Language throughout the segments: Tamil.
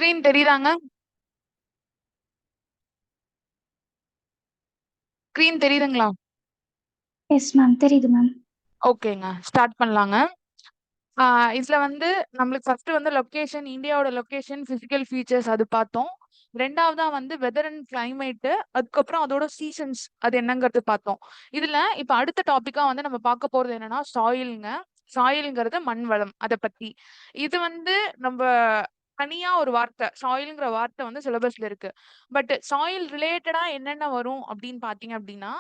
ஸ்கிரீன் தெரியுதாங்க? ஸ்கிரீன் தெரியுதுங்களா? எஸ் மேம், தெரியுது மேம். ஓகேங்க, ஸ்டார்ட் பண்ணலாங்க. இதுல வந்து நம்மளுக்கு ஃபர்ஸ்ட் வந்து லொகேஷன், இந்தியாவோட லொகேஷன், பிசிக்கல் ஃபீச்சர்ஸ் அது பார்த்தோம். ரெண்டாவதா வந்து வெதர் அண்ட் கிளைமேட், அதுக்கப்புறம் அதோட சீசன்ஸ் அது என்னங்கிறது பார்த்தோம். இதுல இப்ப அடுத்த டாபிக்கா வந்து நம்ம பார்க்க போறது என்னன்னா சாயில்ங்க. சாயில்ங்கிறது மண் வளம், அதை பத்தி. இது வந்து நம்ம தனியா ஒரு வார்த்தை, சாயில்ங்கிற வார்த்தை வந்து சிலபஸ்ல இருக்கு. பட் சாயில் ரிலேட்டடா என்னென்ன வரும் அப்படின்னு பாத்தீங்க அப்படின்னா,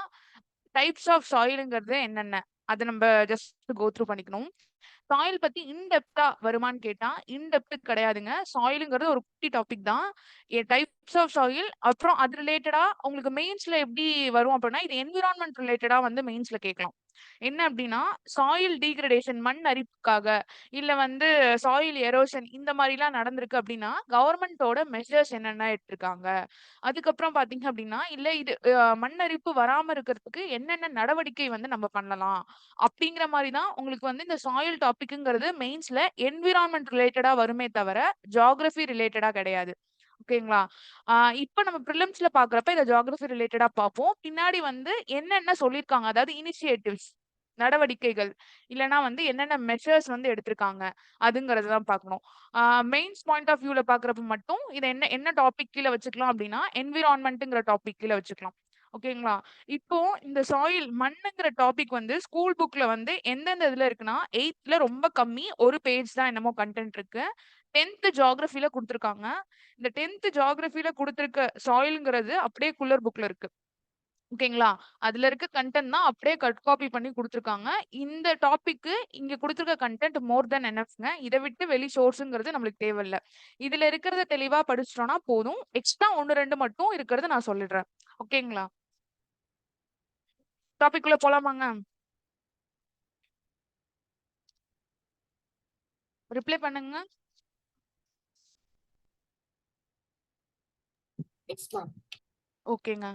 டைப்ஸ் ஆஃப் சாயிலுங்கிறது என்னென்ன, அதை நம்ம ஜஸ்ட் கோ த்ரூ பண்ணிக்கணும். சாயில் பத்தி இன்டெப்தா வருமான்னு கேட்டா இன்டெப்த் கிடையாதுங்க. சாயிலுங்கிறது ஒரு குட்டி டாபிக் தான். டைப்ஸ் ஆஃப் சாயில், அப்புறம் அது ரிலேட்டடா உங்களுக்கு மெயின்ஸ்ல எப்படி வரும் அப்படின்னா, இது என்விரான்மெண்ட் ரிலேட்டடா வந்து மெயின்ஸ்ல கேட்கலாம். என்ன அப்படின்னா, சாயில் டீக்ரடேஷன், மண் அரிப்புக்காக, இல்ல வந்து சாயில் எரோஷன் இந்த மாதிரி எல்லாம் நடந்திருக்கு அப்படின்னா கவர்மெண்டோட மெஷர்ஸ் என்னென்ன எடுத்திருக்காங்க. அதுக்கப்புறம் பாத்தீங்க அப்படின்னா, இல்ல இது மண் அரிப்பு வராம இருக்கிறதுக்கு என்னென்ன நடவடிக்கை வந்து நம்ம பண்ணலாம் அப்படிங்கிற மாதிரி தான் உங்களுக்கு வந்து இந்த சாயில் டாபிக்ங்கிறது மெயின்ஸ்ல என்விரான்மெண்ட் ரிலேட்டடா வருமே தவிர ஜியாகிரபி ரிலேட்டடா கிடையாது. ஓகேங்களா? இப்ப நம்ம ப்ரிலிம்ஸ்ல பாக்குறப்ப இத ஜியாகிரபி ரிலேட்டடா பார்ப்போம். பின்னாடி வந்து என்னென்ன சொல்லியிருக்காங்க, அதாவது இனிஷியேட்டிவ்ஸ் நடவடிக்கைகள், இல்லனா வந்து என்னென்ன மெஷர்ஸ் வந்து எடுத்திருக்காங்க அதுங்கிறது தான் பார்க்கணும். மெயின்ஸ் பாயிண்ட் ஆஃப் வியூல பாக்குறப்ப மட்டும் இத என்ன என்ன டாபிக் கீழ வச்சுக்கலாம் அப்படின்னா என்விரான்மெண்ட்ங்கிற டாபிக் கீழ வச்சுக்கலாம். ஓகேங்களா? இப்போ இந்த சாயில் மண்ணுங்கிற டாபிக் வந்து ஸ்கூல் புக்ல வந்து எந்தெந்த இதுல இருக்குன்னா 8th ரொம்ப கம்மி, ஒரு பேஜ் தான் என்னமோ கண்டென்ட் இருக்கு. 10th ஜியாகிரபில கொடுத்திருக்காங்க. இந்த 10th ஜியாகிரபில கொடுத்திருக்க சாயில்ங்கிறது அப்படியே குள்ளர் புக்ல இருக்கு. ஓகேங்களா? அதுல இருக்க கண்டென்ட் தான் அப்படியே கட் காப்பி பண்ணி கொடுத்திருக்காங்க. இந்த டாபிக்கு இங்க கொடுத்திருக்க கண்டென்ட் மோர் தென் எனஃப்ங்க. இதை விட்டு வெளி சோர்ஸ்ங்கிறது நம்மளுக்கு தேவையில்ல. இதுல இருக்கிறத தெளிவா படிச்சிட்டோம்னா போதும். எக்ஸ்ட்ரா 1 2 மட்டும் இருக்கிறத நான் சொல்லிடுறேன். ஓகேங்களா? டாபிக் குள்ள போலாமாங்க? ரிப்ளை பண்ணுங்க. ஓகேங்க.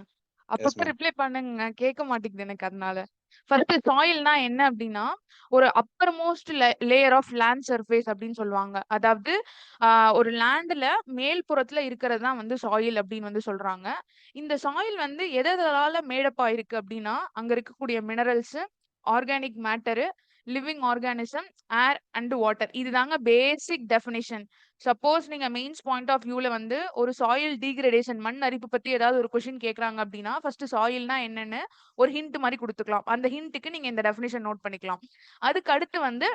எஸ் அப்பப்ப மேம். ரிப்ளை பண்ணுங்க. கேட்க மாட்டேங்குது எனக்கு அதனால. ஃபர்ஸ்ட் சாயில்னா என்ன அப்படின்னா, ஒரு uppermost layer of land surface அப்படின்னு சொல்லுவாங்க. அதாவது ஒரு லேண்ட்ல மேல் புறத்துல இருக்கிறது தான் வந்து சாயில் அப்படின்னு வந்து சொல்றாங்க. இந்த சாயில் வந்து எதனால மேடப் ஆயிருக்கு அப்படின்னா, அங்க இருக்கக்கூடிய minerals, organic matter, living organism, air and water. இதுதாங்க பேசிக் டெஃபினிஷன். சப்போஸ் நீங்க மெயின்ஸ் பாயிண்ட் ஆஃப் வியூல வந்து ஒரு சாயில் டீகிரடேஷன், மண் அரிப்பு பத்தி ஏதாவது ஒரு கொஸ்டின் கேக்குறாங்க அப்படின்னா ஃபர்ஸ்ட் சாயில்னா என்னன்னு ஒரு ஹிண்ட் மாதிரி கொடுத்துக்கலாம். அந்த ஹிண்ட்டுக்கு நீங்க இந்த டெஃபினிஷன் நோட் பண்ணிக்கலாம். அதுக்கு அடுத்து வந்து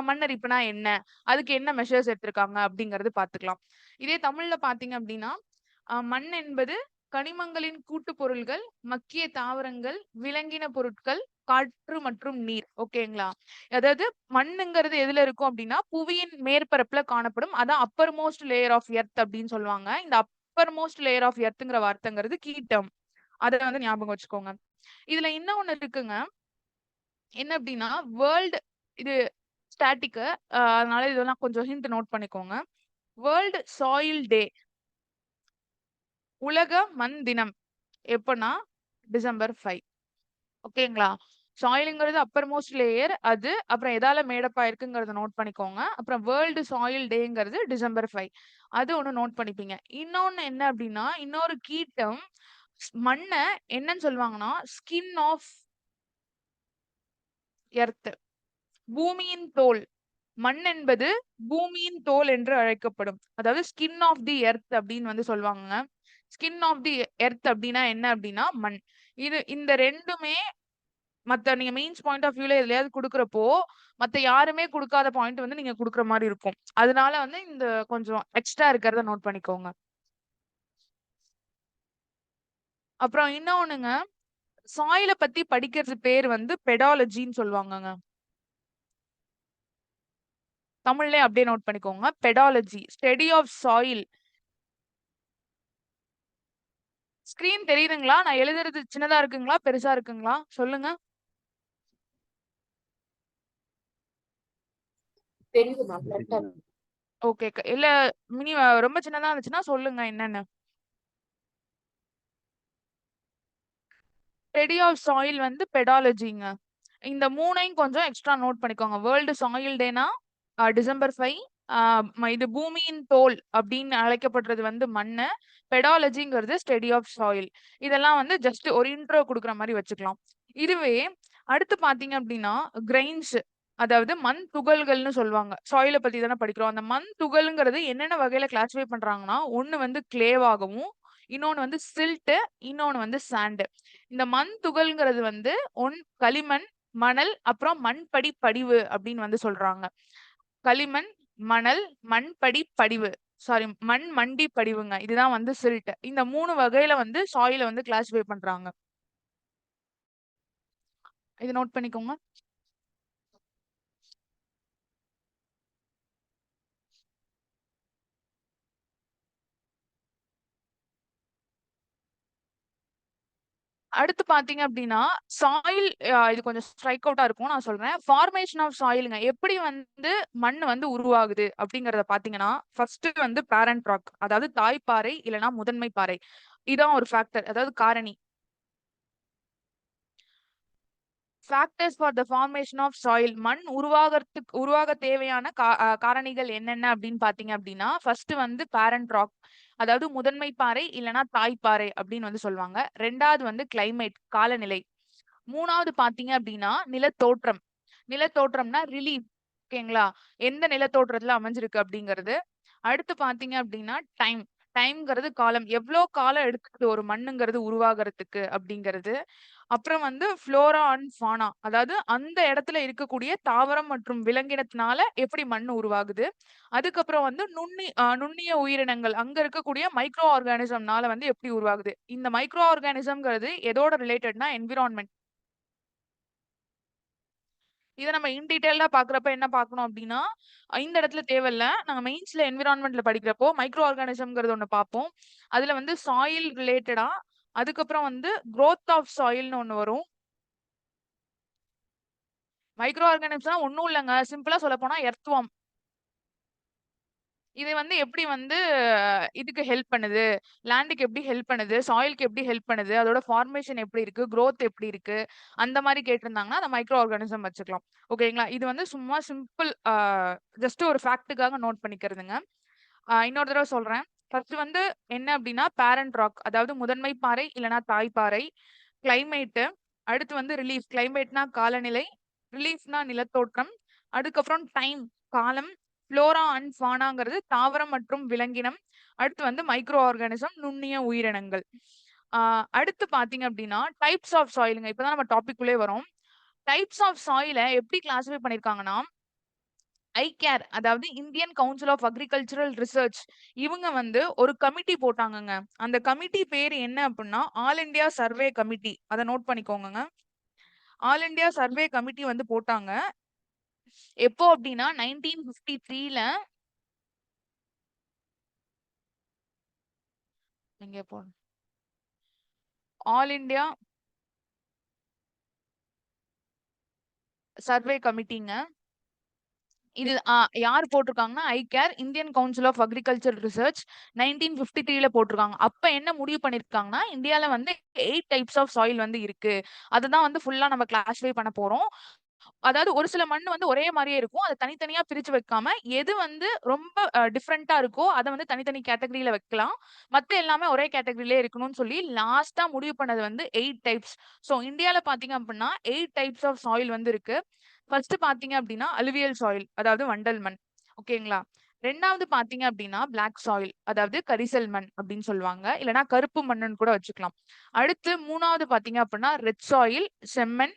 மண் அரிப்புனா என்ன, அதுக்கு என்ன மெஷர்ஸ் எடுத்திருக்காங்க அப்படிங்கறது பாத்துக்கலாம். இதே தமிழ்ல பாத்தீங்க அப்படின்னா, மண் என்பது கனிமங்களின் கூட்டு பொருள்கள், மக்கிய தாவரங்கள், விலங்கின பொருட்கள், காற்று மற்றும் நீர். ஓகேங்களா? அதாவது மண்ணுங்கிறது எதுல இருக்கும் அப்படின்னா புவியின் மேற்பரப்புல காணப்படும். அதான் uppermost layer of earth அப்படின்னு சொல்லுவாங்க. இந்த அப்பர் மோஸ்ட் லேயர் ஆஃப் எர்த்ங்கிற வார்த்தைங்கிறது கீட்டம். அதை வந்து ஞாபகம் வச்சுக்கோங்க. இதுல இன்னொன்னு இருக்குங்க. என்ன அப்படின்னா வேர்ல்டு, இது ஸ்டாட்டிக், அதனால இதெல்லாம் கொஞ்சம் ஹிண்ட் நோட் பண்ணிக்கோங்க. வேர்ல்டு சாயில் டே, உலக மண் தினம் எப்பன்னா டிசம்பர் 5. ஓகேங்களா? சாயிலுங்கிறது அப்பர் மோஸ்ட் லேயர் அது. அப்புறம் எதால மேடப் ஆயிருக்குங்கிறத நோட் பண்ணிக்கோங்க. அப்புறம் வேர்ல்டு சாயில் டேங்கிறது டிசம்பர் 5. அது ஒண்ணு நோட் பண்ணிப்பீங்க. இன்னொன்னு என்ன அப்படின்னா, இன்னொரு கீட்டம் மண்ண என்னன்னு சொல்லுவாங்கன்னா ஸ்கின் ஆஃப் எர்த், பூமியின் தோல். மண் என்பது பூமியின் தோல் என்று அழைக்கப்படும். அதாவது ஸ்கின் ஆஃப் தி எர்த் அப்படின்னு வந்து சொல்லுவாங்க. ஸ்கின் ஆஃப் தி எர்த் அப்படின்னா என்ன அப்படின்னா மண். இந்த ரெண்டுமே மத்த நீங்க மெயின்ஸ் பாயிண்ட் ஆஃப் வியூல எதுலயாவது குடுக்குறப்போ மத்த யாருமே குடுக்காத பாயிண்ட் வந்து நீங்க குடுக்குற மாதிரி இருக்கும். அதனால வந்து இந்த கொஞ்சம் எக்ஸ்ட்ரா இருக்கிறத நோட் பண்ணிக்கோங்க. அப்புறம் இன்னொன்னுங்க, சாயில பத்தி படிக்கிறது பேர் வந்து பெடாலஜின்னு சொல்லுவாங்கங்க. தமிழ்லயே அப்படியே நோட் பண்ணிக்கோங்க. பெடாலஜி, ஸ்டடி ஆஃப் சாயில். ஸ்கிரீன் தெரியுதுங்களா? நான் எழுதுறது சின்னதா இருக்குங்களா, பெருசா இருக்குங்களா? சொல்லுங்க. ஓகே. இல்ல மினி ரொம்ப சின்னதா இருந்துச்சுன்னா சொல்லுங்க என்னன்னு. ஸ்டடி ஆஃப் சாயில் வந்து பெடாலஜிங்க. இந்த 3ஐயும் கொஞ்சம் எக்ஸ்ட்ரா நோட் பண்ணிக்கோங்க. வேர்ல்டு சாயில் டேனா டிசம்பர் 5, இது பூமியின் தோல் அப்படின்னு அழைக்கப்படுறது வந்து மண்ணு. பெடாலஜிங்கிறது ஸ்டடி ஆஃப் சாயில். இதெல்லாம் வந்து ஜஸ்ட் ஒரு இன்ட்ரோ குடுக்குற மாரி வச்சுக்கலாம். இதுவே அடுத்து பார்த்தீங்க அப்படின்னா, கிரெயின்ஸ் அதாவது மண் துகள்கள்னு சொல்லுவாங்க. சாயில பத்தி தானே படிக்கிறோம். அந்த மண் துகள்ங்கிறது என்னென்ன வகையில கிளாஸிஃபை பண்றாங்கன்னா, ஒண்ணு வந்து கிளேவாகவும், இன்னொன்னு வந்து சில்ட், இன்னொன்னு வந்து சாண்ட். இந்த மண் துகள்ங்கிறது வந்து களிமண், மணல், அப்புறம் மண்படி படிவு அப்படின்னு வந்து சொல்றாங்க. களிமண், மணல், மண்படி படிவு. சாரி மண் மண்டி படிவுங்க. இதுதான் வந்து சில்ட். இந்த 3 வகையில வந்து சாயில வந்து கிளாஸிஃபை பண்றாங்க. இத நோட் பண்ணிக்கோங்க. அடுத்து பார்த்தீங்க அப்டின்னா, சாயில் இது கொஞ்சம் ஸ்ட்ரைக் அவுட்டா இருக்கும். நான் சொல்றேன். ஃபார்மேஷன் ஆஃப் சாயில்ங்க. எப்படி வந்து மண் வந்து உருவாகுது அப்டிங்கிறத பார்த்தீங்கன்னா, ஃபர்ஸ்ட்டு வந்து பேரண்ட் ராக். அதாவது தாய்ப்பாறை இல்லன்னா முதன்மை பாறை. இதான் ஒரு ஃபேக்டர். அதாவது காரணி. Factors for the formation of soil. மண் உருவாக தேவையான காரணிகள் என்னென்ன அப்படின்னு பார்த்தீங்க அப்படின்னா, ஃபர்ஸ்ட் வந்து பேரண்ட் ராக். அதாவது முதன்மை பாறை இல்லன்னா தாய்ப்பாறை அப்படின்னு வந்து சொல்லுவாங்க. 2வது வந்து கிளைமேட் காலநிலை. 3வது பார்த்தீங்க அப்படின்னா நிலத்தோற்றம். நிலத்தோற்றம்னா ரிலீஃப். ஓகேங்களா? எந்த நிலத்தோற்றத்துல அமைஞ்சிருக்கு அப்படிங்கிறது. அடுத்து பார்த்தீங்க அப்படின்னா டைம். டைம்ங்கிறது காலம். எவ்ளோ காலம் எடுத்துக்குது ஒரு மண்ணுங்கிறது உருவாகுறதுக்கு அப்படிங்கிறது. அப்புறம் வந்து ஃப்ளோரா அண்ட் ஃபானா. அதாவது அந்த இடத்துல இருக்கக்கூடிய தாவரம் மற்றும் விலங்கினத்தினால எப்படி மண் உருவாகுது. அதுக்கப்புறம் வந்து நுண்ணிய உயிரினங்கள், அங்க இருக்கக்கூடிய மைக்ரோ ஆர்கானிசம்னால வந்து எப்படி உருவாகுது. இந்த மைக்ரோ ஆர்கானிசம்ங்கிறது எதோட ரிலேட்டட்னா என்விரான்மென்ட். இத நம்ம இன் டீட்டெயில்டா பார்க்குறப்ப என்ன பார்க்கணும் அப்டின்னா, இந்த இடத்துல தேவையில்ல. நாங்க மெயின்ஸ்ல என்விரான்மென்ட்ல படிக்கிறப்போ மைக்ரோ ஆர்கானிசம்ங்கிறது ஒண்ணு பார்ப்போம். அதுல வந்து சாயில் ரிலேட்டடா, அதுக்கப்புறம் வந்து குரோத் ஆஃப் சாயில்னு ஒண்ணு வரும். மைக்ரோ ஆர்கானிசம்னா ஒண்ணும் இல்லங்க. சிம்பிளா சொல்லப்போனா எர்த்வார்ம். இது வந்து எப்படி வந்து இதுக்கு ஹெல்ப் பண்ணுது? லேண்டுக்கு எப்படி ஹெல்ப் பண்ணுது? சாயில்க்கு எப்படி ஹெல்ப் பண்ணுது? அதோட ஃபார்மேஷன் எப்படி இருக்கு? குரோத் எப்படி இருக்கு? அந்த மாரி கேட்டிருந்தாங்கன்னா, அந்த மைக்ரோ ஆர்கானிசம் வச்சுக்கலாம். ஓகேங்களா? இது வந்து சும்மா சிம்பிள் ஜஸ்ட் ஒரு ஃபேக்ட்டுக்காக நோட் பண்ணிக்கிறதுங்க. இன்னொரு தடவ சொல்றேன். ஃபர்ஸ்ட் வந்து என்ன அப்டின்னா, பேரண்ட் ராக் அதாவது முதன்மை பாறை இல்லன்னா தாய்ப்பாறை. கிளைமேட்டு. அடுத்து வந்து ரிலீஃப். கிளைமேட்னா காலநிலை. ரிலீஃப்னா நிலத்தோற்றம். அதுக்கப்புறம் டைம் காலம். ஃப்ளோரா அண்ட் ஃபானாங்கிறது தாவரம் மற்றும் விலங்கினம். அடுத்து வந்து மைக்ரோ ஆர்கானிசம் நுண்ணிய உயிரினங்கள். ஆ அடுத்து பார்த்தீங்க அப்டின்னா, டைப்ஸ் ஆஃப் சாயில்ங்க. இப்ப தான் நம்ம டாபிக் குள்ளயே வரோம். டைப்ஸ் ஆஃப் சாயில எப்படி கிளாஸிஃபை பண்ணியிருக்காங்கன்னா, ஐகேர் அதாவது Indian council of agricultural research இவங்க வந்து ஒரு கமிட்டி போட்டாங்கங்க. அந்த கமிட்டி பேரு என்ன அப்டின்னா, ஆல் இந்தியா சர்வே கமிட்டி. அத நோட் பண்ணிக்கோங்கங்க. ஆல் இந்தியா சர்வே கமிட்டி வந்து போட்டாங்க. எப்போ அப்டின்னா 1953ல எங்க போ ஆல் இந்தியா சர்வே கமிட்டிங்க. இது யார் போட்டிருக்காங்கன்னா, ICAR Indian council of agriculture research 1953ல போட்டிருக்காங்க. அப்ப என்ன முடிவு பண்ணியிருக்காங்கன்னா, இந்தியால வந்து 8 டைப்ஸ் ஆஃப் சாயில் வந்து இருக்கு. அததான் வந்து ஃபுல்லா நம்ம கிளாஸிஃபை பண்ண போறோம். அதாவது ஒரு சில மண் வந்து ஒரே மாரியே இருக்கும். அத தனித்தனியா பிரிச்சு வைக்காம, எது வந்து ரொம்ப டிஃபரெண்ட்டா இருக்கோ, அத வந்து தனித்தனி கேட்டகரில வைக்கலாம். மத்த எல்லாமே ஒரே கேட்டகரிலயே இருக்கணும்னு சொல்லி லாஸ்ட்டா முடிவு பண்ணது வந்து 8 டைப்ஸ். ஸோ இந்தியால பார்த்தீங்க அப்டின்னா, 8 டைப்ஸ் ஆஃப் சாயில் வந்து இருக்கு. ஃபர்ஸ்ட் பார்த்தீங்க அப்டின்னா, அலுவியல் சாயில் அதாவது வண்டல் மண். ஓகேங்களா? 2வது பார்த்தீங்க அப்டின்னா, பிளாக் சாயில் அதாவது கரிசல் மண் அப்டின்னு சொல்லுவாங்க. இல்லன்னா கருப்பு மண்ணுன்னு கூட வச்சுக்கலாம். அடுத்து 3வது பார்த்தீங்க அப்டின்னா, ரெட் சாயில் செம்மண்.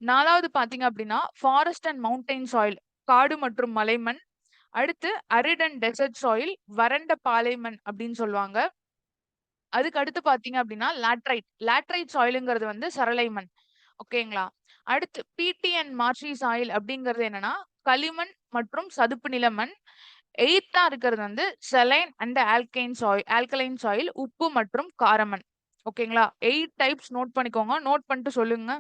4வது பார்த்தீங்க அப்டின்னா, ஃபாரஸ்ட் அண்ட் மவுண்டைன் சாயில் காடு மற்றும் மலைமண். அடுத்து அரிட் அண்ட் டெசர்ட் சாயில் வறண்ட பாலைமண் அப்டின்னு சொல்லுவாங்க. அதுக்கு அடுத்து பார்த்தீங்க அப்டின்னா, லேட்ரைட் சாயில்ங்கிறது வந்து சரளை மண். ஓகேங்களா? அடுத்து பீட்டி அண்ட் மார்ஷி சாயில் அப்டிங்கிறது என்னன்னா, களிமண் மற்றும் சதுப்பு நில மண். 8தா இருக்கிறது வந்து செலைன் அண்ட் ஆல்கலைன் சாயில் உப்பு மற்றும் காரமண். ஓகேங்களா? 8 டைப்ஸ் நோட் பண்ணிக்கோங்க. நோட் பண்ணிட்டு சொல்லுங்க.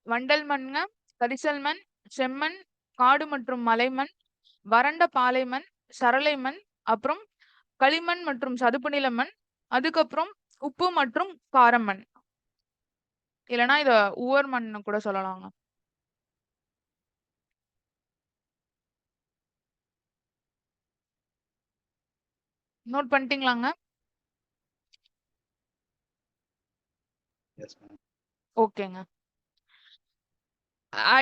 வண்டல் மண்ங்க, கரிசல் மண், செம்மண், காடு மற்றும் மலைமண், வறண்ட பாலைமண், சரளை மண், அப்புறம் களிமண் மற்றும் சதுப்பு நில மண், அதுக்கப்புறம் உப்பு மற்றும் காரமண். இல்லைன்னா இத உவர் மண்னு கூட சொல்லலாங்க. நோட் பண்ணிட்டீங்களாங்க? ஓகேங்க.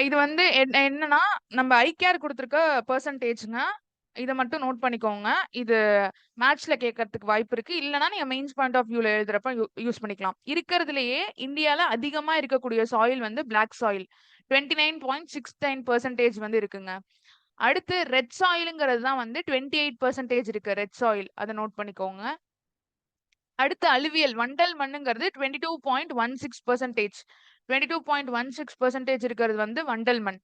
இது வந்து என்னன்னா நம்ம ஐகேர் கொடுத்திருக்க பெர்சன்டேஜ்ங்க. இத மட்டும் நோட் பண்ணிக்கோங்க. இது மேத்ஸ்ல கேட்கறதுக்கு வாய்ப்பு இருக்கு. இல்லன்னா நீங்க மெயின்ஸ் பாயிண்ட் ஆஃப் வியூல எழுதுறப்ப யூஸ் பண்ணிக்கலாம். இருக்கிறதுலயே இந்தியால அதிகமா இருக்கக்கூடிய சாயில் வந்து பிளாக் சாயில். 29.69% வந்து இருக்குங்க. அடுத்து ரெட் சாயில்ங்கிறது தான் வந்து 28% இருக்கு ரெட் சாயில். அத நோட் பண்ணிக்கோங்க. அடுத்து அலுவியல் வண்டல் மண்ணுங்கிறது 22.16%. 22.16% இருக்கிறது வந்து வண்டல் மண்.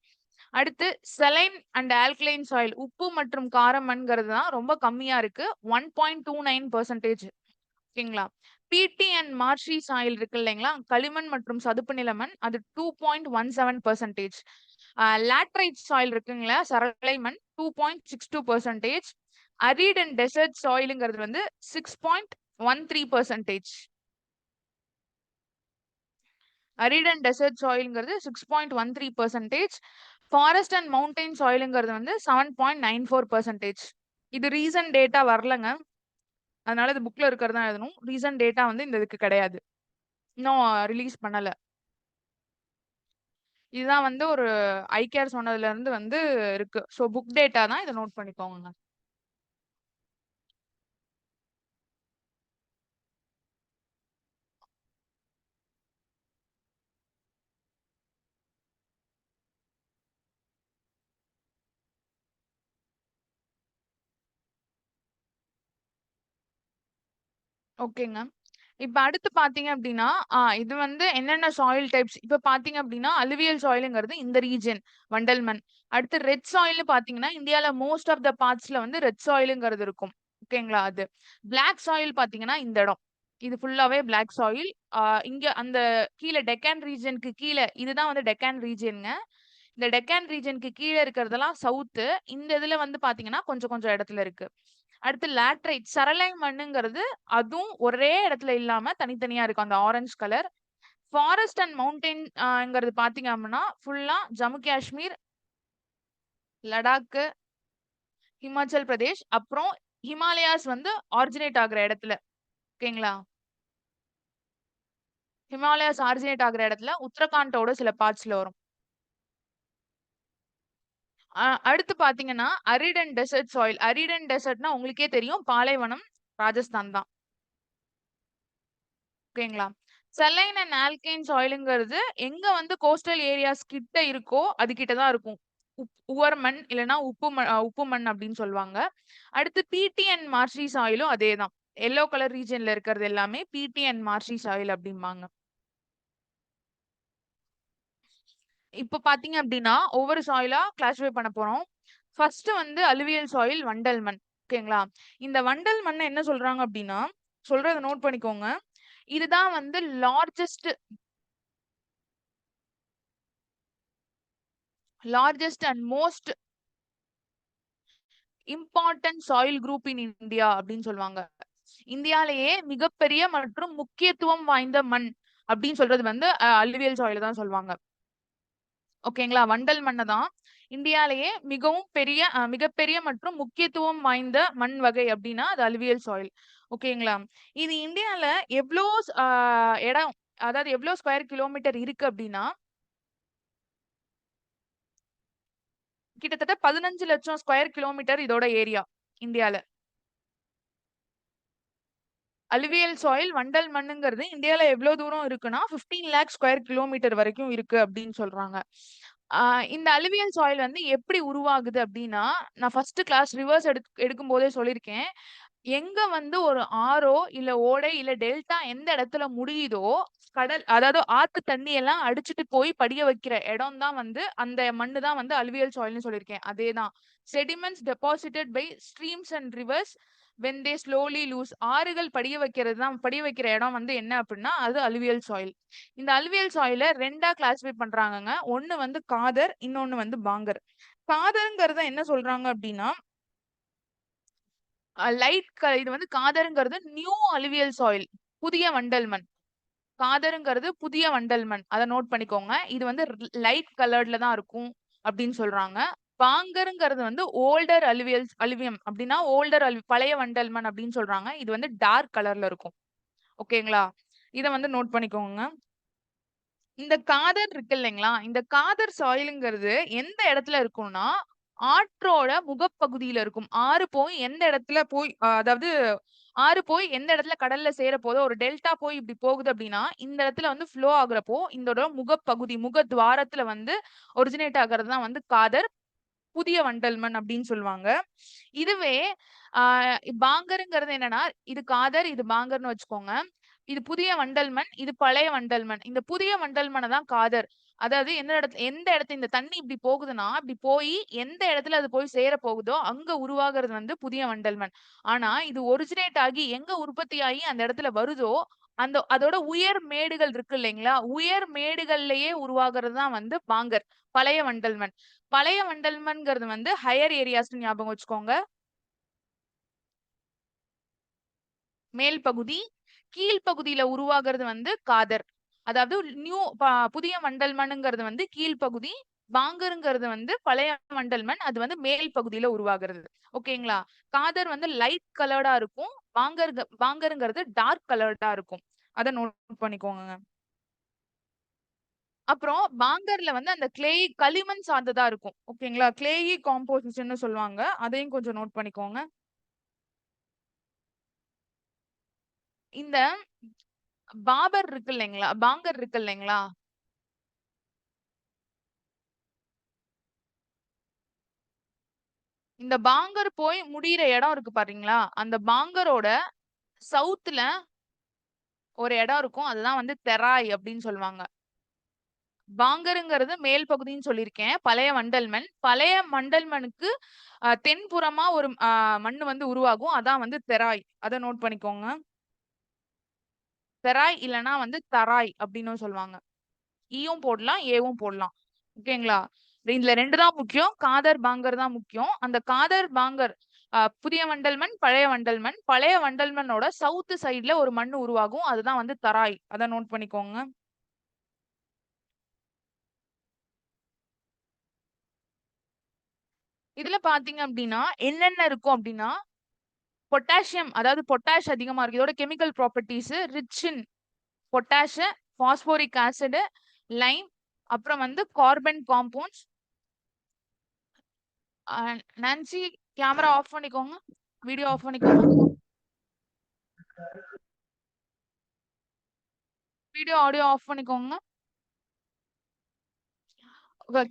அடுத்து செலைன் அண்ட் ஆல்கலைன் சாயில் உப்பு மற்றும் கார மண்ங்கிறது தான் ரொம்ப கம்மியா இருக்கு. 1.29%. ஓகேங்களா? பிடி அண்ட் மார்ஷி சாயில் இருக்கு இல்லைங்களா? களிமண் மற்றும் சதுப்பு நில மண் அது 2.17%. லேட்ரைட் சாயில் இருக்குங்களா? சரளை மண் 2.62%. அரிட் அண்ட் டெசர்ட் சாயிலுங்கிறது வந்து 6.13%. அரிட் அண்ட் டெசர்ட் சாயில்ங்கிறது 6.13%. ஃபாரஸ்ட் அண்ட் மவுண்டைன் சாயிலுங்கிறது வந்து 7.94%. இது ரீசன்ட் டேட்டா வரலங்க. அதனால இது புக்ல இருக்கிறது தான் எழுதணும். ரீசன்ட் டேட்டா வந்து இந்த இதுக்கு கிடையாது. இன்னும் ரிலீஸ் பண்ணல. இதுதான் வந்து ஒரு ஐகேர் சொன்னதுல இருந்து வந்து இருக்கு. ஸோ புக் டேட்டா தான் இத நோட் பண்ணிக்கோங்க. ஓகேங்க. இப்ப அடுத்து பார்த்தீங்க அப்டின்னா, இது வந்து என்னென்ன சாயில் டைப்ஸ் இப்ப பார்த்தீங்க அப்டின்னா, அலுவியல் சாயில்ங்கிறது இந்த ரீஜியன் வண்டல் மண். அடுத்து ரெட் சாயில்னு பார்த்தீங்கன்னா, இந்தியால மோஸ்ட் ஆஃப் த பார்ட்ஸ்ல வந்து ரெட் சாயில்ங்கிறது இருக்கும். ஓகேங்களா அது. பிளாக் சாயில் பார்த்தீங்கன்னா, இந்த இடம். இது ஃபுல்லாவே பிளாக் சாயில். ஆ இங்க அந்த கீழ டெக்கான் ரீஜியனுக்கு கீழ இதுதான் வந்து டெக்கான் ரீஜியன்ங்க. இந்த டெக்கான் ரீஜியனுக்கு கீழ இருக்கிறதெல்லாம் சவுத்து. இந்த இதுல வந்து பார்த்தீங்கன்னா, கொஞ்சம் கொஞ்சம் இடத்துல இருக்கு. அடுத்து லேட்ரைட் சரளை மண்ணுங்கிறது அதுவும் ஒரே இடத்துல இல்லாம தனித்தனியா இருக்கும். அந்த orange colour. Forest and mountain ங்கிறது பார்த்தீங்க அப்படின்னா, ஃபுல்லா ஜம்மு காஷ்மீர், லடாக்கு, ஹிமாச்சல் பிரதேஷ், அப்புறம் ஹிமாலயாஸ் வந்து ஆரிஜினேட் ஆகுற இடத்துல. ஓகேங்களா? ஹிமாலயாஸ் ஆரிஜினேட் ஆகுற இடத்துல உத்தரகாண்டோட சில பார்ட்ஸ்ல வரும். அடுத்து பார்த்தீங்கன்னா, arid and desert soil. Arid and டெசர்ட்னா உங்களுக்கே தெரியும். பாலைவனம் ராஜஸ்தான் தான். ஓகேங்களா? செலைன் அண்ட் ஆல்கைன் சாயிலுங்கிறது எங்க வந்து கோஸ்டல் ஏரியாஸ் கிட்ட இருக்கோ, அது கிட்ட தான் இருக்கும். உவர் மண் இல்லன்னா உப்பு மண் அப்படின்னு சொல்லுவாங்க. அடுத்து பிடி அண்ட் மார்ஷி சாயிலும் அதேதான். எல்லோ கலர் ரீஜியன்ல இருக்கிறது எல்லாமே பிடி அண்ட் மார்ஷி சாயில் அப்படிம்பாங்க. இப்ப பார்த்தீங்க அப்படின்னா, ஒவ்வொரு சாயிலா கிளாஸிஃபை பண்ண போறோம். ஃபர்ஸ்ட் வந்து அலுவியல் சாயில் வண்டல் மண். ஓகேங்களா? இந்த வண்டல் மண்ண என்ன சொல்றாங்க அப்படின்னா, சொல்றத நோட் பண்ணிக்கோங்க. இதுதான் வந்து largest and most important soil group in India அப்படின்னு சொல்லுவாங்க. இந்தியாலேயே மிகப்பெரிய மற்றும் முக்கியத்துவம் வாய்ந்த மண் அப்படின்னு சொல்றது வந்து அலுவியல் சாயில் தான் சொல்லுவாங்க. ஓகேங்களா? வண்டல் மண்ண தான் இந்தியாலேயே மிகவும் பெரிய மிகப்பெரிய மற்றும் முக்கியத்துவம் வாய்ந்த மண் வகை அப்படின்னா அது அலுவியல் சாயில். ஓகேங்களா? இது இந்தியால எவ்ளோ இடம் அதாவது எவ்ளோ ஸ்கொயர் கிலோமீட்டர் இருக்கு அப்படின்னா கிட்டத்தட்ட 15 லட்சம் ஸ்கொயர் கிலோமீட்டர் இதோட ஏரியா இந்தியால. அலுவியல் சாயில் வண்டல் மண்ணுங்கிறது இந்தியால எவ்ளோ தூரம் இருக்குன்னா 15 லேக் ஸ்கொயர் கிலோமீட்டர் வரைக்கும் இருக்கு அப்படின்னு சொல்றாங்க. இந்த அலுவியல் சாயில் வந்து எப்படி உருவாகுது அப்படின்னா, நான் ஃபர்ஸ்ட் கிளாஸ் ரிவர்ஸ் எடுக்கும்போதே சொல்லியிருக்கேன். எங்க வந்து ஒரு ஆறோ, இல்ல ஓடை, இல்ல டெல்டா எந்த இடத்துல முடியுதோ, கடல் அதாவது ஆத்து தண்ணி எல்லாம் அடிச்சுட்டு போய் படிய வைக்கிற இடம் தான் வந்து அந்த மண்ணு தான் வந்து அலுவியல் சாயில்னு சொல்லியிருக்கேன். அதேதான். Sediments deposited by streams and rivers when they slowly lose ஆறுகள் படிய வைக்கிற இடம் வந்து என்ன அப்படின்னா அது அலுவியல் சாயில். இந்த அலுவியல் சாயில 2ஆ கிளாஸிஃபை பண்றாங்கங்க. ஒண்ணு வந்து காதர், இன்னொன்னு வந்து பாங்கர். காதருங்கிறத என்ன சொல்றாங்க அப்படின்னா இது வந்து காதருங்கிறது நியூ அலுவியல் சாயில், புதிய வண்டல் மண். காதருங்கிறது புதிய வண்டல் மண். அதை நோட் பண்ணிக்கோங்க. இது வந்து லைட் கலர்ட்ல தான் இருக்கும் அப்படின்னு சொல்றாங்க. பாங்கருங்கிறது வந்து ஓல்டர் அலுவியம் அப்படின்னா பழைய வண்டல் மண் அப்படின்னு சொல்றாங்க. இது வந்து டார்க் கலர்ல இருக்கும். ஓகேங்களா? இதை வந்து நோட் பண்ணிக்கோங்க. இந்த காதர் இருக்கு இல்லைங்களா, இந்த காதர் சாயிலுங்கிறது எந்த இடத்துல இருக்கும்னா ஆற்றோட முகப்பகுதியில இருக்கும். ஆறு போய் எந்த இடத்துல போய் அதாவது ஆறு போய் எந்த இடத்துல கடல்ல சேர போதோ, ஒரு டெல்டா போய் இப்படி போகுது அப்படின்னா இந்த இடத்துல வந்து ஃப்ளோ ஆகுறப்போ இதோட முகப்பகுதி முக துவாரத்துல வந்து ஒரிஜினேட் ஆகிறது தான் வந்து காதர், புதிய வண்டல் மண் அப்படின்னு சொல்லுவாங்க. இதுவே பாங்கருங்கிறது என்னன்னா, இது காதர், இது பாங்கர்னு வச்சுக்கோங்க. இது புதிய வண்டல் மண், இது பழைய வண்டல் மண். இந்த புதிய வண்டல் மண்ணை தான் காதர். அதாவது எந்த இடத்துல இந்த தண்ணி இப்படி போகுதுன்னா, இப்படி போய் எந்த இடத்துல அது போய் சேர போகுதோ அங்க உருவாகிறது வந்து புதிய வண்டல் மண். ஆனா இது ஒரிஜினேட் ஆகி எங்க உற்பத்தி ஆகி அந்த இடத்துல வருதோ அதோட உயர் மேடுகள் இருக்கு இல்லைங்களா, உயர் மேடுகள்லயே உருவாகிறது தான் வந்து பாங்கர், பழைய வண்டல் மண். பழைய வண்டல் மண்ங்கிறது வந்து ஹையர் ஏரியாஸ் ஞாபகம் வச்சுக்கோங்க. மேல் பகுதி, கீழ்ப்பகுதியில உருவாகிறது வந்து காதர். அதாவது புதிய வண்டல் மண்ணுங்கிறது வந்து கீழ்ப்பகுதி, பாங்கருங்கிறது வந்து பழைய வண்டல் மண். அது வந்து மேல் பகுதியில உருவாகிறது. ஓகேங்களா? காதர் வந்து லைட் கலர்டா இருக்கும். பாங்கருங்கிறது டார்க் கலர்டா இருக்கும். அத நோட் பண்ணிக்கோங்க. அப்புறம் பாங்கர்ல வந்து அந்த களிமண் சார்ந்ததா இருக்கும். ஓகேங்களா? கிளேயி காம்போசிஷன்னு சொல்லுவாங்க. அதையும் கொஞ்சம் நோட் பண்ணிக்கோங்க. இந்த பாங்கர் இருக்கு இல்லைங்களா, இந்த பாங்கர் போய் முடியிற இடம் இருக்கு பாத்தீங்களா, அந்த பாங்கரோட சவுத்துல ஒரு இடம் இருக்கும். அதுதான் வந்து தெராய் அப்படின்னு சொல்லுவாங்க. பாங்கருங்கிறது மேல் பகுதின்னு சொல்லியிருக்கேன். பழைய வண்டல் மண். பழைய வண்டல் மண்ணுக்கு தென்புறமா ஒரு மண்ணு வந்து உருவாகும். அதான் வந்து தெராய். அத நோட் பண்ணிக்கோங்க. தெராய் இல்லன்னா வந்து தராய் அப்படின்னு சொல்லுவாங்க. ஈயும் போடலாம், ஏவும் போடலாம். ஓகேங்களா? இதுல 2 தான் முக்கியம். காதர், பாங்கர் தான் முக்கியம். அந்த காதர், பாங்கர் புதிய வண்டல் மண், பழைய வண்டல் மண். பழைய வண்டல் மண்ணோட சவுத் சைடுல ஒரு மண்ணு உருவாகும். அதுதான் வந்து தராய். அத நோட் பண்ணிக்கோங்க. இதுல பாத்தீங்க அப்படின்னா என்னென்ன இருக்கும் அப்படின்னா பொட்டாசியம், அதாவது பொட்டாஷ் அதிகமா இருக்கு. இதோட chemical properties rich in potash, phosphoric acid, Lime, அப்புறம் வந்து carbon compounds. Nancy camera off பண்ணிக்கோங்க, வீடியோ ஆஃப் பண்ணிக்கோங்க, வீடியோ ஆடியோ ஆஃப் பண்ணிக்கோங்க.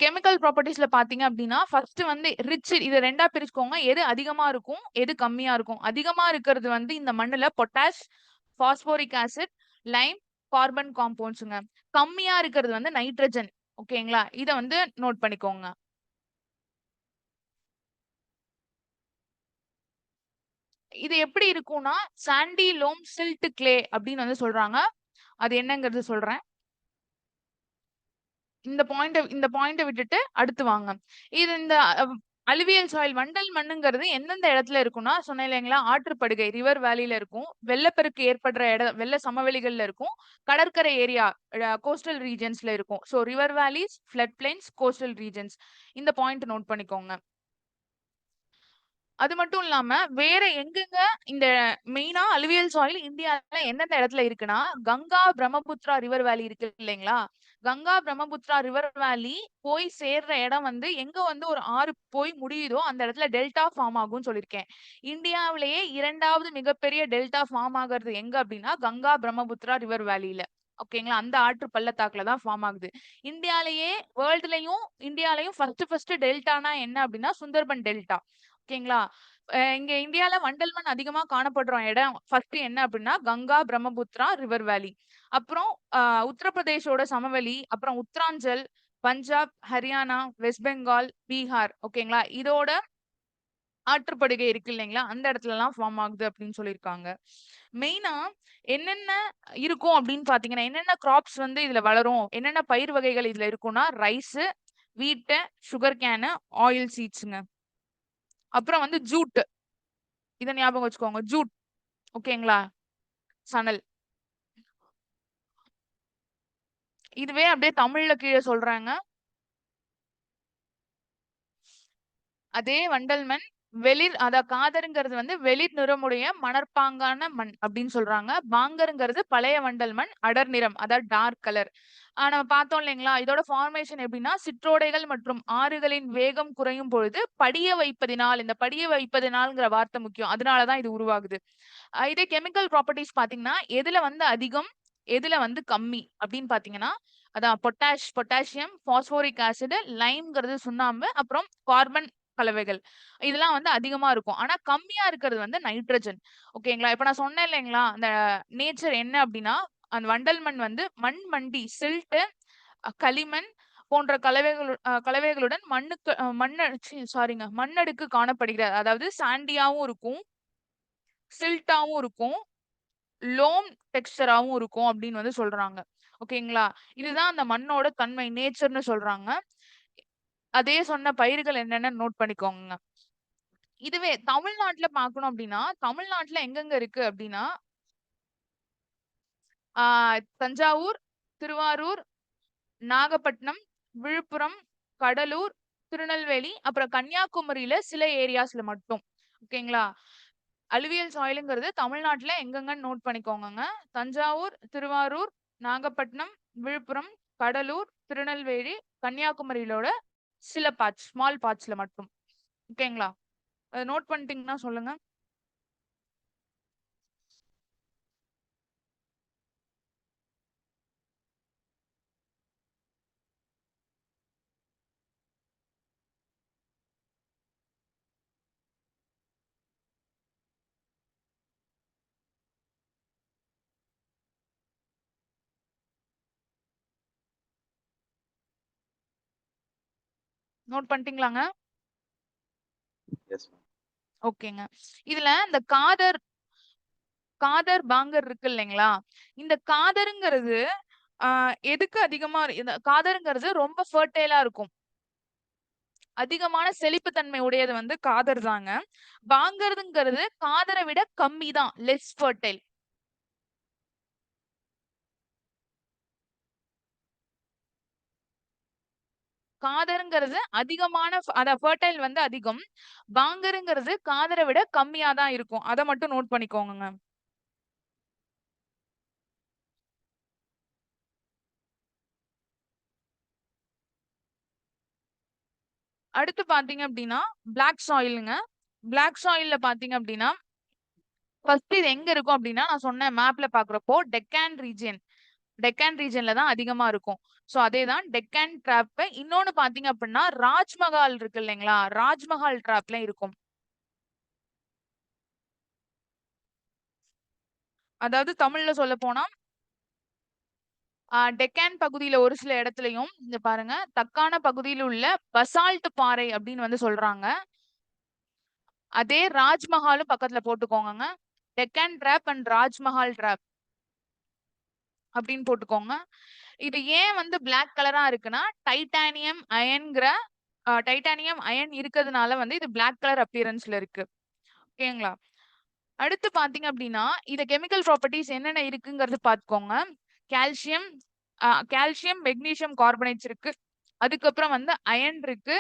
கெமிக்கல் ப்ராப்பர்ட்டிஸ்ல பாத்தீங்க அப்படின்னா ஃபர்ஸ்ட் வந்து ரிச், இதை 2ஆ பிரிச்சுக்கோங்க. எது அதிகமா இருக்கும், எது கம்மியா இருக்கும். அதிகமா இருக்கிறது வந்து இந்த மண்ணுல potash, phosphoric acid, lime, carbon காம்பவுண்ட்ஸுங்க. கம்மியா இருக்கிறது வந்து நைட்ரஜன். ஓகேங்களா? இத வந்து நோட் பண்ணிக்கோங்க. இது எப்படி இருக்கும்னா சாண்டி லோம் சில்ட் கிளே அப்படின்னு வந்து சொல்றாங்க. அது என்னங்கிறது சொல்றேன். இந்த பாயிண்ட விட்டுட்டு அடுத்து வாங்க. இது இந்த அலுவியல் சாயில் வண்டல் மண்ணுங்கிறது எந்தெந்த இடத்துல இருக்கும்னா சொன்னேன் இல்லைங்களா, ஆற்றுப்படுகை ரிவர் வேலியில இருக்கும். வெள்ளப்பெருக்கு ஏற்படுற இடம் வெள்ள சமவெளிகள்ல இருக்கும். கடற்கரை ஏரியா கோஸ்டல் ரீஜன்ஸ்ல இருக்கும். So river வேலிஸ், flood plains, coastal regions. இந்த பாயிண்ட் நோட் பண்ணிக்கோங்க. அது மட்டும் இல்லாம வேற எங்கெங்க இந்த மெயினா அலுவியல் சாயில் இந்தியால எந்தெந்த இடத்துல இருக்குன்னா, கங்கா பிரம்மபுத்திரா ரிவர் வேலி இருக்கு இல்லைங்களா, கங்கா பிரம்மபுத்திரா ரிவர் வேலி போய் சேர்ற இடம் வந்து எங்க வந்து ஒரு ஆறு போய் முடியுதோ அந்த இடத்துல டெல்டா ஃபார்ம் ஆகும்னு சொல்லியிருக்கேன். இந்தியாவிலேயே 2வது மிகப்பெரிய டெல்டா ஃபார்ம் ஆகுறது எங்க அப்படின்னா கங்கா பிரம்மபுத்திரா ரிவர் வேலியில. ஓகேங்களா? அந்த ஆற்று பள்ளத்தாக்குல தான் ஃபார்ம் ஆகுது. இந்தியாலயும் ஃபர்ஸ்ட் டெல்டானா என்ன அப்படின்னா சுந்தர்பன் டெல்டா. ஓகேங்களா? இங்க இந்தியால வண்டல் மண் அதிகமா காணப்படுற இடம் ஃபர்ஸ்ட் என்ன அப்படின்னா கங்கா பிரம்மபுத்திரா ரிவர் வேலி. அப்புறம் உத்தரப்பிரதேஷோட சமவெளி, அப்புறம் உத்தராஞ்சல், பஞ்சாப், ஹரியானா, வெஸ்ட் பெங்கால், பீகார். ஓகேங்களா? இதோட ஆற்றுப்படுகை இருக்கு இல்லைங்களா, அந்த இடத்துல எல்லாம் ஃபார்ம் ஆகுது அப்படின்னு சொல்லியிருக்காங்க. மெயினா என்னென்ன இருக்கும் அப்படின்னு பாத்தீங்கன்னா, என்னென்ன கிராப்ஸ் வந்து இதுல வளரும், என்னென்ன பயிர் வகைகள் இதுல இருக்கும்னா ரைஸ், வீட்டு, சுகர் கேனு, ஆயில் சீட்ஸுங்க. அப்புறம் வந்து ஜூட். இத ஞாபகம் வச்சுக்கோங்க. ஜூட். ஓகேங்களா? சணல். இதுவே அப்படியே தமிழ்ல கீழ சொல்றேங்க. அதே வண்டல் மண் காதருங்கிறது வந்து வெளிர் நிறமுடைய மணற்பாங்கான மண் அப்படின்னு சொல்றாங்க. பாங்கருங்கிறது பழைய வண்டல் மண், அடர் நிறம், அதாவது டார்க் கலர். நம்ம பார்த்தோம் இல்லைங்களா? இதோட ஃபார்மேஷன் எப்படின்னா, சிற்றோடைகள் மற்றும் ஆறுகளின் வேகம் குறையும் பொழுது படிய வைப்பதினால், இந்த படிய வைப்பதினால்ங்கிற வார்த்தை முக்கியம். அதனால தான் இது உருவாகுது. இதே கெமிக்கல் ப்ராப்பர்ட்டீஸ் பார்த்தீங்கன்னா, எதுல வந்து அதிகம், எதுல வந்து கம்மி அப்படின்னு பார்த்தீங்கன்னா, அதான் பொட்டாசியம், பாஸ்போரிக் ஆசிட், லைம்ங்கிறது சுண்ணாம்பு, அப்புறம் கார்பன் கலவைகள். இதெல்லாம் வந்து அதிகமா இருக்கும். ஆனா கம்மியா இருக்கிறது வந்து நைட்ரஜன். ஓகேங்களா? இப்ப நான் சொன்னேன் இல்லைங்களா? அந்த நேச்சர் என்ன அப்படின்னா, அந்த வண்டல் மண் வந்து மண் மண்டி, சில்ட், களிமண் போன்ற கலவைகளுடன் மண்ணுக்கு சாரிங்க, மண்ணடுக்கு காணப்படுகிறது. அதாவது சாண்டியாவும் இருக்கும், சில்ட்டாவும் இருக்கும், லோம் டெக்ஸ்சராவும் இருக்கும் அப்படின்னு வந்து சொல்றாங்க. ஓகேங்களா? இதுதான் அந்த மண்ணோட தன்மை, நேச்சர்ன்னு சொல்றாங்க. அதே சொன்ன பயிர்கள் என்னன்னு நோட் பண்ணிக்கோங்க. இதுவே தமிழ்நாட்டுல பார்க்கணும் அப்படின்னா, தமிழ்நாட்டுல எங்கெங்க இருக்கு அப்படின்னா, தஞ்சாவூர், திருவாரூர், நாகப்பட்டினம், விழுப்புரம், கடலூர், திருநெல்வேலி, அப்புறம் கன்னியாகுமரியில சில ஏரியாஸ்ல மட்டும். ஓகேங்களா? அலுவியல் சாயிலுங்கிறது தமிழ்நாட்டுல எங்கெங்கன்னு நோட் பண்ணிக்கோங்கங்க. தஞ்சாவூர், திருவாரூர், நாகப்பட்டினம், விழுப்புரம், கடலூர், திருநெல்வேலி, கன்னியாகுமரியிலோட சில ஸ்மால் பார்ட்ஸ்ல மட்டும். ஓகேங்களா? அத நோட் பண்ணிட்டீங்கன்னா சொல்லுங்க. நோட் பண்ணிட்டீங்களாங்க? Yes ma'am. ஓகேங்க. இதுல இந்த காதர், பாங்கர் இருக்கு இல்லைங்களா? இந்த காதருங்கிறது எதுக்கு அதிகமா இந்த காதருங்கிறது ரொம்ப ஃபெர்டைலா இருக்கும். அதிகமான செழிப்பு தன்மை உடையது வந்து காதர் தாங்க. பாங்கர்துங்கிறது காதரை விட கம்மி தான். Less fertile. காதருங்கிறது அதிகமான ஃபெர்டைல் வந்து அதிகம். பாங்கருங்கிறது காதரை விட கம்மியா தான் இருக்கும். அத மட்டும் நோட் பண்ணிக்கோங்கங்க. அடுத்து பார்த்தீங்க அப்டின்னா, பிளாக் சாயில்ங்க. பிளாக் சாயில்ல பார்த்தீங்க அப்டின்னா, ஃபர்ஸ்ட் இது எங்க இருக்கும் அப்டின்னா, நான் சொன்ன மேப்ல பார்க்குறப்போ டெக்கான் ரீஜியன்ல தான் அதிகமா இருக்கும். சோ அதேதான் டெக்கான் டிராப். இன்னொன்னு பார்த்தீங்க அப்டின்னா, ராஜ்மஹால் இருக்கு இல்லைங்களா? ராஜ்மஹால் டிராப்ல இருக்கும். அதாவது தமிழ்ல சொல்லப்போனா, டெக்கான் பகுதியில ஒரு சில இடத்துலயும், இங்க பாருங்க, தக்கான பகுதியில உள்ள பசால்ட் பாறை அப்டின்னு வந்து சொல்றாங்க. அதே ராஜ்மஹாலும் பக்கத்துல போட்டுக்கோங்கங்க. Deccan trap and Rajmahal trap அப்படின்னு போட்டுக்கோங்க. இது ஏன் வந்து பிளாக் கலரா இருக்குன்னா, டைட்டானியம் அயன் இருக்கிறதுனால வந்து இது பிளாக் கலர் அப்பியரன்ஸ்ல இருக்கு. ஓகேங்களா? அடுத்து பார்த்தீங்க அப்படின்னா, இது கெமிக்கல் ப்ராப்பர்ட்டீஸ் என்னென்ன இருக்குங்கிறது பார்த்துக்கோங்க. கால்சியம் கால்சியம், மெக்னீசியம் கார்பனேட்ஸ் இருக்கு. அதுக்கப்புறம் வந்து அயன் இருக்கு,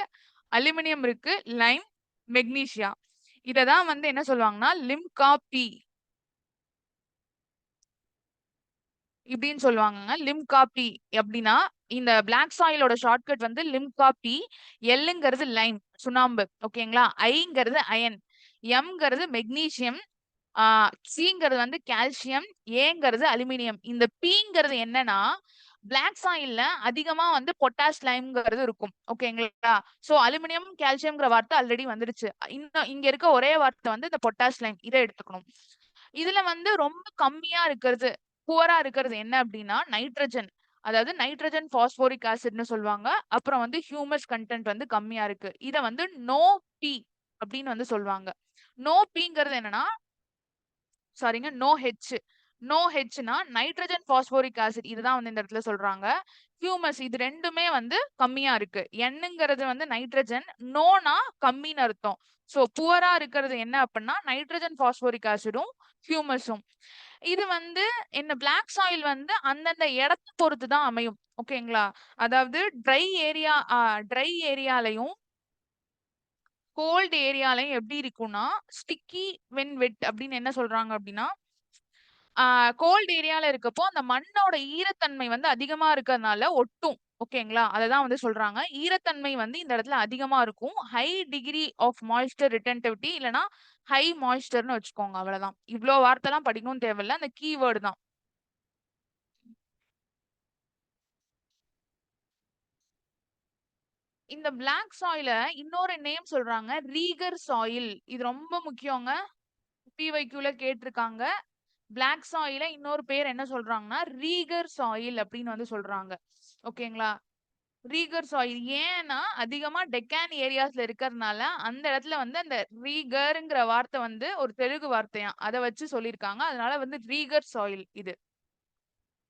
அலுமினியம் இருக்கு, லைம், மெக்னீசியா. இத தான் வந்து என்ன சொல்லுவாங்கன்னா, லிம்கா பி இப்படின்னு சொல்லுவாங்கங்க. லிம்கா பி அப்படின்னா, இந்த பிளாக் சாயிலோட ஷார்ட்கட் வந்து லிம்கா பி. எல்லுங்கிறது லைம், சுண்ணாம்பு. ஓகேங்களா? ஐங்கிறது அயன், எம்ங்கிறது மெக்னீசியம், ஆ சிங்கிறது வந்து கால்சியம், ஏங்கிறது அலுமினியம். இந்த பிங்கிறது என்னன்னா, பிளாக் சாயில்ல அதிகமா வந்து பொட்டாஷ் லைம்ங்கிறது இருக்கும். ஓகேங்களா? சோ அலுமினியம், கால்சியம்ங்கிற வார்த்தை ஆல்ரெடி வந்துருச்சு. இன்னும் இங்க இருக்க ஒரே வார்த்தை வந்து இந்த பொட்டாஷ் லைம். இத எடுத்துக்கணும். இதுல வந்து ரொம்ப கம்மியா இருக்கிறது, புவரா இருக்கிறது என்ன அப்படின்னா, நைட்ரஜன். அதாவது நைட்ரஜன் பாஸ்போரிக் ஆசிட்ன்னு சொல்லுவாங்க. அப்புறம் வந்து ஹியூமஸ் கன்டென்ட் வந்து கம்மியா இருக்கு. இத வந்து நோ பி அப்படின்னு வந்து சொல்லுவாங்க. நோ பிங்கிறது என்னன்னா, சாரிங்க, நோ ஹெச். நோ ஹெச்னா நைட்ரஜன் பாஸ்போரிக் ஆசிட், இதுதான் வந்து இந்த இடத்துல சொல்றாங்க. ஹியூமஸ், இது ரெண்டுமே வந்து கம்மியா இருக்கு. என்னங்கிறது வந்து நைட்ரஜன், நோனா கம்மின்னு அர்த்தம். சோ புவரா இருக்கிறது என்ன அப்படின்னா நைட்ரஜன் பாஸ்போரிக் ஆசிடும் ஹியூமஸும். இது வந்து இந்த பிளாக் சாயில் வந்து அந்தந்த இடத்தை பொறுத்து தான் அமையும். ஓகேங்களா? அதாவது ட்ரை ஏரியாலையும் கோல்ட் ஏரியாலையும் எப்படி இருக்கும்னா ஸ்டிக்கி வென் வெட் அப்படின்னு என்ன சொல்றாங்க அப்படின்னா, கோல்ட் ஏரியால இருக்கப்போ அந்த மண்ணோட ஈரத்தன்மை வந்து அதிகமா இருக்கிறதுனால ஒட்டும். ஓகேங்களா? அததான் வந்து சொல்றாங்க. ஈரத்தன்மை வந்து இந்த இடத்துல அதிகமா இருக்கும். High degree of moisture retentivity இல்லனா ஹை மாய்ஸ்டர்னு வச்சுக்கோங்க. அவ்வளவுதான். இவ்ளோ வார்த்தைலாம் படிக்கணும்னு தேவையில்ல. அந்த கீவேர்டு தான். இந்த பிளாக் சாயில இன்னொரு நேம் சொல்றாங்க. ரீகர் சாயில். இது ரொம்ப முக்கியங்க. பிவைக்யூல கேட்டிருக்காங்க. பிளாக் சாயில இன்னொரு பேர் என்ன சொல்றாங்கன்னா ரீகர் சாயில் அப்படின்னு வந்து சொல்றாங்க. ஓகேங்களா? ரீகர் சாயில் ஏன்னா அதிகமா டெக்கான் ஏரியாஸ்ல இருக்கறதுனால அந்த இடத்துல வந்து அந்த ரீகர்ங்கிற வார்த்தை வந்து ஒரு தெலுங்கு வார்த்தையாம். அத வச்சு சொல்லியிருக்காங்க. அதனால வந்து ரீகர் சாயில் இது.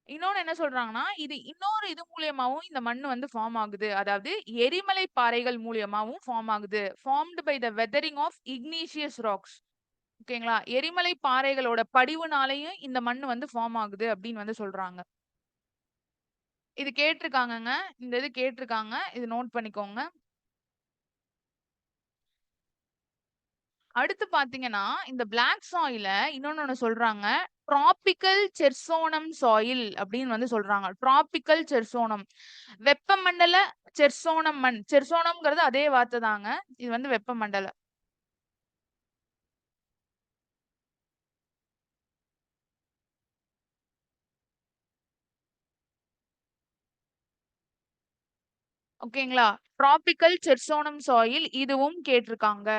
இன்னொன்னு என்ன சொல்றாங்கன்னா, இது இன்னொரு இது மூலியமாவும் இந்த மண்ணு வந்து ஃபார்ம் ஆகுது. அதாவது எரிமலை பாறைகள் மூலியமாவும் ஃபார்ம் ஆகுது. Formed by the weathering of igneous rocks. ஓகேங்களா? எரிமலை பாறைகளோட படிவுனாலயும் இந்த மண்ணு வந்து ஃபார்ம் ஆகுது அப்படின்னு வந்து சொல்றாங்க. இது கேட்டிருக்காங்கங்க. இந்த இது கேட்டிருக்காங்க. இது நோட் பண்ணிக்கோங்க. அடுத்து பார்த்தீங்கன்னா, இந்த பிளாக் சாயில இன்னொன்னு சொல்றாங்க. டிராபிக்கல் செர்சோனம் சாயில் அப்படின்னு வந்து சொல்றாங்க. டிராபிக்கல் செர்சோனம். வெப்பமண்டல செர்சோனம் மண். செர்சோனம்ங்கிறது அதே வார்த்தை தாங்க. இது வந்து வெப்பமண்டல. ஓகேங்களா? டிராபிக்கல் செர்சோனம் சாயில் இதுவும் கேட்டிருக்காங்க.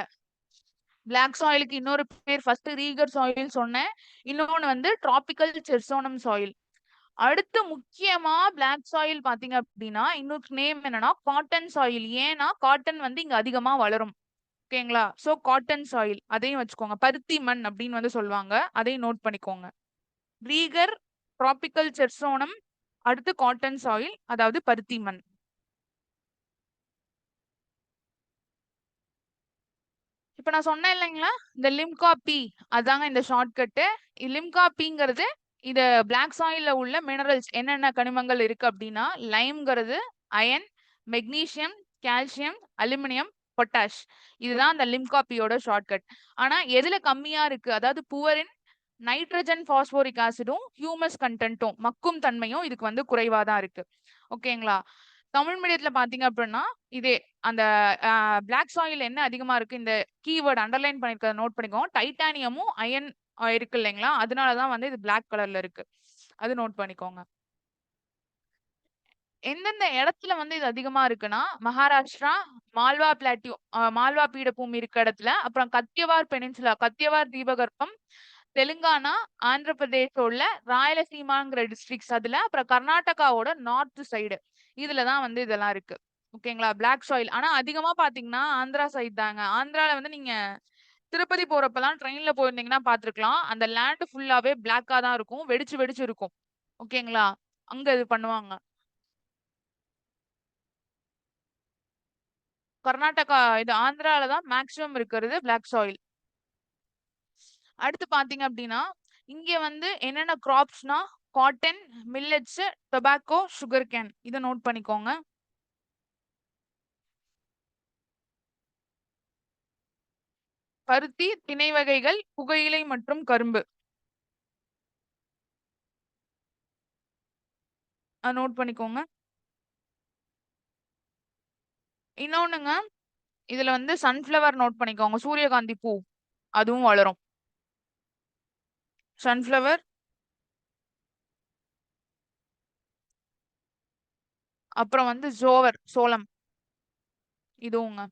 பிளாக் சாயிலுக்கு இன்னொரு பேர் ஃபர்ஸ்ட் ரீகர் சாயில் சொன்னேன். இன்னொன்னு வந்து டிராபிக்கல் செர்சோனம் சாயில். அடுத்து முக்கியமா பிளாக் சாயில் பாத்தீங்க அப்படின்னா இன்னொரு நேம் என்னன்னா காட்டன் சாயில். ஏன்னா காட்டன் வந்து இங்க அதிகமா வளரும். ஓகேங்களா? சோ காட்டன் சாயில் அதையும் வச்சுக்கோங்க. பருத்தி மண் அப்படின்னு வந்து சொல்லுவாங்க. அதையும் நோட் பண்ணிக்கோங்க. ரீகர், டிராபிக்கல் செர்சோனம், அடுத்து காட்டன் சாயில் அதாவது பருத்தி மண். இப்ப நான் சொன்னேன் இல்லைங்களா, இந்த லிம்கா பி அதாங்க இந்த ஷார்ட்கட்டு. லிம்கா பிங்கிறது இது பிளாக் சாயில்ல உள்ள மினரல்ஸ் என்னென்ன கனிமங்கள் இருக்கு அப்படின்னா லைம்ங்கிறது iron, magnesium, calcium, aluminium, potash. இதுதான் அந்த லிம்கா பியோட ஷார்ட்கட். ஆனா எதுல கம்மியா இருக்கு, அதாவது புவரின் நைட்ரஜன் பாஸ்போரிக் ஆசிடும் ஹியூமஸ் கண்டென்ட்டும் மக்கும் தன்மையும் இதுக்கு வந்து குறைவா தான் இருக்கு. ஓகேங்களா? தமிழ் மீடியத்துல பாத்தீங்க அப்படின்னா இதே அந்த பிளாக் சாயில் என்ன அதிகமா இருக்கு, இந்த கீவேர்ட் அண்டர்லைன் பண்ணிருக்கிறத நோட் பண்ணிக்கோங்க. டைட்டானியமும் அயன் இருக்கு இல்லைங்களா, அதனாலதான் வந்து இது பிளாக் கலர்ல இருக்கு. அது நோட் பண்ணிக்கோங்க. எந்தெந்த இடத்துல வந்து இது அதிகமா இருக்குன்னா மகாராஷ்டிரா, மால்வா பிளாட்டியூ, மால்வா பீடபூமி இருக்க இடத்துல, அப்புறம் கத்தியவார் பெனின்சுலா, கத்தியவார் தீபகற்பம், தெலுங்கானா, ஆந்திர பிரதேச உள்ள ராயலசீமாங்கிற டிஸ்ட்ரிக்ட்ஸ் அதுல, அப்புறம் கர்நாடகாவோட நார்த் சைடு இதுலதான் வந்து இதெல்லாம் இருக்கு. ஓகேங்களா? Black soil. ஆனா அதிகமா பாத்தீங்கன்னா ஆந்திரா சைடு தாங்க. ஆந்திரால வந்து நீங்க திருப்பதி போறப்பலாம் ட்ரெயின்ல போயிருந்தீங்கன்னா பாத்துருக்கலாம். அந்த லேண்ட் ஃபுல்லாவே பிளாக்கா தான் இருக்கும். வெடிச்சு வெடிச்சு இருக்கும். ஓகேங்களா? அங்க இது பண்ணுவாங்க. கர்நாடகா இது ஆந்திரால தான் மேக்ஸிமம் இருக்கிறது பிளாக் சாயில். அடுத்து பாத்தீங்க அப்படின்னா இங்க வந்து என்னென்ன கிராப்ஸ்னா cotton, millets, tobacco, sugarcane. இதை நோட் பண்ணிக்கோங்க. பருத்தி, திணை வகைகள், புகையிலை மற்றும் கரும்பு. நோட் பண்ணிக்கோங்க. இன்னொன்னுங்க, இதுல வந்து சன்ஃபிளவர் நோட் பண்ணிக்கோங்க. சூரியகாந்தி பூ அதுவும் வளரும். சன்ஃபிளவர், அப்புறம் வந்து ஜோவர், சோளம். இதுவுங்க.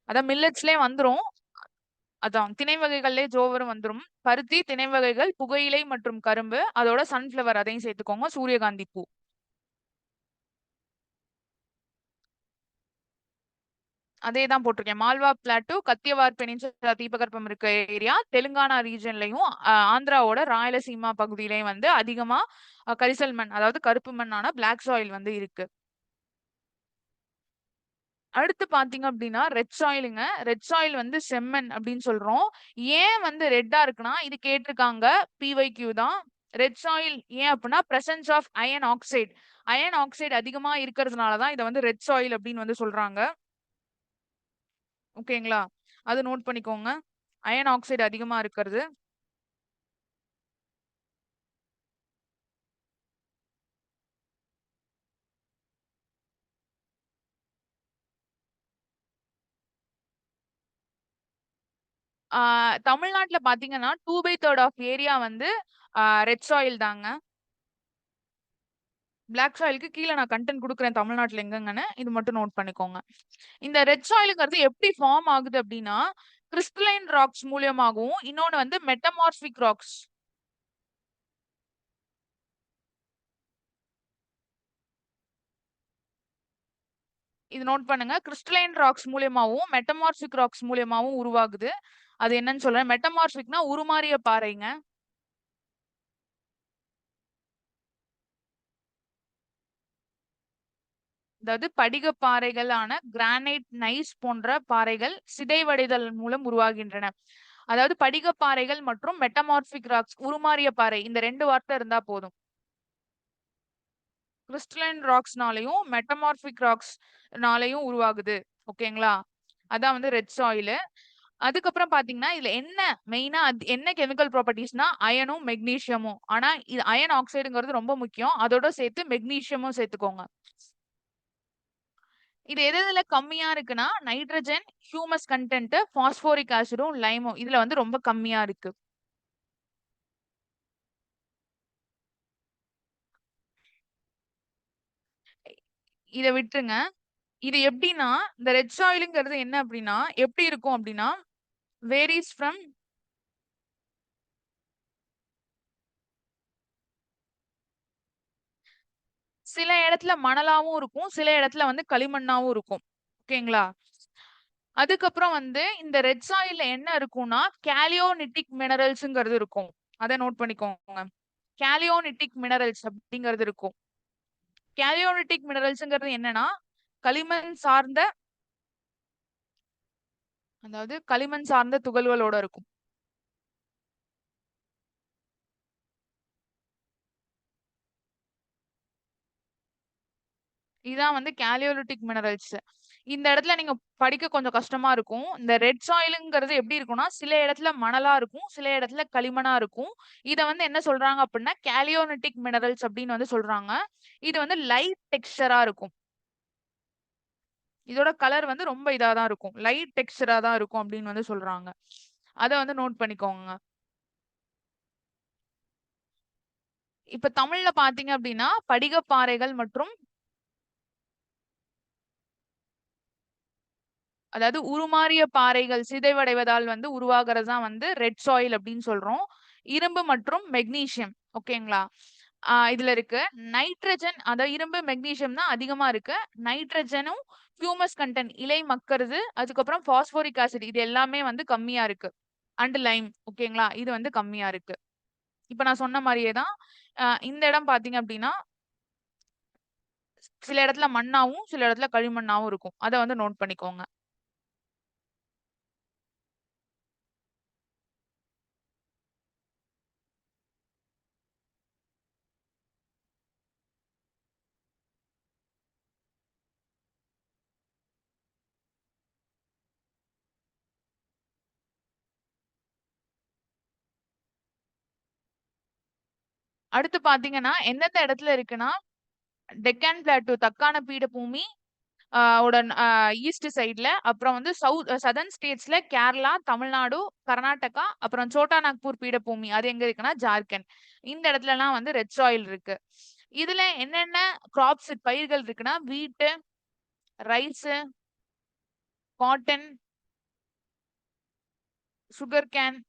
அதான் மில்லட்ஸ்லயே வந்துரும். அதான் திணை வகைகள்லயே ஜோவரும் வந்துரும். பருத்தி, திணை வகைகள், புகையிலை மற்றும் கரும்பு, அதோட சன்ஃபிளவர் அதையும் சேர்த்துக்கோங்க. சூரியகாந்தி பூ. அதே தான் போட்டிருக்கேன். மால்வா பிளாட்டூ, கத்தியவார் பெனின்சுலா தீபகற்பம் இருக்க ஏரியா, தெலுங்கானா ரீஜன்லயும், ஆந்திராவோட ராயலசீமா பகுதியிலயும் வந்து அதிகமா கரிசல் மண், அதாவது கருப்பு மண்ணான பிளாக் சாயில் வந்து இருக்கு. அடுத்து பாத்தீங்க அப்படின்னா ரெட் சாயிலுங்க. ரெட் சாயில் வந்து செம்மண் அப்படின்னு சொல்றோம். ஏன் வந்து ரெட்டா இருக்குன்னா, இது கேட்டிருக்காங்க. பிஒய்க்யூ தான். ரெட் சாயில் ஏன் அப்படின்னா presence of iron oxide. Iron oxide அதிகமா இருக்கிறதுனால தான் இதை வந்து ரெட் சாயில் அப்படின்னு வந்து சொல்றாங்க. ஓகேங்களா? அது நோட் பண்ணிக்கோங்க. அயன் ஆக்சைடு அதிகமா இருக்கிறது. தமிழ்நாட்டுல பாத்தீங்கன்னா 2/3 ஆஃப் ஏரியா வந்து ரெட் சாயில் தாங்க. பிளாக் சாயிலுக்கு கீழே நான் கண்டென்ட் கொடுக்குறேன் தமிழ்நாட்டுல எங்கங்கன்னு. இது மட்டும் நோட் பண்ணிக்கோங்க. இந்த ரெட் சாயிலுங்கிறது எப்படி ஃபார்ம் ஆகுது அப்படின்னா, கிறிஸ்டலைன் ராக்ஸ் மூலியமாகவும், இன்னொன்னு வந்து மெட்டமார்பிக் ராக்ஸ். இது நோட் பண்ணுங்க. கிறிஸ்டலைன் ராக்ஸ் மூலியமாவும், மெட்டமார்பிக் ராக்ஸ் மூலியமாவும் உருவாகுது. அது என்னன்னு சொல்றேன். மெட்டமார்பிக்னா உருமாறிய பாறைங்க. அதாவது படிக பாறைகளான கிரானைட், நைஸ் போன்ற பாறைகள் சிதைவடைதல் மூலம் உருவாகின்றன. அதாவது படிக பாறைகள் மற்றும் மெட்டமார்பிக் ராக்ஸ், உருமாறிய பாறை, இந்த 2 வார்த்தை இருந்தா போதும். கிறிஸ்டலைன் ராக்ஸ்னாலையும் மெட்டமார்பிக் ராக்ஸ்னாலையும் உருவாகுது. ஓகேங்களா? அதான் வந்து ரெட் சாயிலு. அதுக்கப்புறம் பாத்தீங்கன்னா இதுல என்ன மெயினா என்ன கெமிக்கல் ப்ராப்பர்ட்டிஸ்னா அயனும் மெக்னீசியமும். ஆனா இது அயன் ஆக்சைடுங்கிறது ரொம்ப முக்கியம். அதோட சேர்த்து மெக்னீசியமும் சேர்த்துக்கோங்க. இது எதுல கம்மியா இருக்குன்னா நைட்ரஜன், ஹியூமஸ் கண்டென்ட், பாஸ்போரிக் ஆசிடும், லைமும் இதுல வந்து ரொம்ப கம்மியா இருக்கு. இத விட்டுருங்க. இது எப்படின்னா இந்த ரெட் சாயிலுங்கிறது என்ன அப்படின்னா எப்படி இருக்கும் அப்படின்னா வேரிஸ் ஃப்ரம் சில இடத்துல மணலாவும் இருக்கும், சில இடத்துல வந்து களிமண்ணாவும் இருக்கும். ஓகேங்களா? அதுக்கப்புறம் வந்து இந்த ரெட் சாயில்ல என்ன இருக்கும்னா கேலியோனிட்டிக் மினரல்ஸ்ங்கிறது இருக்கும். அதை நோட் பண்ணிக்கோங்க. கேலியோனிட்டிக் மினரல்ஸ் அப்படிங்கிறது இருக்கும். கேலியோனிட்டிக் மினரல்ஸ்ங்கிறது என்னன்னா களிமண் சார்ந்த, அதாவது களிமண் சார்ந்த துகள்களோட இருக்கும். இதான் வந்து கேலியோலிட்டிக் மினரல்ஸ். இந்த இடத்துல நீங்க படிக்க கொஞ்சம் கஷ்டமா இருக்கும். இந்த ரெட் சாயிலுங்கிறது எப்படி இருக்கும்னா சில இடத்துல மணலா இருக்கும், சில இடத்துல களிமண்ணா இருக்கும். இத வந்து என்ன சொல்றாங்க அப்படின்னா கேலியோனிட்டிக் மினரல்ஸ் அப்படின்னு வந்து சொல்றாங்க. இது வந்து லைட் டெக்ஸ்சரா இருக்கும். இதோட கலர் வந்து ரொம்ப இதா தான் இருக்கும். லைட் டெக்ஸ்சரா தான் இருக்கும் அப்படின்னு வந்து சொல்றாங்க. அத வந்து நோட் பண்ணிக்கோங்க. இப்ப தமிழ்ல பாத்தீங்க அப்படின்னா படிகப்பாறைகள் மற்றும் அதாவது உருமாறிய பாறைகள் சிதைவடைவதால் வந்து உருவாகிறது தான் வந்து ரெட் சாயில் அப்படின்னு சொல்றோம். இரும்பு மற்றும் மெக்னீசியம். ஓகேங்களா? இதுல இருக்கு நைட்ரஜன், அதாவது இரும்பு மெக்னீசியம் தான் அதிகமா இருக்கு. நைட்ரஜனும் ஹியூமஸ் கண்டென்ட் இலை மக்கறது, அதுக்கப்புறம் பாஸ்போரிக் ஆசிட் இது எல்லாமே வந்து கம்மியா இருக்கு. And Lime. ஓகேங்களா? இது வந்து கம்மியா இருக்கு. இப்ப நான் சொன்ன மாதிரியே தான் இந்த இடம் பாத்தீங்க அப்படின்னா சில இடத்துல மண்ணாவும் சில இடத்துல களிமண்ணாவும் இருக்கும். அதை வந்து நோட் பண்ணிக்கோங்க. அடுத்து பாத்தீங்கன்னா எந்தெந்த இடத்துல இருக்குன்னா டெக்கான் பிளாட்டூ தக்கான பீடபூமி ஓட ஈஸ்ட் சைட்ல, அப்புறம் வந்து சதர்ன் ஸ்டேட்ஸ்ல கேரளா, தமிழ்நாடு, கர்நாடகா, அப்புறம் சோட்டா நாக்பூர் பீடபூமி அது எங்க இருக்குன்னா ஜார்க்கண்ட். இந்த இடத்துல எல்லாம் வந்து ரெட் சாயில் இருக்கு. இதுல என்னென்ன கிராப்ஸ் பயிர்கள் இருக்குன்னா வீட்டு, rice, cotton, sugar cane,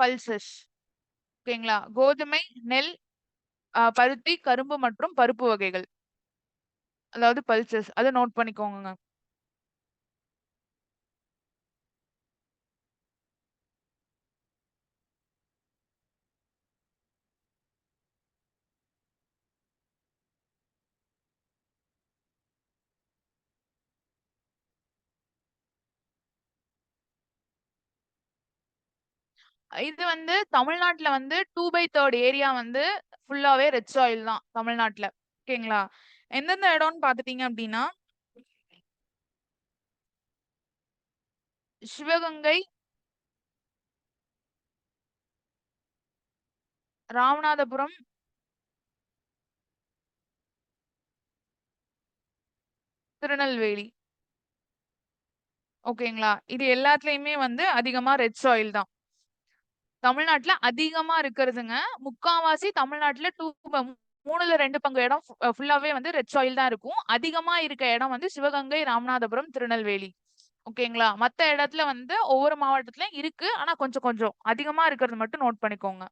pulses. ஓகேங்களா? கோதுமை, நெல், பருத்தி, கரும்பு மற்றும் பருப்பு வகைகள், அதாவது பல்சஸ். அதை நோட் பண்ணிக்கோங்க. இது வந்து தமிழ்நாட்டுல வந்து 2/3 ஏரியா வந்து ஃபுல்லாவே ரெட் சாயில் தான் தமிழ்நாட்டுல. ஓகேங்களா? எந்தெந்த இடம்னு பாத்துட்டீங்க அப்படின்னா சிவகங்கை, ராமநாதபுரம், திருநெல்வேலி. ஓகேங்களா? இது எல்லாத்துலயுமே வந்து அதிகமா ரெட் சாயில் தான். தமிழ்நாட்டுல அதிகமா இருக்கிறதுங்க. முக்காவாசி தமிழ்நாட்டுல 3ல 2 பங்கு இடம் ஃபுல்லாவே வந்து ரெட் சாயில் தான் இருக்கும். அதிகமா இருக்க இடம் வந்து சிவகங்கை, ராமநாதபுரம், திருநெல்வேலி. ஓகேங்களா? மத்த இடத்துல வந்து ஒவ்வொரு மாவட்டத்திலயும் இருக்கு. ஆனா கொஞ்சம் கொஞ்சம். அதிகமா இருக்கிறது மட்டும் நோட் பண்ணிக்கோங்க.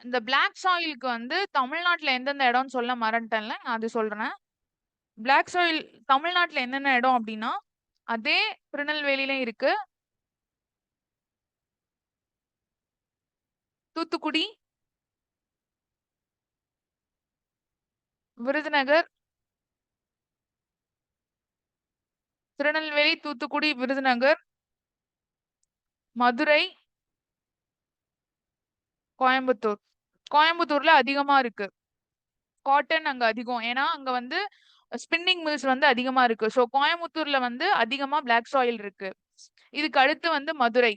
இந்த பிளாக் சாயிலுக்கு வந்து தமிழ்நாட்டுல எந்தெந்த இடம்னு சொல்ல மறந்துட்டேன்ல. நான் அது சொல்றேன். பிளாக் சாயில் தமிழ்நாட்டுல என்னென்ன இடம் அப்படின்னா, அதே திருநெல்வேலியிலயும் இருக்கு. தூத்துக்குடி, விருதுநகர், திருநெல்வேலி, தூத்துக்குடி, விருதுநகர், மதுரை, கோயம்புத்தூர். கோயம்புத்தூர்ல அதிகமா இருக்கு. காட்டன் அங்க அதிகம். ஏன்னா அங்க வந்து ஸ்பின்னிங் மில்ஸ் வந்து அதிகமா இருக்கு. சோ கோயம்புத்தூர்ல வந்து அதிகமா பிளாக் சாயில் இருக்கு. இதுக்கு அடுத்து வந்து மதுரை.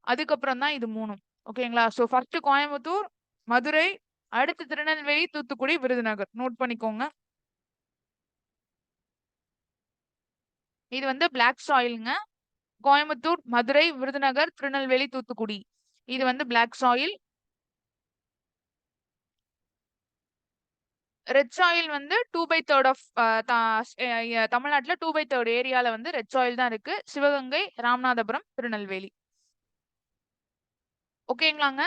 அதுக்கப்புறம் தான் இது 3ம். ஓகேங்களா? சோ ஃபர்ஸ்ட் கோயம்புத்தூர், மதுரை, அடுத்து திருநெல்வேலி, தூத்துக்குடி, விருதுநகர். நோட் பண்ணிக்கோங்க. இது வந்து பிளாக் சாயில்ங்க. கோயம்புத்தூர், மதுரை, விருதுநகர், திருநெல்வேலி, தூத்துக்குடி. இது வந்து பிளாக் சாயில். ரெட் சாயில் வந்து 2/3 ஆஃப் தமிழ்நாட்டுல 2/3 ஏரியால வந்து ரெட் சாயில் தான் இருக்கு. சிவகங்கை, ராமநாதபுரம், திருநெல்வேலி. ஓகேங்களாங்க?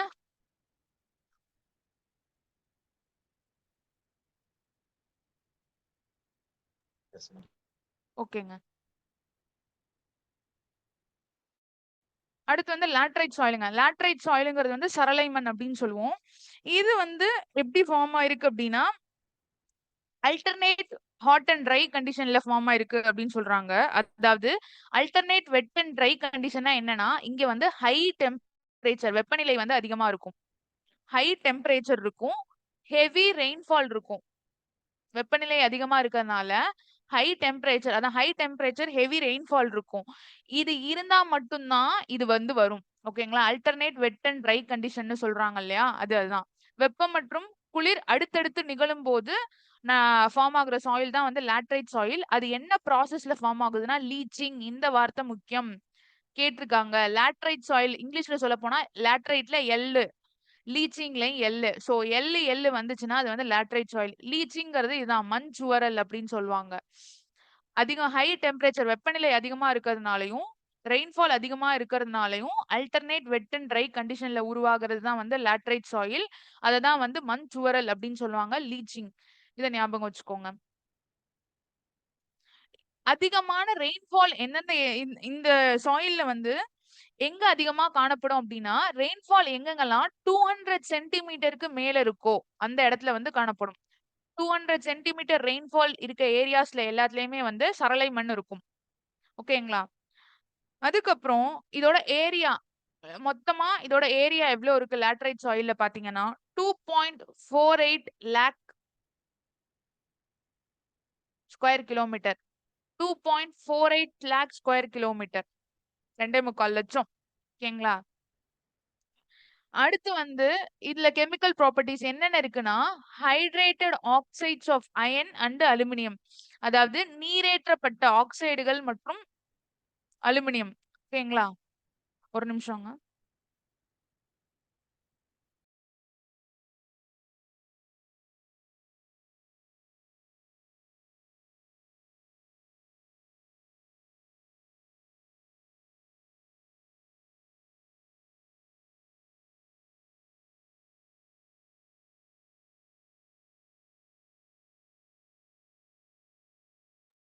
ஓகேங்க. அடுத்து வந்து லேட்டரைட் சாயிலுங்க. லேட்டரைட் சாயிலுங்கிறது வந்து சரளை மண் அப்படின்னு சொல்லுவோம். இது வந்து எப்படி ஃபார்ம் ஆயிருக்கு அப்படின்னா, அல்டர்னேட் ஹாட் அண்ட் ட்ரை கண்டிஷன்ல ஃபார்ம் ஆயிருக்கு அப்படின்னு சொல்றாங்க. அதாவது அல்டர்னேட் வெட் அண்ட் ட்ரை கண்டிஷன்னா என்னன்னா, இங்க வந்து ஹை டெம்பரேச்சர் வெப்பநிலை வந்து அதிகமா இருக்கும். ஹை டெம்பரேச்சர் இருக்கும். ஹெவி ரெயின்ஃபால் இருக்கும். வெப்பநிலை அதிகமா இருக்கறனால ஹை டெம்பரேச்சர் அதான் ஹை டெம்பரேச்சர் ஹெவி ரெயின்ஃபால் இருக்கும். இது இருந்தா மட்டும் தான் இது வந்து வரும். ஓகேங்களா? அல்டர்னேட் வெட் அண்ட் ட்ரை கண்டிஷன்னு சொல்றாங்க இல்லையா? அதுதான். வெப்பம் மற்றும் குளிர் அடுத்தடுத்து நிகழும்போது ஃபார்ம் ஆகுற சாயில் தான் வந்து லேட்டரைட் சாயில். அது என்ன ப்ராசஸ்ல ஃபார்ம் ஆகுதுன்னா லீச்சிங் இந்த வார்த்தை முக்கியம். கேட்டிருக்காங்க. லேட்டரைட் சாயில் இங்கிலீஷ்ல சொல்லப் போனா லேட்டரைட்ல எல் லீச்சிங்லயும் எள்ளு. சோ எள்ளு வந்துச்சுன்னா அது வந்து லேட்டரைட் சாயில். லீச்சிங்கிறது இதான் மண் சுவரல் அப்படின்னு சொல்லுவாங்க. அதிகம் ஹை டெம்பரேச்சர் வெப்பநிலை அதிகமா இருக்கிறதுனாலயும் ரெயின்ஃபால் அதிகமா இருக்கிறதுனாலயும் அல்டர்னேட் வெட் அண்ட் ட்ரை கண்டிஷன்ல உருவாகிறது தான் வந்து லேட்டரைட் சாயில். அதை தான் வந்து மண் சுவரல் அப்படின்னு சொல்லுவாங்க. லீச்சிங். இதை ஞாபகம் வச்சுக்கோங்க. அதிகமான ரெயின்ஃபால் எந்தெந்த இந்த சாயில்ல வந்து எங்க அதிகமா காணப்படும் அப்படின்னா ரெயின்ஃபால் எங்கெங்கெல்லாம் 200 சென்டிமீட்டருக்கு மேல இருக்கோ அந்த இடத்துல வந்து காணப்படும். 200 சென்டிமீட்டர் ரெயின்ஃபால் இருக்க ஏரியாஸ்ல எல்லாத்துலயுமே வந்து சரளை மண் இருக்கும். ஓகேங்களா? அதுக்கப்புறம் இதோட ஏரியா மொத்தமா இதோட ஏரியா எவ்வளவு இருக்கு லேட்டரைட் சாயில்ல பாத்தீங்கன்னா 2.48 lakh square kilometer. 2.48 lakh square kilometer. 2.25 லட்சம். ஓகேங்களா? அடுத்து வந்து இதுல கெமிக்கல் ப்ராப்பர்ட்டிஸ் என்னென்ன இருக்குன்னா hydrated oxides of iron and aluminium. அதாவது நீரேற்றப்பட்ட ஆக்சைடுகள் மற்றும் அலுமினியம். ஓகேங்களா? ஒரு நிமிஷங்க.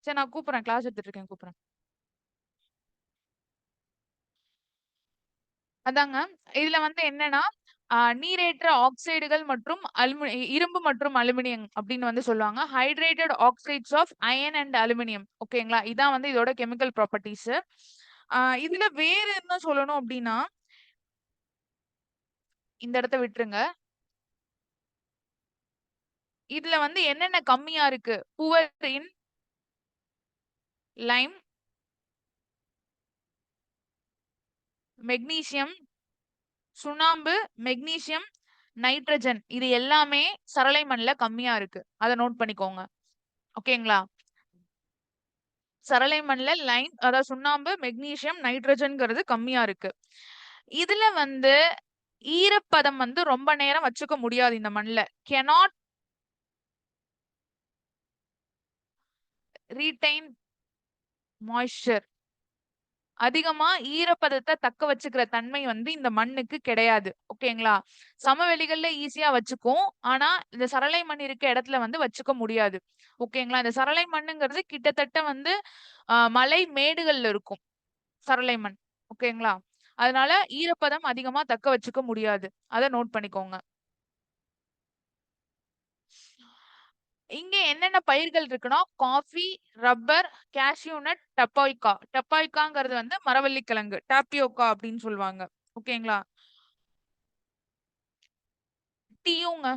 சரி நான் கூப்பிடுறேன். கிளாஸ் எடுத்துட்டு இருக்கேன். கூப்பிடுறேன். அதாங்க. இதுல வந்து என்னன்னா நீரேற்ற ஆக்சைடுகள் மற்றும் இரும்பு மற்றும் அலுமினியம் அப்படின்னு வந்து சொல்லுவாங்க. Hydrated oxides of iron and aluminium. ஓகேங்களா? இதான் வந்து இதோட கெமிக்கல் ப்ராப்பர்ட்டிஸ். இதுல வேற என்ன சொல்லணும் அப்படின்னா, இந்த இடத்த விட்டுருங்க. இதுல வந்து என்னென்ன கம்மியா இருக்கு? புவர் இன் லைம், மெக்னீசியம், சுண்ணாம்பு, மெக்னீசியம், நைட்ரஜன் இது எல்லாமே சரளை மண்ல கம்மியா இருக்கு. அத நோட் பண்ணிக்கோங்க. ஓகேங்களா? சரளை மண்ல லைம் அதாவது சுண்ணாம்பு, மெக்னீசியம், நைட்ரஜன்ங்கிறது கம்மியா இருக்கு. இதுல வந்து ஈரப்பதம் வந்து ரொம்ப நேரம் வச்சுக்க முடியாது இந்த மண்ல. cannot retain moisture. அதிகமா ஈரப்பதத்தை தக்க வச்சுக்கிற தன்மை வந்து இந்த மண்ணுக்கு கிடையாது. ஓகேங்களா? சமவெளிகள்ல ஈஸியா வச்சுக்கும். ஆனா இந்த சரளை மண் இருக்க இடத்துல வந்து வச்சுக்க முடியாது. ஓகேங்களா? இந்த சரளை மண்ணுங்கிறது கிட்டத்தட்ட வந்து மலை மேடுகள்ல இருக்கும் சரளை மண். ஓகேங்களா? அதனால ஈரப்பதம் அதிகமா தக்க வச்சுக்க முடியாது. அத நோட் பண்ணிக்கோங்க. இங்க என்னென்ன பயிர்கள் இருக்குன்னா, coffee, rubber, cashew nut, tapioca. டப்பாய்க்காங்கிறது வந்து மரவள்ளிக்கிழங்கு. டாப்பியோக்கா அப்படின்னு சொல்லுவாங்க. ஓகேங்களா? டீயுங்க.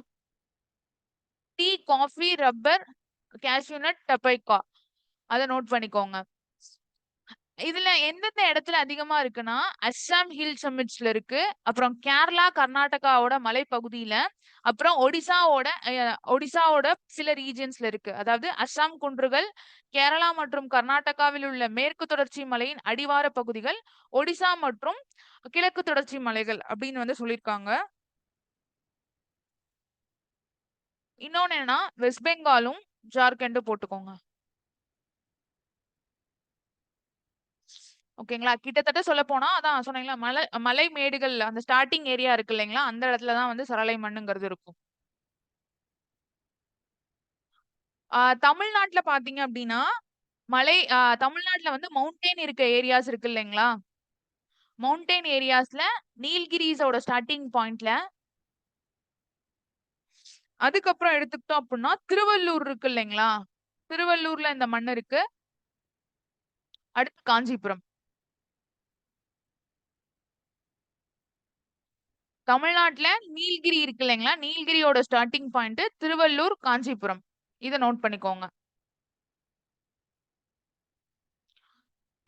Tea, coffee, rubber, cashew nut, tapioca. அத நோட் பண்ணிக்கோங்க. இதுல எந்தெந்த இடத்துல அதிகமா இருக்குன்னா, அஸ்ஸாம் ஹில் சமிட்ஸ்ல இருக்கு. அப்புறம் கேரளா, கர்நாடகாவோட மலைப்பகுதியில, அப்புறம் ஒடிசாவோட சில ரீஜியன்ஸ்ல இருக்கு. அதாவது அஸ்ஸாம் குன்றுகள், கேரளா மற்றும் கர்நாடகாவில் உள்ள மேற்கு தொடர்ச்சி மலையின் அடிவார பகுதிகள், ஒடிசா மற்றும் கிழக்கு தொடர்ச்சி மலைகள் அப்படின்னு வந்து சொல்லியிருக்காங்க. இன்னொன்னு என்னன்னா, வெஸ்ட் பெங்காலும், ஜார்க்கண்டும் போட்டுக்கோங்க. ஓகேங்களா? கிட்டத்தட்ட சொல்லப்போனா, அதான் சொன்னேன்ல மலை மேடுகள் அந்த ஸ்டார்ட்டிங் ஏரியா இருக்கு இல்லைங்களா? அந்த இடத்துல தான் வந்து சரளை மண்ணுங்கிறது இருக்கும். தமிழ்நாட்டுல பார்த்தீங்க அப்டின்னா, தமிழ்நாட்டுல வந்து மவுண்டெயின் இருக்க ஏரியாஸ் இருக்கு இல்லைங்களா? மவுண்டெயின் ஏரியாஸ்ல நீல்கிரிஸோட ஸ்டார்ட்டிங் பாயிண்ட்ல, அதுக்கப்புறம் எடுத்துக்கிட்டோம் அப்டின்னா, திருவள்ளூர் இருக்கு இல்லைங்களா? திருவள்ளூர்ல இந்த மண் இருக்கு. அடுத்து காஞ்சிபுரம். தமிழ்நாட்டுல நீல்கிரி இருக்கு இல்லைங்களா? நீல்கிரியோட ஸ்டார்ட்டிங் பாயிண்ட் திருவள்ளூர், காஞ்சிபுரம். இத நோட் பண்ணிக்கோங்க.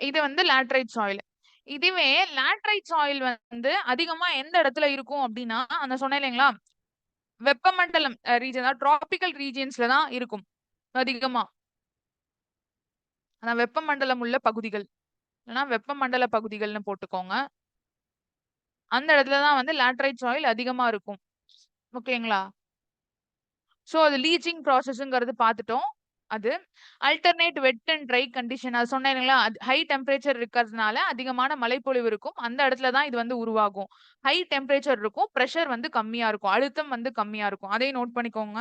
இது வந்து லேட்டரைட் சாயில். இதுவே லேட்டரைட் சாயில் வந்து அதிகமா எந்த இடத்துல இருக்கும் அப்டின்னா, அந்த சொன்னேன் இல்லைங்களா? வெப்பமண்டலம் ரீஜன் அதாவது டிராபிக்கல் ரீஜியன்ஸ்ல தான் இருக்கும் அதிகமா. அதான் வெப்பமண்டலம் உள்ள பகுதிகள். இல்லன்னா வெப்பமண்டல பகுதிகள்னு போட்டுக்கோங்க. அந்த இடத்துல தான் வந்து லேட்டரைட் சாயில் அதிகமா இருக்கும். ஓகேங்களா? சோ அது லீச்சிங் ப்ராசஸ்ங்கிறது பார்த்துட்டோம். அது alternate wet and try condition அது சொன்னேன் இல்லைங்களா? ஹை டெம்பரேச்சர் இருக்கிறதுனால அதிகமான மழைப்பொழிவு இருக்கும். அந்த இடத்துல தான் இது வந்து உருவாகும். ஹை டெம்பரேச்சர் இருக்கும். பிரஷர் வந்து கம்மியா இருக்கும். அழுத்தம் வந்து கம்மியா இருக்கும். அதையும் நோட் பண்ணிக்கோங்க.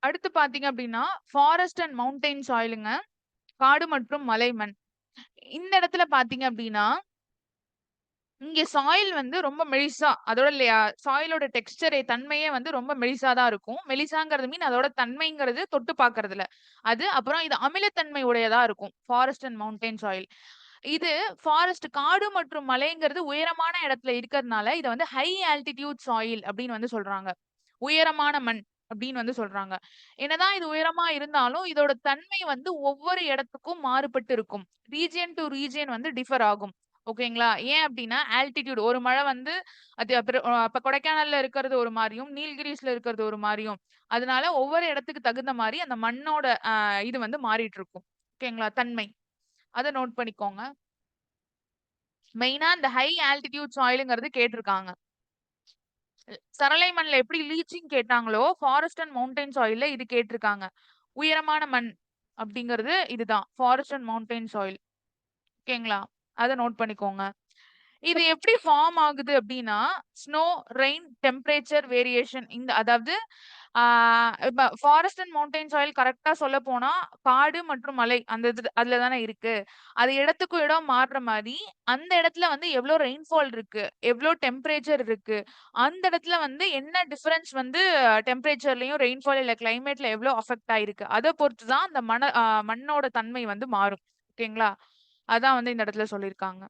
அடுத்து பார்த்தீங்க அப்டின்னா, ஃபாரஸ்ட் அண்ட் மவுண்டெயின் சாயிலுங்க. காடு மற்றும் மலை மண். இந்த இடத்துல பார்த்தீங்க அப்டின்னா, இங்க சாயில் வந்து ரொம்ப மெலிசா அதோட சாயிலோட டெக்ஸ்சரே தன்மையே வந்து ரொம்ப மெலிசா தான் இருக்கும். மெலிசாங்கிறது மீன் அதோட தன்மைங்கிறது தொட்டு பார்க்கறதுல. அது அப்புறம் இது அமிலத்தன்மை உடையதா இருக்கும். Forest and mountain soil. இது ஃபாரஸ்ட் காடு மற்றும் மலைங்கிறது உயரமான இடத்துல இருக்கிறதுனால, இத வந்து ஹை ஆல்டிட்யூட் சாயில் அப்படின்னு வந்து சொல்றாங்க. உயரமான மண் அப்படின்னு வந்து சொல்றாங்க. என்னதான் இது உயரமா இருந்தாலும், இதோட தன்மை வந்து ஒவ்வொரு இடத்துக்கும் மாறுபட்டு இருக்கும். ரீஜியன் டூ ரீஜியன் வந்து டிஃபர் ஆகும். ஓகேங்களா? ஏன் அப்டின்னா, ஆல்டிட்யூட் ஒரு மழை வந்து அது அப்புறம் அப்ப கொடைக்கானல்ல இருக்கிறது ஒரு மாரியும், நீல்கிரிஸ்ல இருக்கிறது ஒரு மாரியும். அதனால ஒவ்வொரு இடத்துக்கு தகுந்த மாரி அந்த மண்ணோட இது வந்து மாறிட்டு இருக்கும். ஓகேங்களா? தன்மை. அத நோட் பண்ணிக்கோங்க. மெயினா இந்த ஹை ஆல்டிட்யூட் சாயில்ங்கிறது கேட்டிருக்காங்க. சரளை மண்ல எப்படி லீச்சிங் கேட்டாங்களோ, ஃபாரஸ்ட் அண்ட் மவுண்டைன் சாயில்ல இது கேட்டிருக்காங்க. உயரமான மண் அப்படிங்கிறது இதுதான். Forest and mountain soil. ஓகேங்களா? அத நோட் பண்ணிக்கோங்க. இது எப்படி ஃபார்ம் ஆகுது அப்படின்னா, ஸ்னோ, ரெயின், டெம்பரேச்சர் வேரியேஷன் இந்த அதாவது இப்ப ஃபாரஸ்ட் அண்ட் மவுண்டைன் சாயில் கரெக்ட்டா சொல்லப்போனா, காடு மற்றும் மலை அந்த அதுல தானே இருக்கு. அது இடத்துக்கும் இடம் மாறுற மாரி, அந்த இடத்துல வந்து எவ்ளோ ரெயின்ஃபால் இருக்கு, எவ்ளோ டெம்பரேச்சர் இருக்கு, அந்த இடத்துல வந்து என்ன டிஃபரன்ஸ் வந்து டெம்பரேச்சர்லயும், ரெயின்ஃபால் இல்ல கிளைமேட்ல எவ்ளோ அஃபெக்ட் ஆயிருக்கு. அத பொறுத்து தான் அந்த மண்ணோட தன்மை வந்து மாறும். ஓகேங்களா? அதான் வந்து இந்த இடத்துல சொல்லியிருக்காங்க.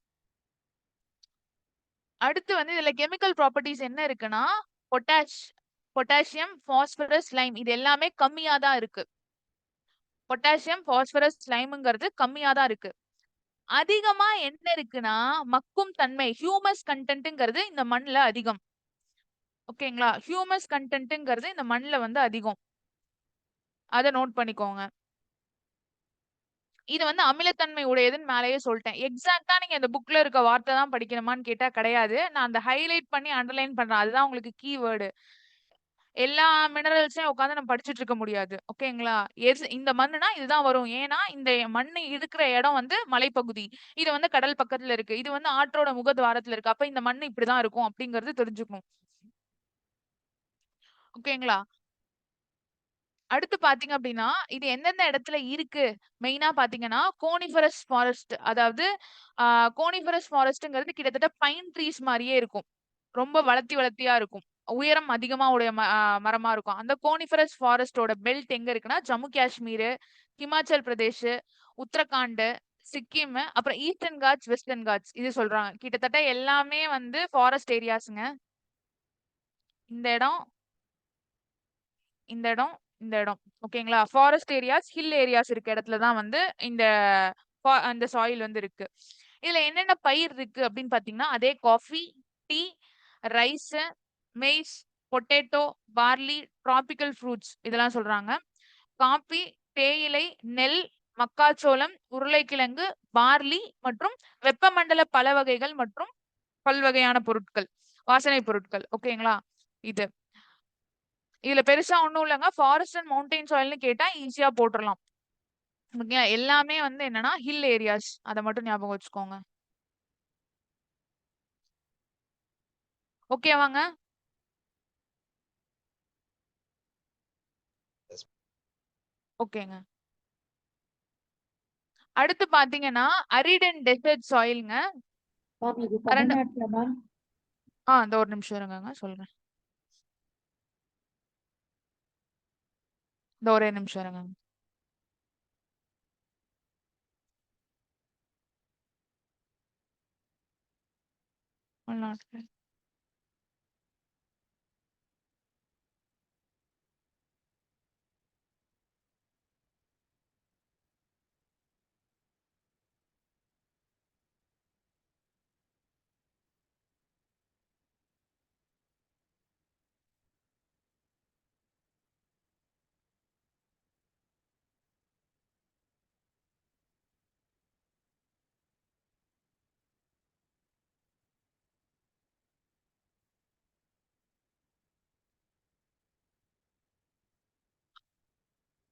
அடுத்து வந்து இதுல கெமிக்கல் ப்ராப்பர்ட்டீஸ் என்ன இருக்குன்னா, பொட்டாஷ் பொட்டாசியம், பாஸ்பரஸ், லைம் இது எல்லாமே கம்மியா தான் இருக்கு. பொட்டாசியம், பாஸ்பரஸ், லைம்ங்கிறது கம்மியா தான் இருக்கு. அதிகமா என்ன இருக்குன்னா, மக்கும் தன்மை ஹியூமஸ் கன்டென்ட்ங்கிறது இந்த மண்ல அதிகம். ஓகேங்களா? ஹியூமஸ் கன்டென்ட்ங்கிறது இந்த மண்ல வந்து அதிகம். அத நோட் பண்ணிக்கோங்க. இது வந்து அமிலத்தன்மை உடையதுன்னு மேலேயே சொல்ட்டேன். எக்ஸாக்ட்டா நீங்க இந்த புக்ல இருக்க வார்த்தை தான் படிக்கணுமான்னு கேட்டா கிடையாது. நான் அந்த ஹைலைட் பண்ணி அண்டர்லைன் பண்றேன். அதுதான் உங்களுக்கு கீவேர்டு. எல்லா மினரல்ஸையும் உட்காந்து நம்ம படிச்சுட்டு இருக்க முடியாது. ஓகேங்களா? இந்த மண்ணுனா இதுதான் வரும். ஏன்னா, இந்த மண்ணு இருக்கிற இடம் வந்து மலைப்பகுதி. இது வந்து கடல் பக்கத்துல இருக்கு. இது வந்து ஆற்றோட முகத்வாரத்துல இருக்கு. அப்ப இந்த மண்ணு இப்படிதான் இருக்கும் அப்படிங்கிறது தெரிஞ்சுக்கணும். ஓகேங்களா? அடுத்து பார்த்தீங்க அப்படின்னா, இது எந்தெந்த இடத்துல இருக்கு? மெயினா பார்த்தீங்கன்னா, கோனிஃபரஸ் ஃபாரஸ்ட் அதாவது ஆ கோனிஃபரஸ் ஃபாரஸ்ட்ங்கிறது கிட்டத்தட்ட பைன் ட்ரீஸ் மாரியே இருக்கும். ரொம்ப வளர்த்தியா இருக்கும். உயரம் அதிகமா உடைய மரமா இருக்கும். அந்த கோனிஃபரஸ் ஃபாரஸ்ட்டோட பெல்ட் எங்க இருக்குன்னா, ஜம்மு காஷ்மீர், ஹிமாச்சல் பிரதேஷ், உத்தரகாண்ட், சிக்கிம், அப்புறம் ஈஸ்டர்ன் காட்ஸ், வெஸ்டர்ன் காட்ஸ் இது சொல்றாங்க. கிட்டத்தட்ட எல்லாமே வந்து ஃபாரஸ்ட் ஏரியாஸ்ங்க. இந்த இடம் இந்த இடம், இந்த இடம். ஓகேங்களா? ஃபாரஸ்ட் ஏரியாஸ், ஹில் ஏரியாஸ் இருக்க இடத்துல தான் வந்து இந்த அந்த சாயில் வந்து இருக்கு. இதுல என்னென்ன பயிர் இருக்கு அப்படின்னு பார்த்தீங்கன்னா, அதே coffee, tea, rice, maize, potato, barley, tropical fruits இதெல்லாம் சொல்றாங்க. காபி, தேயிலை, நெல், மக்காச்சோளம், உருளைக்கிழங்கு, பார்லி மற்றும் வெப்பமண்டல பல வகைகள் மற்றும் பல்வகையான பொருட்கள், வாசனை பொருட்கள். ஓகேங்களா? இது. இதுல பெருசா ஒண்ணும் இல்லங்க. ஃபாரஸ்ட் அண்ட் மவுண்டைன் சாயில்னு கேட்டா ஈஸியா போட்டுறலாம். ஓகே. எல்லாமே வந்து என்னன்னா ஹில் ஏரியாஸ். அத மட்டும் ஞாபகம் வச்சுக்கோங்க. ஓகேவாங்க? ஓகேங்க. அடுத்து பாத்தீங்கன்னா, அரிட் அண்ட் டெசர்ட் சாயில்ங்க. மேம் இது ரெண்டு தமிழ்நாட்டுல மேம். இந்த ஒரு நிமிஷம் இருங்கங்க சொல்றேன். இந்த ஒரே நிமிஷம் இருங்க. உள்நாட்டுல.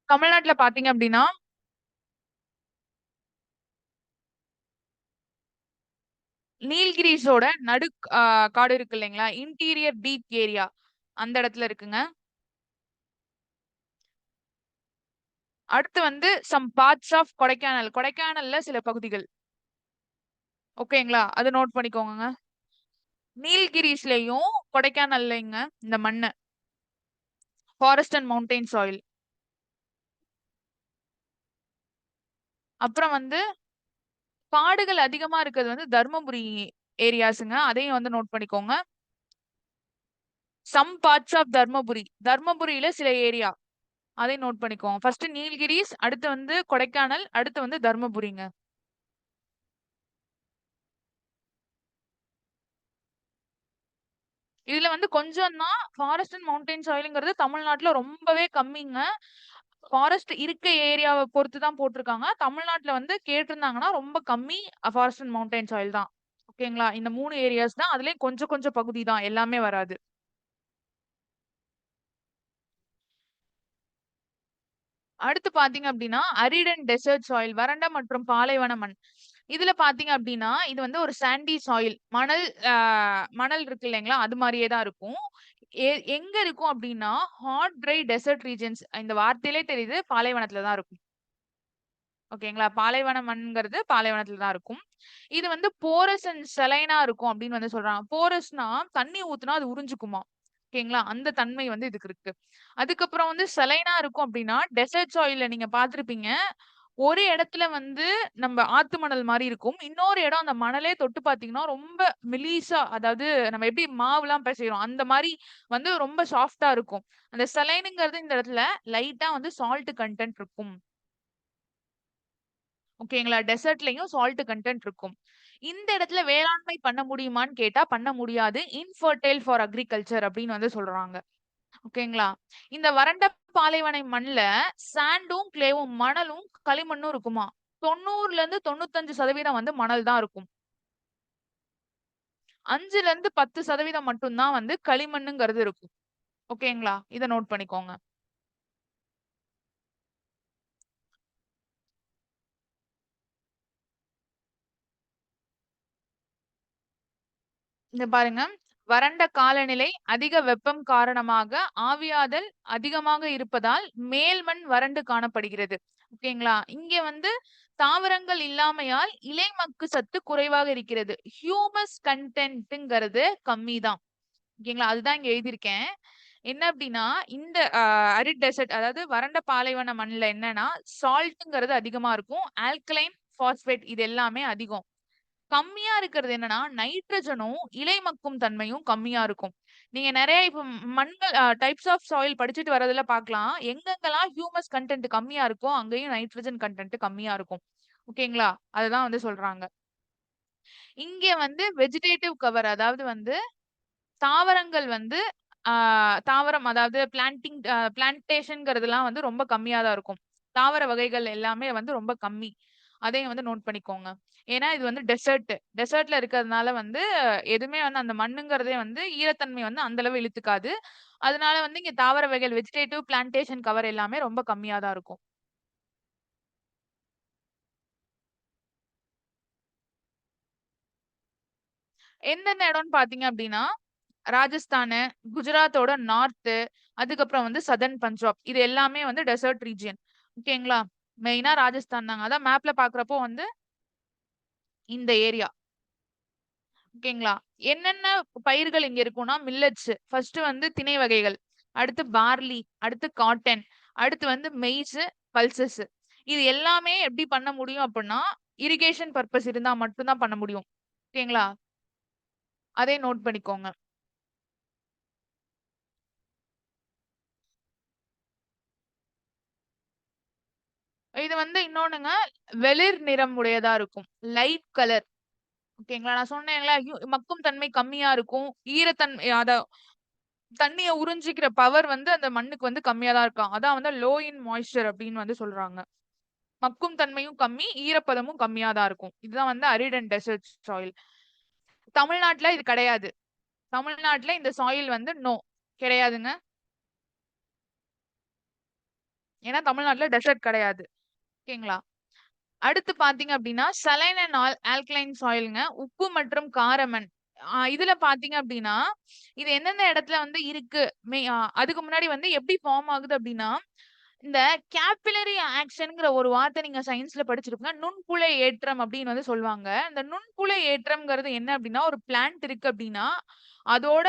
தமிழ்நாட்டுல பாத்தீங்க அப்படின்னா, நீல்கிரிஸோட காடு இருக்கு இல்லைங்களா? Interior deep area. அந்த இடத்துல இருக்குங்க. அடுத்து வந்து சம் பார்ட்ஸ் ஆஃப் கொடைக்கானல். கொடைக்கானல்ல சில பகுதிகள். ஓகேங்களா? அது நோட் பண்ணிக்கோங்கங்க. நீல்கிரிஸ்லயும், கொடைக்கானல்லைங்க இந்த மண்ணு. Forest and mountain soil. அப்புறம் வந்து காடுகள் அதிகமா இருக்கிறது வந்து தர்மபுரி ஏரியாஸ்ங்க. அதையும் வந்து நோட் பண்ணிக்கோங்க. Some parts of Dharmapuri. தர்மபுரியில சில ஏரியா. அதையும் நோட் பண்ணிக்கோங்க. ஃபர்ஸ்ட் நீல்கிரிஸ், அடுத்து வந்து கொடைக்கானல், அடுத்து வந்து தர்மபுரிங்க. இதுல வந்து கொஞ்சம் தான் ஃபாரஸ்ட் அண்ட் மவுண்டைன் சாயில்ங்கிறது தமிழ்நாட்டுல ரொம்பவே கம்மிங்க. ஃபாரஸ்ட் இருக்க ஏரியாவ பொறுத்து தான் போட்டிருக்காங்க. தமிழ்நாட்டுல வந்து கேட்டிருந்தாங்கன்னா ரொம்ப கம்மி ஃபாரஸ்ட் அண்ட் மவுண்டைன் சாயில் தான். ஓகேங்களா? இந்த 3 ஏரியாஸ் தான். அதுலயும் கொஞ்சம் கொஞ்சம் பகுதி தான். எல்லாமே வராது. அடுத்து பார்த்தீங்க அப்படின்னா, அரிட் அண்ட் டெசர்ட் சாயில் வறண்ட மற்றும் பாலைவன மண். இதுல பாத்தீங்க அப்படின்னா இது வந்து ஒரு சாண்டி சாயில் மணல் மணல் இருக்கு இல்லைங்களா அது மாதிரியே தான் இருக்கும். எங்க இருக்கும் அப்படின்னா ஹாட் ட்ரை டெசர்ட் ரீஜன்ஸ் இந்த வார்த்தையிலே தெரியுது பாலைவனத்துல தான் இருக்கும். ஓகேங்களா? பாலைவன மண்ங்கிறது பாலைவனத்துல தான் இருக்கும். இது வந்து போரஸ் அண்ட் செலைனா இருக்கும் அப்படின்னு வந்து சொல்றாங்க. போரஸ்னா தண்ணி ஊத்துனா அது உறிஞ்சுக்குமாம். ஓகேங்களா? அந்த தன்மை வந்து இதுக்கு இருக்கு. அதுக்கப்புறம் வந்து செலைனா இருக்கும் அப்படின்னா, டெசர்ட் சாயில்ல நீங்க பார்த்திருப்பீங்க. ஒரு இடத்துல வந்து நம்ம ஆத்து மணல் மாரி இருக்கும். இன்னொரு இடம் அந்த மணலே தொட்டு பார்த்தீங்கன்னா, ரொம்ப மெலிசா அதாவது நம்ம எப்படி மாவுலாம் பெசைறோம், அந்த மாரி வந்து ரொம்ப சாஃப்ட்டா இருக்கும். அந்த செலைனுங்கிறது இந்த இடத்துல லைட்டா வந்து சால்ட் கன்டென்ட் இருக்கும். ஓகேங்களா? டெசர்ட்லயும் சால்ட் கன்டென்ட் இருக்கும். இந்த இடத்துல வேளாண்மை பண்ண முடியுமான்னு கேட்டா பண்ண முடியாது. இன்ஃபெர்டைல் ஃபார் அக்ரிகல்ச்சர் அப்படின்னு வந்து சொல்றாங்க. ஓகேங்களா? இந்த வறண்ட பாலைவன மண்ல சாண்டும், கிளேவும் மணலும், களிமண்ணும் இருக்குமாம். 90ல இருந்து 95% வந்து மணல் தான் இருக்கும். 5ல இருந்து 10% மட்டும் தான் வந்து களிமண்ணுங்கிறது இருக்கும். ஓகேங்களா? இத நோட் பண்ணிக்கோங்க. இங்க பாருங்க. வறண்ட காலநிலை, அதிக வெப்பம் காரணமாக ஆவியாதல் அதிகமாக இருப்பதால் மேல்மண் வறண்டு காணப்படுகிறது. ஓகேங்களா? இங்க வந்து தாவரங்கள் இல்லாமையால் இலைமக்கு சத்து குறைவாக இருக்கிறது. ஹியூமஸ் கன்டென்ட்ங்கிறது கம்மிதான். ஓகேங்களா? அதுதான் இங்க எழுதியிருக்கேன். என்ன அப்டின்னா, இந்த அரிட் டெசர்ட் அதாவது வறண்ட பாலைவன மண்ல என்னன்னா, சால்ட்ங்கிறது அதிகமா இருக்கும். ஆல்கலைன், பாஸ்பேட் இது எல்லாமே அதிகம். கம்மியா இருக்கிறது என்னன்னா, நைட்ரஜனும், இலை மக்கும் தன்மையும் கம்மியா இருக்கும். நீங்க நெறைய இப்ப மண்கள் டைப்ஸ் ஆஃப் சாயில் படிச்சுட்டு வரதுல பார்க்கலாம். எங்கெங்கலாம் ஹியூமஸ் கன்டென்ட் கம்மியா இருக்கோ, அங்கேயும் நைட்ரஜன் கன்டென்ட் கம்மியா இருக்கும். ஓகேங்களா? அததான் வந்து சொல்றாங்க. இங்க வந்து வெஜிடேட்டிவ் கவர் அதாவது வந்து தாவரங்கள் வந்து ஆ தாவரம் அதாவது பிளான்டேஷன்ங்கிறதெல்லாம் வந்து ரொம்ப கம்மியா தான் இருக்கும். தாவர வகைகள் எல்லாமே வந்து ரொம்ப கம்மி. அதையும் வந்து நோட் பண்ணிக்கோங்க. ஏன்னா இது வந்து டெசர்ட். டெசர்ட்ல இருக்கிறதுனால வந்து எதுவுமே வந்து அந்த மண்ணுங்கிறதே வந்து ஈரத்தன்மை வந்து அந்த அளவு இழுத்துக்காது. அதனால வந்து இங்க தாவர வகைகள் வெஜிடேட்டிவ் பிளான்டேஷன் கவர் எல்லாமே ரொம்ப கம்மியா தான் இருக்கும். எந்தெந்த இடம்னு பார்த்தீங்க அப்டின்னா, ராஜஸ்தானு, குஜராத்தோட நார்த்து, அதுக்கப்புறம் வந்து சதர்ன் பஞ்சாப். இது எல்லாமே வந்து டெசர்ட் ரீஜியன். ஓகேங்களா? மெயினா ராஜஸ்தான் தாங்க. அதான் மேப்ல பார்க்குறப்போ வந்து இந்த ஏரியா. ஓகேங்களா? என்னென்ன பயிர்கள் இங்க இருக்கும்னா, மில்லட்ஸ். ஃபர்ஸ்ட் வந்து திணை வகைகள். அடுத்து பார்லி, அடுத்து காட்டன், அடுத்து வந்து மெய்ஸு, பல்சஸ். இது எல்லாமே எப்படி பண்ண முடியும் அப்புட்ன்னா, இரிகேஷன் பர்ப்பஸ் இருந்தா மட்டும் தான் பண்ண முடியும். ஓகேங்களா? அதையும் நோட் பண்ணிக்கோங்க. இது வந்து இன்னொன்னுங்க, வெளிர் நிறம் உடையதா இருக்கும். Light colour. ஓகேங்களா? நான் சொன்னேன்ல, மக்கும் தன்மை கம்மியா இருக்கும். ஈரத்தன்மை தண்ணிய உறிஞ்சிக்கிற பவர் வந்து அந்த மண்ணுக்கு வந்து கம்மியா தான் இருக்காம். அதான் வந்து லோ இன் மாய்ஸ்சர் அப்படின்னு வந்து சொல்றாங்க. மக்கும் தன்மையும் கம்மி, ஈரப்பதமும் கம்மியா தான் இருக்கும். இதுதான் வந்து அரிட் அண்ட் டெசர்ட் சாயில். தமிழ்நாட்டுல இது கிடையாது. தமிழ்நாட்டுல இந்த சாயில் வந்து கிடையாதுங்க. ஏன்னா தமிழ்நாட்டுல டெசர்ட் கிடையாது. ஓகேங்களா? அடுத்து பார்த்தீங்க அப்டின்னா, சலைன் அண்ட் ஆல்கலைன் சாயில்ங்க. உப்பு மற்றும் காரமண். இதுல பார்த்தீங்க அப்டின்னா, இது எந்தெந்த இடத்துல வந்து இருக்கு? அதுக்கு முன்னாடி வந்து எப்டி ஃபார்ம் ஆகுது அப்டின்னா, இந்த கேபில்லரி ஆக்ஷன்ங்கிற ஒரு வார்த்தை நீங்க சயின்ஸ்ல படிச்சிருப்பீங்க. நுண்புழை ஏற்றம் அப்டின்னு வந்து சொல்லுவாங்க. இந்த நுண்புழை ஏற்றம்ங்கிறது என்ன அப்டின்னா, ஒரு பிளான்ட் இருக்கு அப்டின்னா, அதோட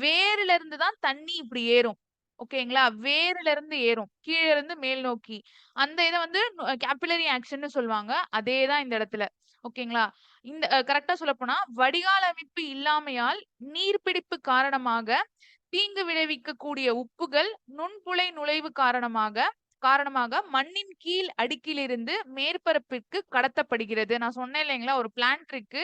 வேர்ல இருந்து தான் தண்ணி இப்டி ஏறும். ஓகேங்களா? வேர்ல இருந்து ஏறும். கீழ இருந்து மேல் நோக்கி. அந்த இத வந்து கேபில்லரி ஆக்ஷன்னு சொல்லுவாங்க. அதே தான் இந்த இடத்துல. ஓகேங்களா? இந்த கரெக்ட்டா சொல்லப்போனா, வடிகால் அமைப்பு இல்லாமையால் நீர்பிடிப்பு காரணமாக தீங்கு விளைவிக்கக்கூடிய உப்புகள் நுண்புழை நுழைவு காரணமாக மண்ணின் கீழ் அடுக்கிலிருந்து மேற்பரப்பிற்கு கடத்தப்படுகிறது. நான் சொன்னேன் இல்லைங்களா? ஒரு பிளான்ட் இருக்கு.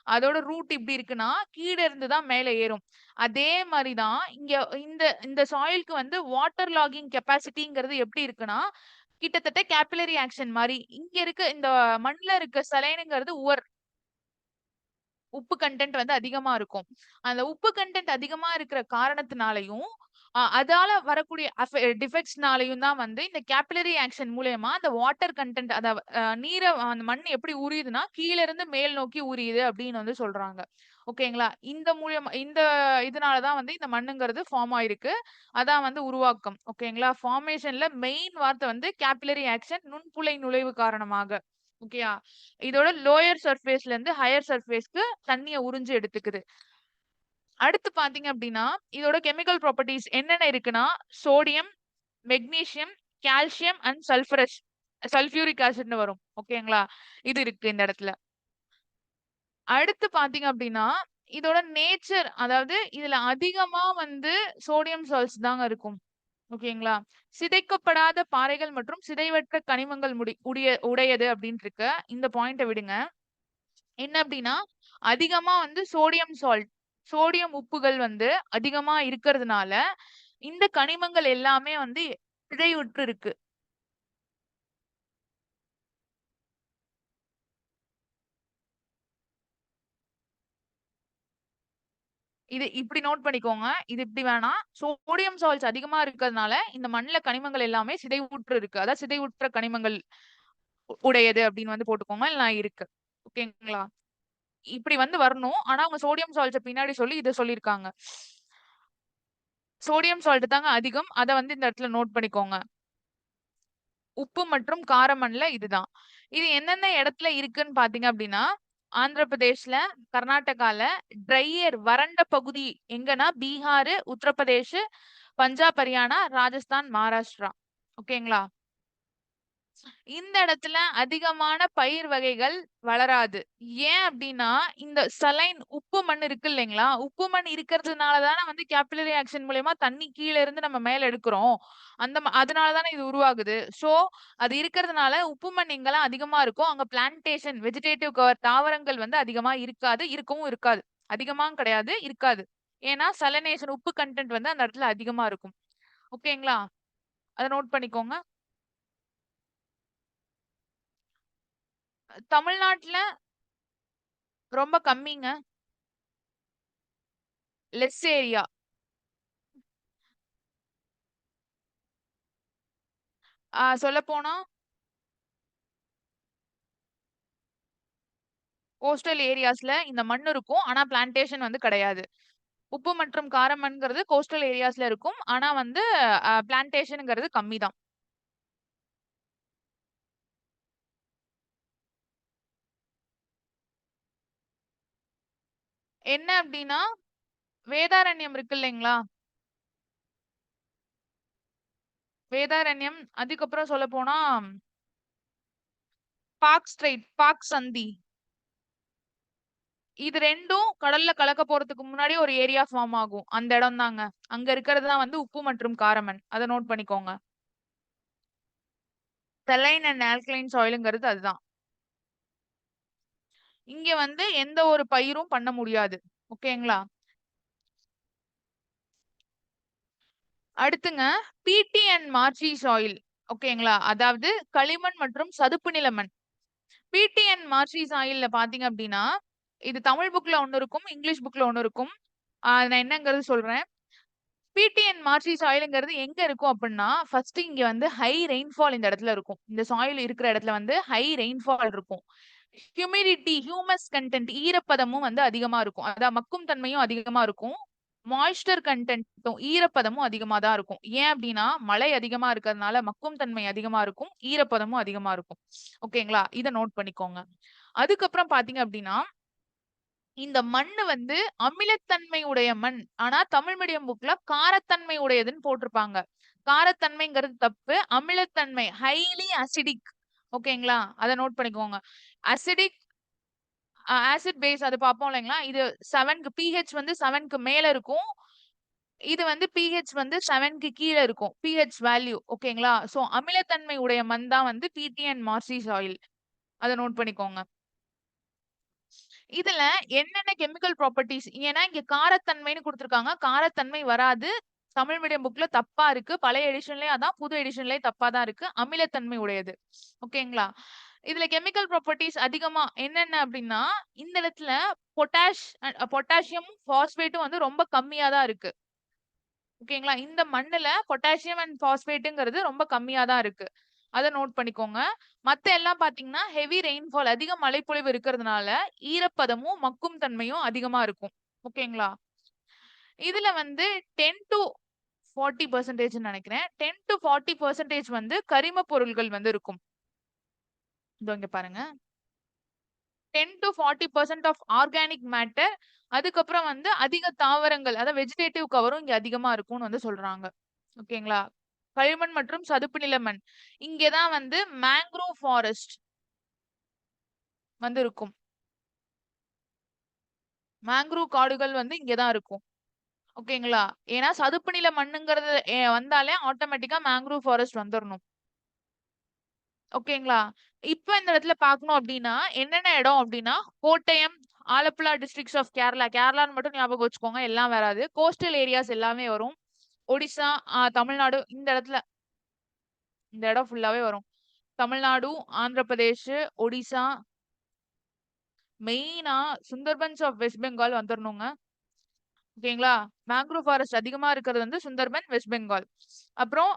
அதோட ரூட் இப்படி இருக்குன்னா, கீழ இருந்து தான் மேல ஏறும். அதே மாரி தான் இங்க இந்த இந்த சாயில்க்கு வந்து வாட்டர் லாகிங் கெப்பாசிட்டிங்கிறது எப்படி இருக்குன்னா, கிட்டத்தட்ட கேபில்லரி ஆக்ஷன் மாரி. இங்க இருக்க இந்த மண்ல இருக்க செலைனுங்கிறது உப்பு கன்டென்ட் வந்து அதிகமா இருக்கும். அந்த உப்பு கன்டென்ட் அதிகமா இருக்கிற காரணத்தினாலயும், அதால வரக்கூடிய டிஃபெக்ட்ஸ்னாலயும் தான் வந்து இந்த கேபிலரி ஆக்ஷன் மூலியமா அந்த வாட்டர் கன்டென்ட் அத நீர அந்த மண் எப்படி உரியுதுன்னா, கீழ இருந்து மேல் நோக்கி உரியுது அப்படின்னு வந்து சொல்றாங்க. ஓகேங்களா? இந்த இதனால தான் வந்து இந்த மண்ணுங்கிறது ஃபார்ம் ஆயிருக்கு. அதான் வந்து உருவாக்கம். ஓகேங்களா? ஃபார்மேஷன்ல மெயின் வார்த்தை வந்து கேபிலரி ஆக்ஷன் நுண்புழை நுழைவு காரணமாக. ஓகேயா? இதோட லோயர் சர்ஃபேஸ்ல இருந்து ஹையர் சர்ஃபேஸ்க்கு தண்ணிய உறிஞ்சு எடுத்துக்குது. அடுத்து பார்த்தீங்க அப்டின்னா, இதோட கெமிக்கல் ப்ராப்பர்ட்டீஸ் என்னென்ன இருக்குன்னா, sodium, magnesium, calcium and sulphuric ஆசிட்ன்னு வரும். ஓகேங்களா? இது இருக்கு இந்த இடத்துல. அடுத்து பார்த்தீங்க அப்டின்னா, இதோட நேச்சர் அதாவது இதுல அதிகமா வந்து சோடியம் சால்ட்ஸ் தாங்க இருக்கும். ஓகேங்களா? சிதைக்கப்படாத பாறைகள் மற்றும் சிதைவற்ற கனிமங்கள் உடையது அப்டின்ட்டு இருக்கு. இந்த பாயிண்ட்ட விடுங்க. என்ன அப்டின்னா, அதிகமா வந்து சோடியம் உப்புகள் வந்து அதிகமா இருக்கிறதுனால, இந்த கனிமங்கள் எல்லாமே வந்து சிதைவுற்று இருக்கு. இது இப்டி நோட் பண்ணிக்கோங்க. இது இப்டி வேணாம். சோடியம் சால்ட்ஸ் அதிகமா இருக்கிறதுனால, இந்த மண்ல கனிமங்கள் எல்லாமே சிதைவுற்று இருக்கு. அதாவது சிதைவுற்ற கனிமங்கள் உடையது அப்டின்னு வந்து போட்டுக்கோங்க. இல்ல இருக்கு. ஓகேங்களா? இப்டி வந்து வரணும். ஆனா, அவங்க சோடியம் சால்ட்ஸ பின்னாடி சொல்லி இத சொல்லியிருக்காங்க. சோடியம் சால்ட் தாங்க அதிகம். அத வந்து இந்த இடத்துல நோட் பண்ணிக்கோங்க. உப்பு மற்றும் கார மண்ல இதுதான். இது எந்தெந்த இடத்துல இருக்குன்னு பார்த்தீங்க அப்டின்னா, ஆந்திர பிரதேஷ்ல, கர்நாடகால, வறண்ட பகுதி எங்கன்னா பீகார், உத்தரப்பிரதேஷ், பஞ்சாப், ஹரியானா, ராஜஸ்தான், மகாராஷ்டிரா. ஓகேங்களா? இந்த இடத்துல அதிகமான பயிர் வகைகள் வளராது. ஏன் அப்டின்னா, இந்த உப்பு மண் இருக்கு இல்லைங்களா? உப்பு மண் இருக்கிறதுனால தானே வந்து கேபில்லரி ஆக்ஷன் மூலியமா தண்ணி கீழ இருந்து நம்ம மேல எடுக்கிறோம். அதனால தானே இது உருவாகுது. ஸோ, அது இருக்கிறதுனால உப்பு மண் எங்கெல்லாம் அதிகமா இருக்கோ, அங்க பிளான்டேஷன், வெஜிடேட்டிவ் கவர் தாவரங்கள் வந்து அதிகமா இருக்காது. இருக்கவும் இருக்காது. அதிகமாவும் கிடையாது, இருக்காது. ஏன்னா, சலனேஷன் உப்பு கன்டென்ட் வந்து அந்த இடத்துல அதிகமா இருக்கும். ஓகேங்களா? அத நோட் பண்ணிக்கோங்க. தமிழ்நாட்ல ரொம்ப கம்மிங்க. Less area. சொல்லப்போனா கோஸ்டல் ஏரியாஸ்ல இந்த மண் இருக்கும். ஆனா பிளான்டேஷன் வந்து கிடையாது. உப்பு மற்றும் கார மண்ங்கிறது கோஸ்டல் ஏரியாஸ்ல இருக்கும். ஆனா வந்து பிளான்டேஷன்ங்கிறது கம்மி தான். என்ன அப்டின்னா, வேதாரண்யம் இருக்கு இல்லைங்களா? வேதாரண்யம் அதுக்கப்புறம் சொல்லப்போனா பார்க் சந்தி. இது 2ம் கடல்ல கலக்க போறதுக்கு முன்னாடி ஒரு ஏரியா ஃபார்ம் ஆகும். அந்த இடம் தாங்க. அங்க இருக்கிறது தான் வந்து உப்பு மற்றும் காரமண். அத நோட் பண்ணிக்கோங்க. செலைன் அண்ட் ஆல்கலைன் சாயில்ங்கிறது அதுதான். இங்க வந்து எந்த ஒரு பயிரும் பண்ண முடியாது. ஓகேங்களா? அடுத்துங்க பீட்டி அண்ட் மார்ச்சி சாயில். ஓகேங்களா? அதாவது களிமண் மற்றும் சதுப்பு நில மண். பீட்டி அண்ட் மார்ச்சி சாயில்ல பார்த்தீங்க அப்டின்னா, இது தமிழ் புக்ல ஒண்ணு இருக்கும். இங்கிலீஷ் புக்ல ஒண்ணு இருக்கும். நான் என்னங்கிறது சொல்றேன். பீட்டி அண்ட் மார்ச்சி சாயில்ங்கிறது எங்க இருக்கும் அப்டின்னா, ஃபர்ஸ்ட் இங்க வந்து ஹை ரெயின்ஃபால் இந்த இடத்துல இருக்கும். இந்த சாயில் இருக்கிற இடத்துல வந்து ஹை ரெயின்ஃபால் இருக்கும். ஹியூமஸ் கன்டென்ட் ஈரப்பதமும் வந்து அதிகமா இருக்கும். அதான் மக்கும் தன்மையும் அதிகமா இருக்கும். மாய்ஸ்டர் கன்டென்ட்டும் ஈரப்பதமும் அதிகமா தான் இருக்கும். ஏன் அப்டின்னா, மழை அதிகமா இருக்கிறதுனால மக்கும் தன்மை அதிகமா இருக்கும். ஈரப்பதமும் அதிகமா இருக்கும். ஓகேங்களா? இத நோட் பண்ணிக்கோங்க. அதுக்கப்புறம் பார்த்தீங்க அப்டின்னா, இந்த மண்ணு வந்து அமிலத்தன்மை உடைய மண். ஆனா தமிழ் மீடியம் புக்ல காரத்தன்மை உடையதுன்னு போட்டிருப்பாங்க. காரத்தன்மைங்கிறது தப்பு. அமிலத்தன்மை ஹைலி அசிடிக். ஓகேங்களா? அத நோட் பண்ணிக்கோங்க. அசிடிக் ஆசிட் பேஸ் அது பார்ப்போம் இல்லைங்களா? இது 7க்கு பிஹெச் வந்து 7க்கு மேல இருக்கும். இது வந்து பிஹெச் வந்து 7க்கு கீழ இருக்கும். பிஹெச் வேல்யூ ஓகேங்களா? சோ அமிலத்தன்மை உடைய மண் தான் வந்து பிடி அண்ட் மார்சி சாயில். அத நோட் பண்ணிக்கோங்க. இதுல என்னென்ன கெமிக்கல் ப்ராப்பர்ட்டீஸ் ஏன்னா இங்க காரத்தன்மைன்னு குடுத்துருக்காங்க. காரத்தன்மை வராது. தமிழ் மீடியம் புக்ல தப்பா இருக்கு. பழைய எடிஷன்லயும் அதான், புது எடிஷன்லயும் தப்பா தான் இருக்கு. அமிலத்தன்மை உடையது. ஓகேங்களா? இதுல கெமிக்கல் ப்ராப்பர்ட்டீஸ் அதிகமா என்னென்ன அப்டின்னா, இந்த இடத்துல பொட்டாசியமும், பாஸ்பேட்டும் வந்து ரொம்ப கம்மியா தான் இருக்கு. ஓகேங்களா? இந்த மண்ணுல பொட்டாசியம் அண்ட் பாஸ்பேட்டுங்கிறது ரொம்ப கம்மியா தான் இருக்கு. அத நோட் பண்ணிக்கோங்க. மத்த எல்லாம் பாத்தீங்கன்னா, ஹெவி ரெயின்ஃபால் அதிக மழைப்பொழிவு இருக்கிறதுனால, ஈரப்பதமும், மக்கும் தன்மையும் அதிகமா இருக்கும். ஓகேங்களா? இதுல வந்து 10-40% நெனைக்கிறேன். 10-40% வந்து கரிம பொருள்கள் வந்து இருக்கும். இதோ இங்க பாருங்க. 10-40% ஆஃப் ஆர்கானிக் மேட்டர். அதுக்கப்புறம் வந்து அதிக தாவரங்கள், அதாவது வெஜிடேட்டிவ் கவரும் இங்க அதிகமா இருக்கும்னு வந்து சொல்றாங்க. ஓகேங்களா? களிமண் மற்றும் சதுப்பு நில மண். இங்க தான் வந்து மேங்க்ரோவ் ஃபாரஸ்ட் வந்து இருக்கும். மேங்க்ரோவ் காடுகள் வந்து இங்க தான் இருக்கும். ஓகேங்களா? ஏன்னா சதுப்பு நில மண்ணுங்கிறது வந்தாலே ஆட்டோமேட்டிக்கா மேங்க்ரோவ் ஃபாரஸ்ட் வந்துரணும். ஓகேங்களா? இப்ப இந்த இடத்துல பார்க்கணும் அப்டின்னா, என்னென்ன இடம் அப்டின்னா, கோட்டயம், ஆலப்புழா டிஸ்ட்ரிக்ட்ஸ் ஆஃப் கேரளா. கேரளான்னு மட்டும் ஞாபகம் வச்சுக்கோங்க. எல்லாம் வராது. கோஸ்டல் ஏரியாஸ் எல்லாமே வரும். ஒடிஷா, தமிழ்நாடு இந்த இடம் ஃபுல்லாவே வரும். தமிழ்நாடு, ஆந்திர பிரதேஷ், ஒடிஷா, மெயினா சுந்தர்பன்ஸ் ஆஃப் வெஸ்ட் பெங்கால் வந்துரணுங்க. ஓகேங்களா? மேங்க்ரோவ் ஃபாரஸ்ட் அதிகமா இருக்கிறது வந்து சுந்தர்பன், வெஸ்ட் பெங்கால். அப்புறம்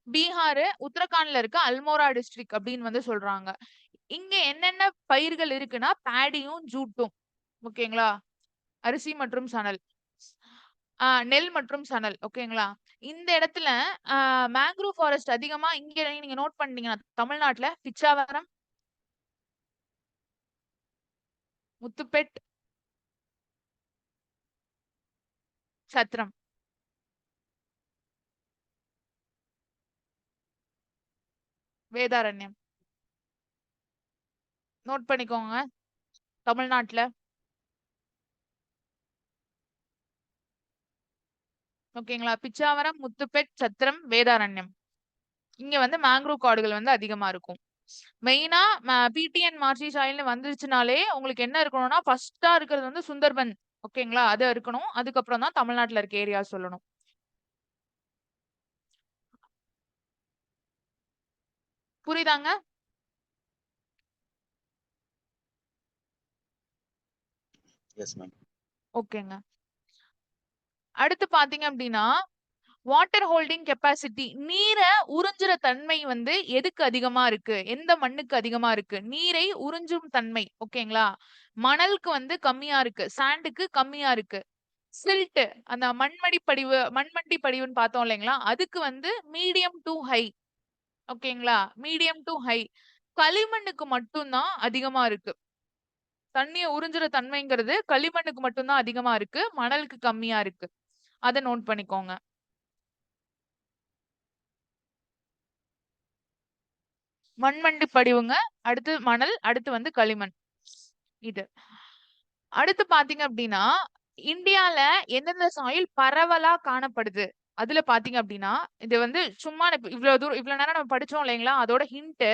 பீகார், உத்தரகாண்ட்ல இருக்க அல்மோரா டிஸ்ட்ரிக்ட் அப்படின்னு வந்து சொல்றாங்க. இங்க என்னென்ன பயிர்கள் இருக்குன்னா, பேடியும், ஜூட்டும். ஓகேங்களா? அரிசி மற்றும் சணல். நெல் மற்றும் சணல். ஓகேங்களா? இந்த இடத்துல மேங்க்ரோவ் ஃபாரஸ்ட் அதிகமா இங்க நீங்க நோட் பண்ணீங்கன்னா, தமிழ்நாட்டுல பிச்சாவரம், முத்துப்பேட், சத்திரம். வேதாரண்யம். நோட் பண்ணிக்கோங்க. தமிழ்நாட்டுல. ஓகேங்களா? பிச்சாவரம், முத்துப்பேட், சத்திரம், வேதாரண்யம். இங்க வந்து மேங்க்ரோவ் காடுகள் வந்து அதிகமா இருக்கும். மெயினா பிடிஎன் மார்சி சாயல்னு வந்துருச்சுனாலே உங்களுக்கு என்ன இருக்கணும்னா, ஃபர்ஸ்ட்டா இருக்கிறது வந்து சுந்தர்பன். ஓகேங்களா? அது இருக்கணும். அதுக்கப்புறம் தான் தமிழ்நாட்டுல இருக்க ஏரியா சொல்லணும். புரியுதாங்க? Yes ma'am. ஓகேங்க. அடுத்து பாத்தீங்க அப்படின்னா, வாட்டர் ஹோல்டிங் கெப்பாசிட்டி. நீர உறிஞ்சுற தன்மை வந்து எதுக்கு அதிகமா இருக்கு? எந்த மண்ணுக்கு அதிகமா இருக்கு? நீரை உறிஞ்சும் தன்மை. ஓகேங்களா? மணலுக்கு வந்து கம்மியா இருக்கு. சாண்டுக்கு கம்மியா இருக்கு. சில்ட் அந்த மண்மண்டி படிவுன்னு பார்த்தோம் இல்லைங்களா? அதுக்கு வந்து மீடியம் டு ஹை. ஓகேங்களா? Medium to high. களிமண்ணுக்கு மட்டும் தான் அதிகமா இருக்கு. தண்ணிய உறிஞ்சுற தன்மைங்கிறது களிமண்ணுக்கு மட்டும் தான் அதிகமா இருக்கு. மணலுக்கு கம்மியா இருக்கு. அத நோட் பண்ணிக்கோங்க. மண்மண்டி படிவுங்க. அடுத்து மணல், அடுத்து வந்து களிமண். இது. அடுத்து பார்த்தீங்க அப்டின்னா, இந்தியால எந்தெந்த சாயில் பரவலா காணப்படுது? அதுல பார்த்தீங்க அப்டின்னா, இது வந்து சும்மா இவ்ளோ தூரம் இவ்ளோ நேரம் நம்ம படிச்சோம் இல்லைங்களா? அதோட ஹிண்ட்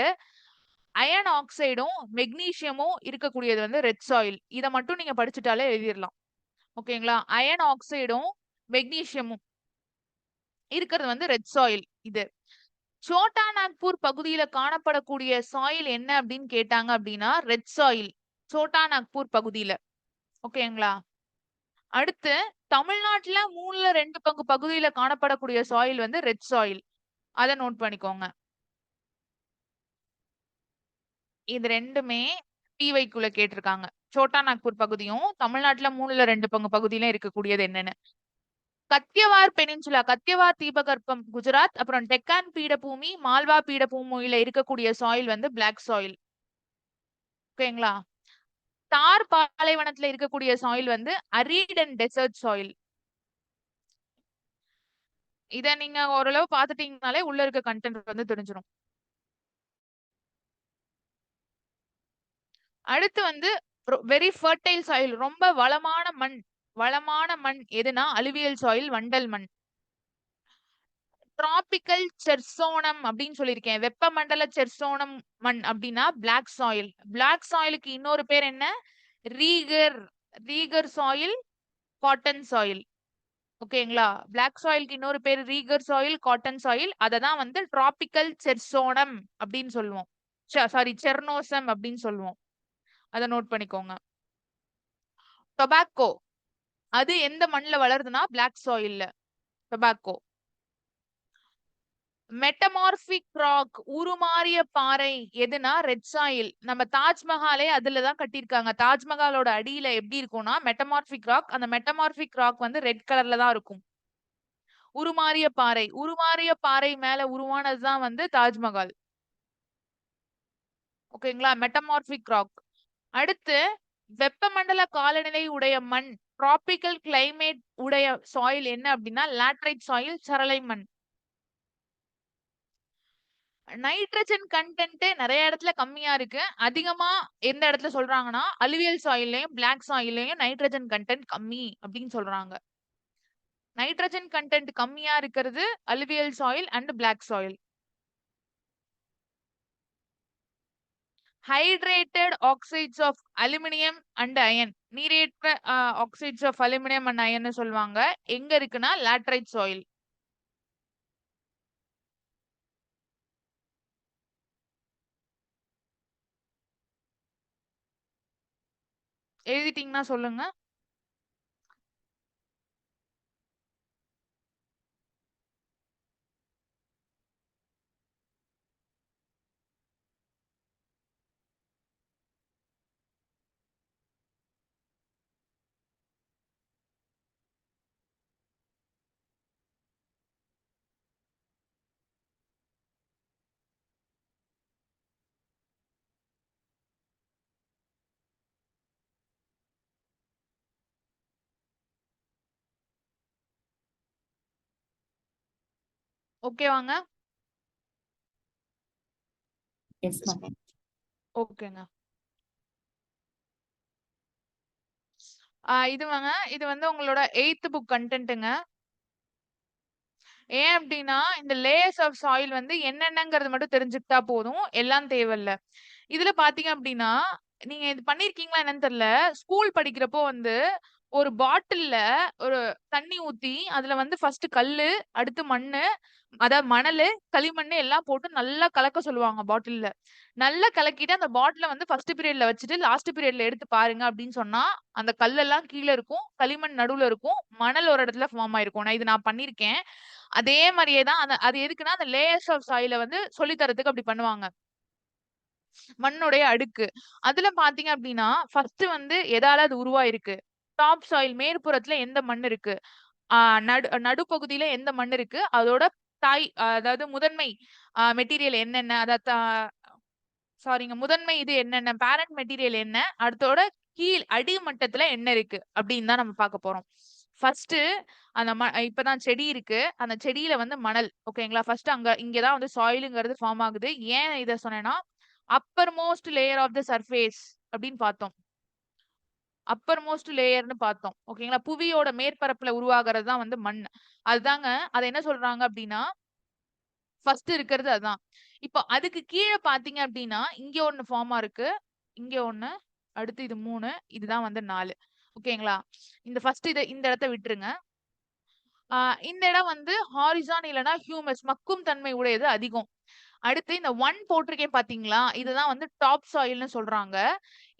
அயர்ன் ஆக்சைடும், மெக்னீசியமும் இருக்கக்கூடியது வந்து ரெட் சாயில். இத மட்டும் நீங்க படிச்சுட்டாலே எழுதிரலாம். ஓகேங்களா? அயர்ன் ஆக்சைடும், மெக்னீசியமும் இருக்கிறது வந்து ரெட் சாயில் இது. சோட்டா நாக்பூர் பகுதியில காணப்படக்கூடிய சாயில் என்ன அப்படின்னு கேட்டாங்க அப்படின்னா, ரெட் சாயில். சோட்டா நாக்பூர் பகுதியில. ஓகேங்களா? அடுத்து தமிழ்நாட்டுல 3ல 2 பங்கு பகுதியில காணப்படக்கூடிய சாயில் வந்து ரெட் சாயில். அத நோட் பண்ணிக்கோங்க. இது 2மே டிவைக்குள்ள கேட்டிருக்காங்க. சோட்டா நாக்பூர் பகுதியும், தமிழ்நாட்டுல 3ல 2 பங்கு பகுதியில இருக்கக்கூடியது என்னன்னு. கத்தியவார் பெனின்சுலா, கத்தியவார் தீபகற்பம் குஜராத், அப்புறம் டெக்கான் பீடபூமி, மால்வா பீடபூமியில இருக்கக்கூடிய சாயில் வந்து பிளாக் சாயில். ஓகேங்களா? தார் பாலைவனத்துல இருக்கக்கூடிய சாயில் வந்து அரிட் அண்ட் டெசர்ட் சாயில். இத நீங்க ஓரளவு பாத்துட்டீங்கனாலே உள்ள இருக்க கண்டென்ட் வந்து தெரிஞ்சிரும். அடுத்து வந்து வெரி ஃபர்டைல் சாயில், ரொம்ப வளமான மண். வளமான மண் எதுனா அலுவியல் சாயில், வண்டல் மண். டிராபிக்கல் செர்சோனம் அப்படின்னு சொல்லியிருக்கேன். வெப்பமண்டல செர்சோனம் மண் அப்படின்னா பிளாக் சாயில். பிளாக் சாயிலுக்கு இன்னொரு பேர் என்ன? Regur. Regur soil, cotton soil. ஓகேங்களா? பிளாக் சாயிலுக்கு இன்னொரு பேர் ரீகர் சாயில், காட்டன் சாயில். அதை தான் வந்து டிராபிக்கல் செர்சோனம் அப்படின்னு சொல்லுவோம். சாரி, செர்னோசம் அப்படின்னு சொல்லுவோம். அதை நோட் பண்ணிக்கோங்க. டொபாக்கோ அது எந்த மண்ணுல வளருதுன்னா பிளாக் சாயில்ல. டொபாக்கோ. மெட்டமார்பிக் ராக் உருமாறிய பாறை எதுனா ரெட் சாயில். நம்ம தாஜ்மஹாலே அதுலதான் கட்டியிருக்காங்க. தாஜ்மஹாலோட அடியில எப்படி இருக்கும்னா மெட்டமார்பிக் ராக். அந்த மெட்டமார்பிக் ராக் வந்து ரெட் கலர்ல தான் இருக்கும். உருமாறிய பாறை, உருமாறிய பாறை மேல உருவானதுதான் வந்து தாஜ்மஹால். ஓகேங்களா? Metamorphic rock. அடுத்து வெப்பமண்டல காலநிலை உடைய மண், டிராபிக்கல் கிளைமேட் உடைய சாயில் என்ன அப்படின்னா லாட்ரைட் சாயில், சரளை மண். நைட்ரஜன் கண்டென்ட் நிறைய இடத்துல கம்மியா இருக்கு. அதிகமா எந்த இடத்துல சொல்றாங்கன்னா அலுவியல் சாயில்லையும் பிளாக் சாயில்லையும் நைட்ரஜன் கண்டென்ட் கம்மி அப்படின்னு சொல்றாங்க. நைட்ரஜன் கண்டென்ட் கம்மியா இருக்கிறது alluvial soil and black soil. Hydrated oxides of aluminium and iron, நீரேற்ற oxides of aluminium and iron சொல்லுவாங்க. எங்க இருக்குன்னா லாட்ரைட் சாயில். எழுதிட்டீங்கன்னா சொல்லுங்க. ஓகேவாங்க? Yes Yes, ma'am. ma'am. ஓகேங்க. இது வந்து உங்களோட 8th புக் கண்டென்ட்டுங்க. ஏன் அப்படின்னா இந்த லேயர்ஸ் ஆஃப் சாயில் வந்து என்னென்னங்கிறது மட்டும் தெரிஞ்சுக்கிட்டா போதும், எல்லாம் தேவையில்ல. இதுல பாத்தீங்க அப்படின்னா நீங்க இது பண்ணிருக்கீங்களா என்னன்னு தெரியல. ஸ்கூல் படிக்கிறப்போ வந்து ஒரு பாட்டில்ல ஒரு தண்ணி ஊத்தி அதுல வந்து ஃபர்ஸ்ட் கல்லு, அடுத்து மண்ணு, அதாவது மணலு, களிமண்ணு எல்லாம் போட்டு நல்லா கலக்க சொல்லுவாங்க பாட்டில்ல. நல்லா கலக்கிட்டு அந்த பாட்டில வந்து ஃபர்ஸ்ட் பீரியட்ல வச்சுட்டு லாஸ்ட் பீரியட்ல எடுத்து பாருங்க அப்படின்னு சொன்னா அந்த கல்லெல்லாம் கீழ இருக்கும், களிமண் நடுவுல இருக்கும், மணல் ஒரு இடத்துல ஃபார்ம் ஆயிருக்கும். நான் பண்ணிருக்கேன். அதே மாதிரியே தான் அது எதுக்குன்னா அந்த லேயர்ஸ் ஆஃப் சாயில வந்து சொல்லி தரதுக்கு அப்படி பண்ணுவாங்க. மண்ணுடைய அடுக்கு. அதுல பாத்தீங்க அப்படின்னா ஃபர்ஸ்ட் வந்து எதால அது உருவாயிருக்கு? டாப் சாயில் மேற்புறத்துல எந்த மண் இருக்கு? நடுப்பகுதியில எந்த மண் இருக்கு? அதோட தாய் அதாவது முதன்மை மெட்டீரியல் என்னென்ன? சாரிங்க, முதன்மை இது என்னென்ன? பேரண்ட் மெட்டீரியல் என்ன? அடுத்தோட கீழ் அடி மட்டத்துல என்ன இருக்கு? அப்படின்னு தான் நம்ம பார்க்க போறோம். ஃபர்ஸ்ட் அந்த இப்பதான் செடி இருக்கு. அந்த செடியில வந்து மணல். ஓகேங்களா? ஃபர்ஸ்ட் இங்கதான் வந்து சாயிலுங்கிறது ஃபார்ம் ஆகுது. ஏன் இத சொன்னேன்னா uppermost layer of the surface அப்படின்னு பார்த்தோம். அப்பர் மோஸ்ட் லேயர்னு பார்த்தோம். ஓகேங்களா? புவியோட மேற்பரப்புல உருவாகிறது தான் வந்து மண். அதுதாங்க அத என்ன சொல்றாங்க அப்படின்னா ஃபர்ஸ்ட் இருக்கிறது அதான். இப்போ அதுக்கு கீழ பார்த்தீங்க அப்படின்னா இங்க ஒண்ணு ஃபார்மா இருக்கு. இங்க ஒண்ணு, அடுத்து இது 3, இதுதான் வந்து 4. ஓகேங்களா? இந்த இடத்த விட்டுருங்க. இந்த இடம் வந்து ஹாரிசான் இல்லனா ஹியூமஸ் மக்கும் தன்மை உடையது அதிகம். அடுத்து இந்த 1 போட்டிருக்கேன் பாத்தீங்களா? இதுதான் வந்து டாப் சாயில்னு சொல்றாங்க.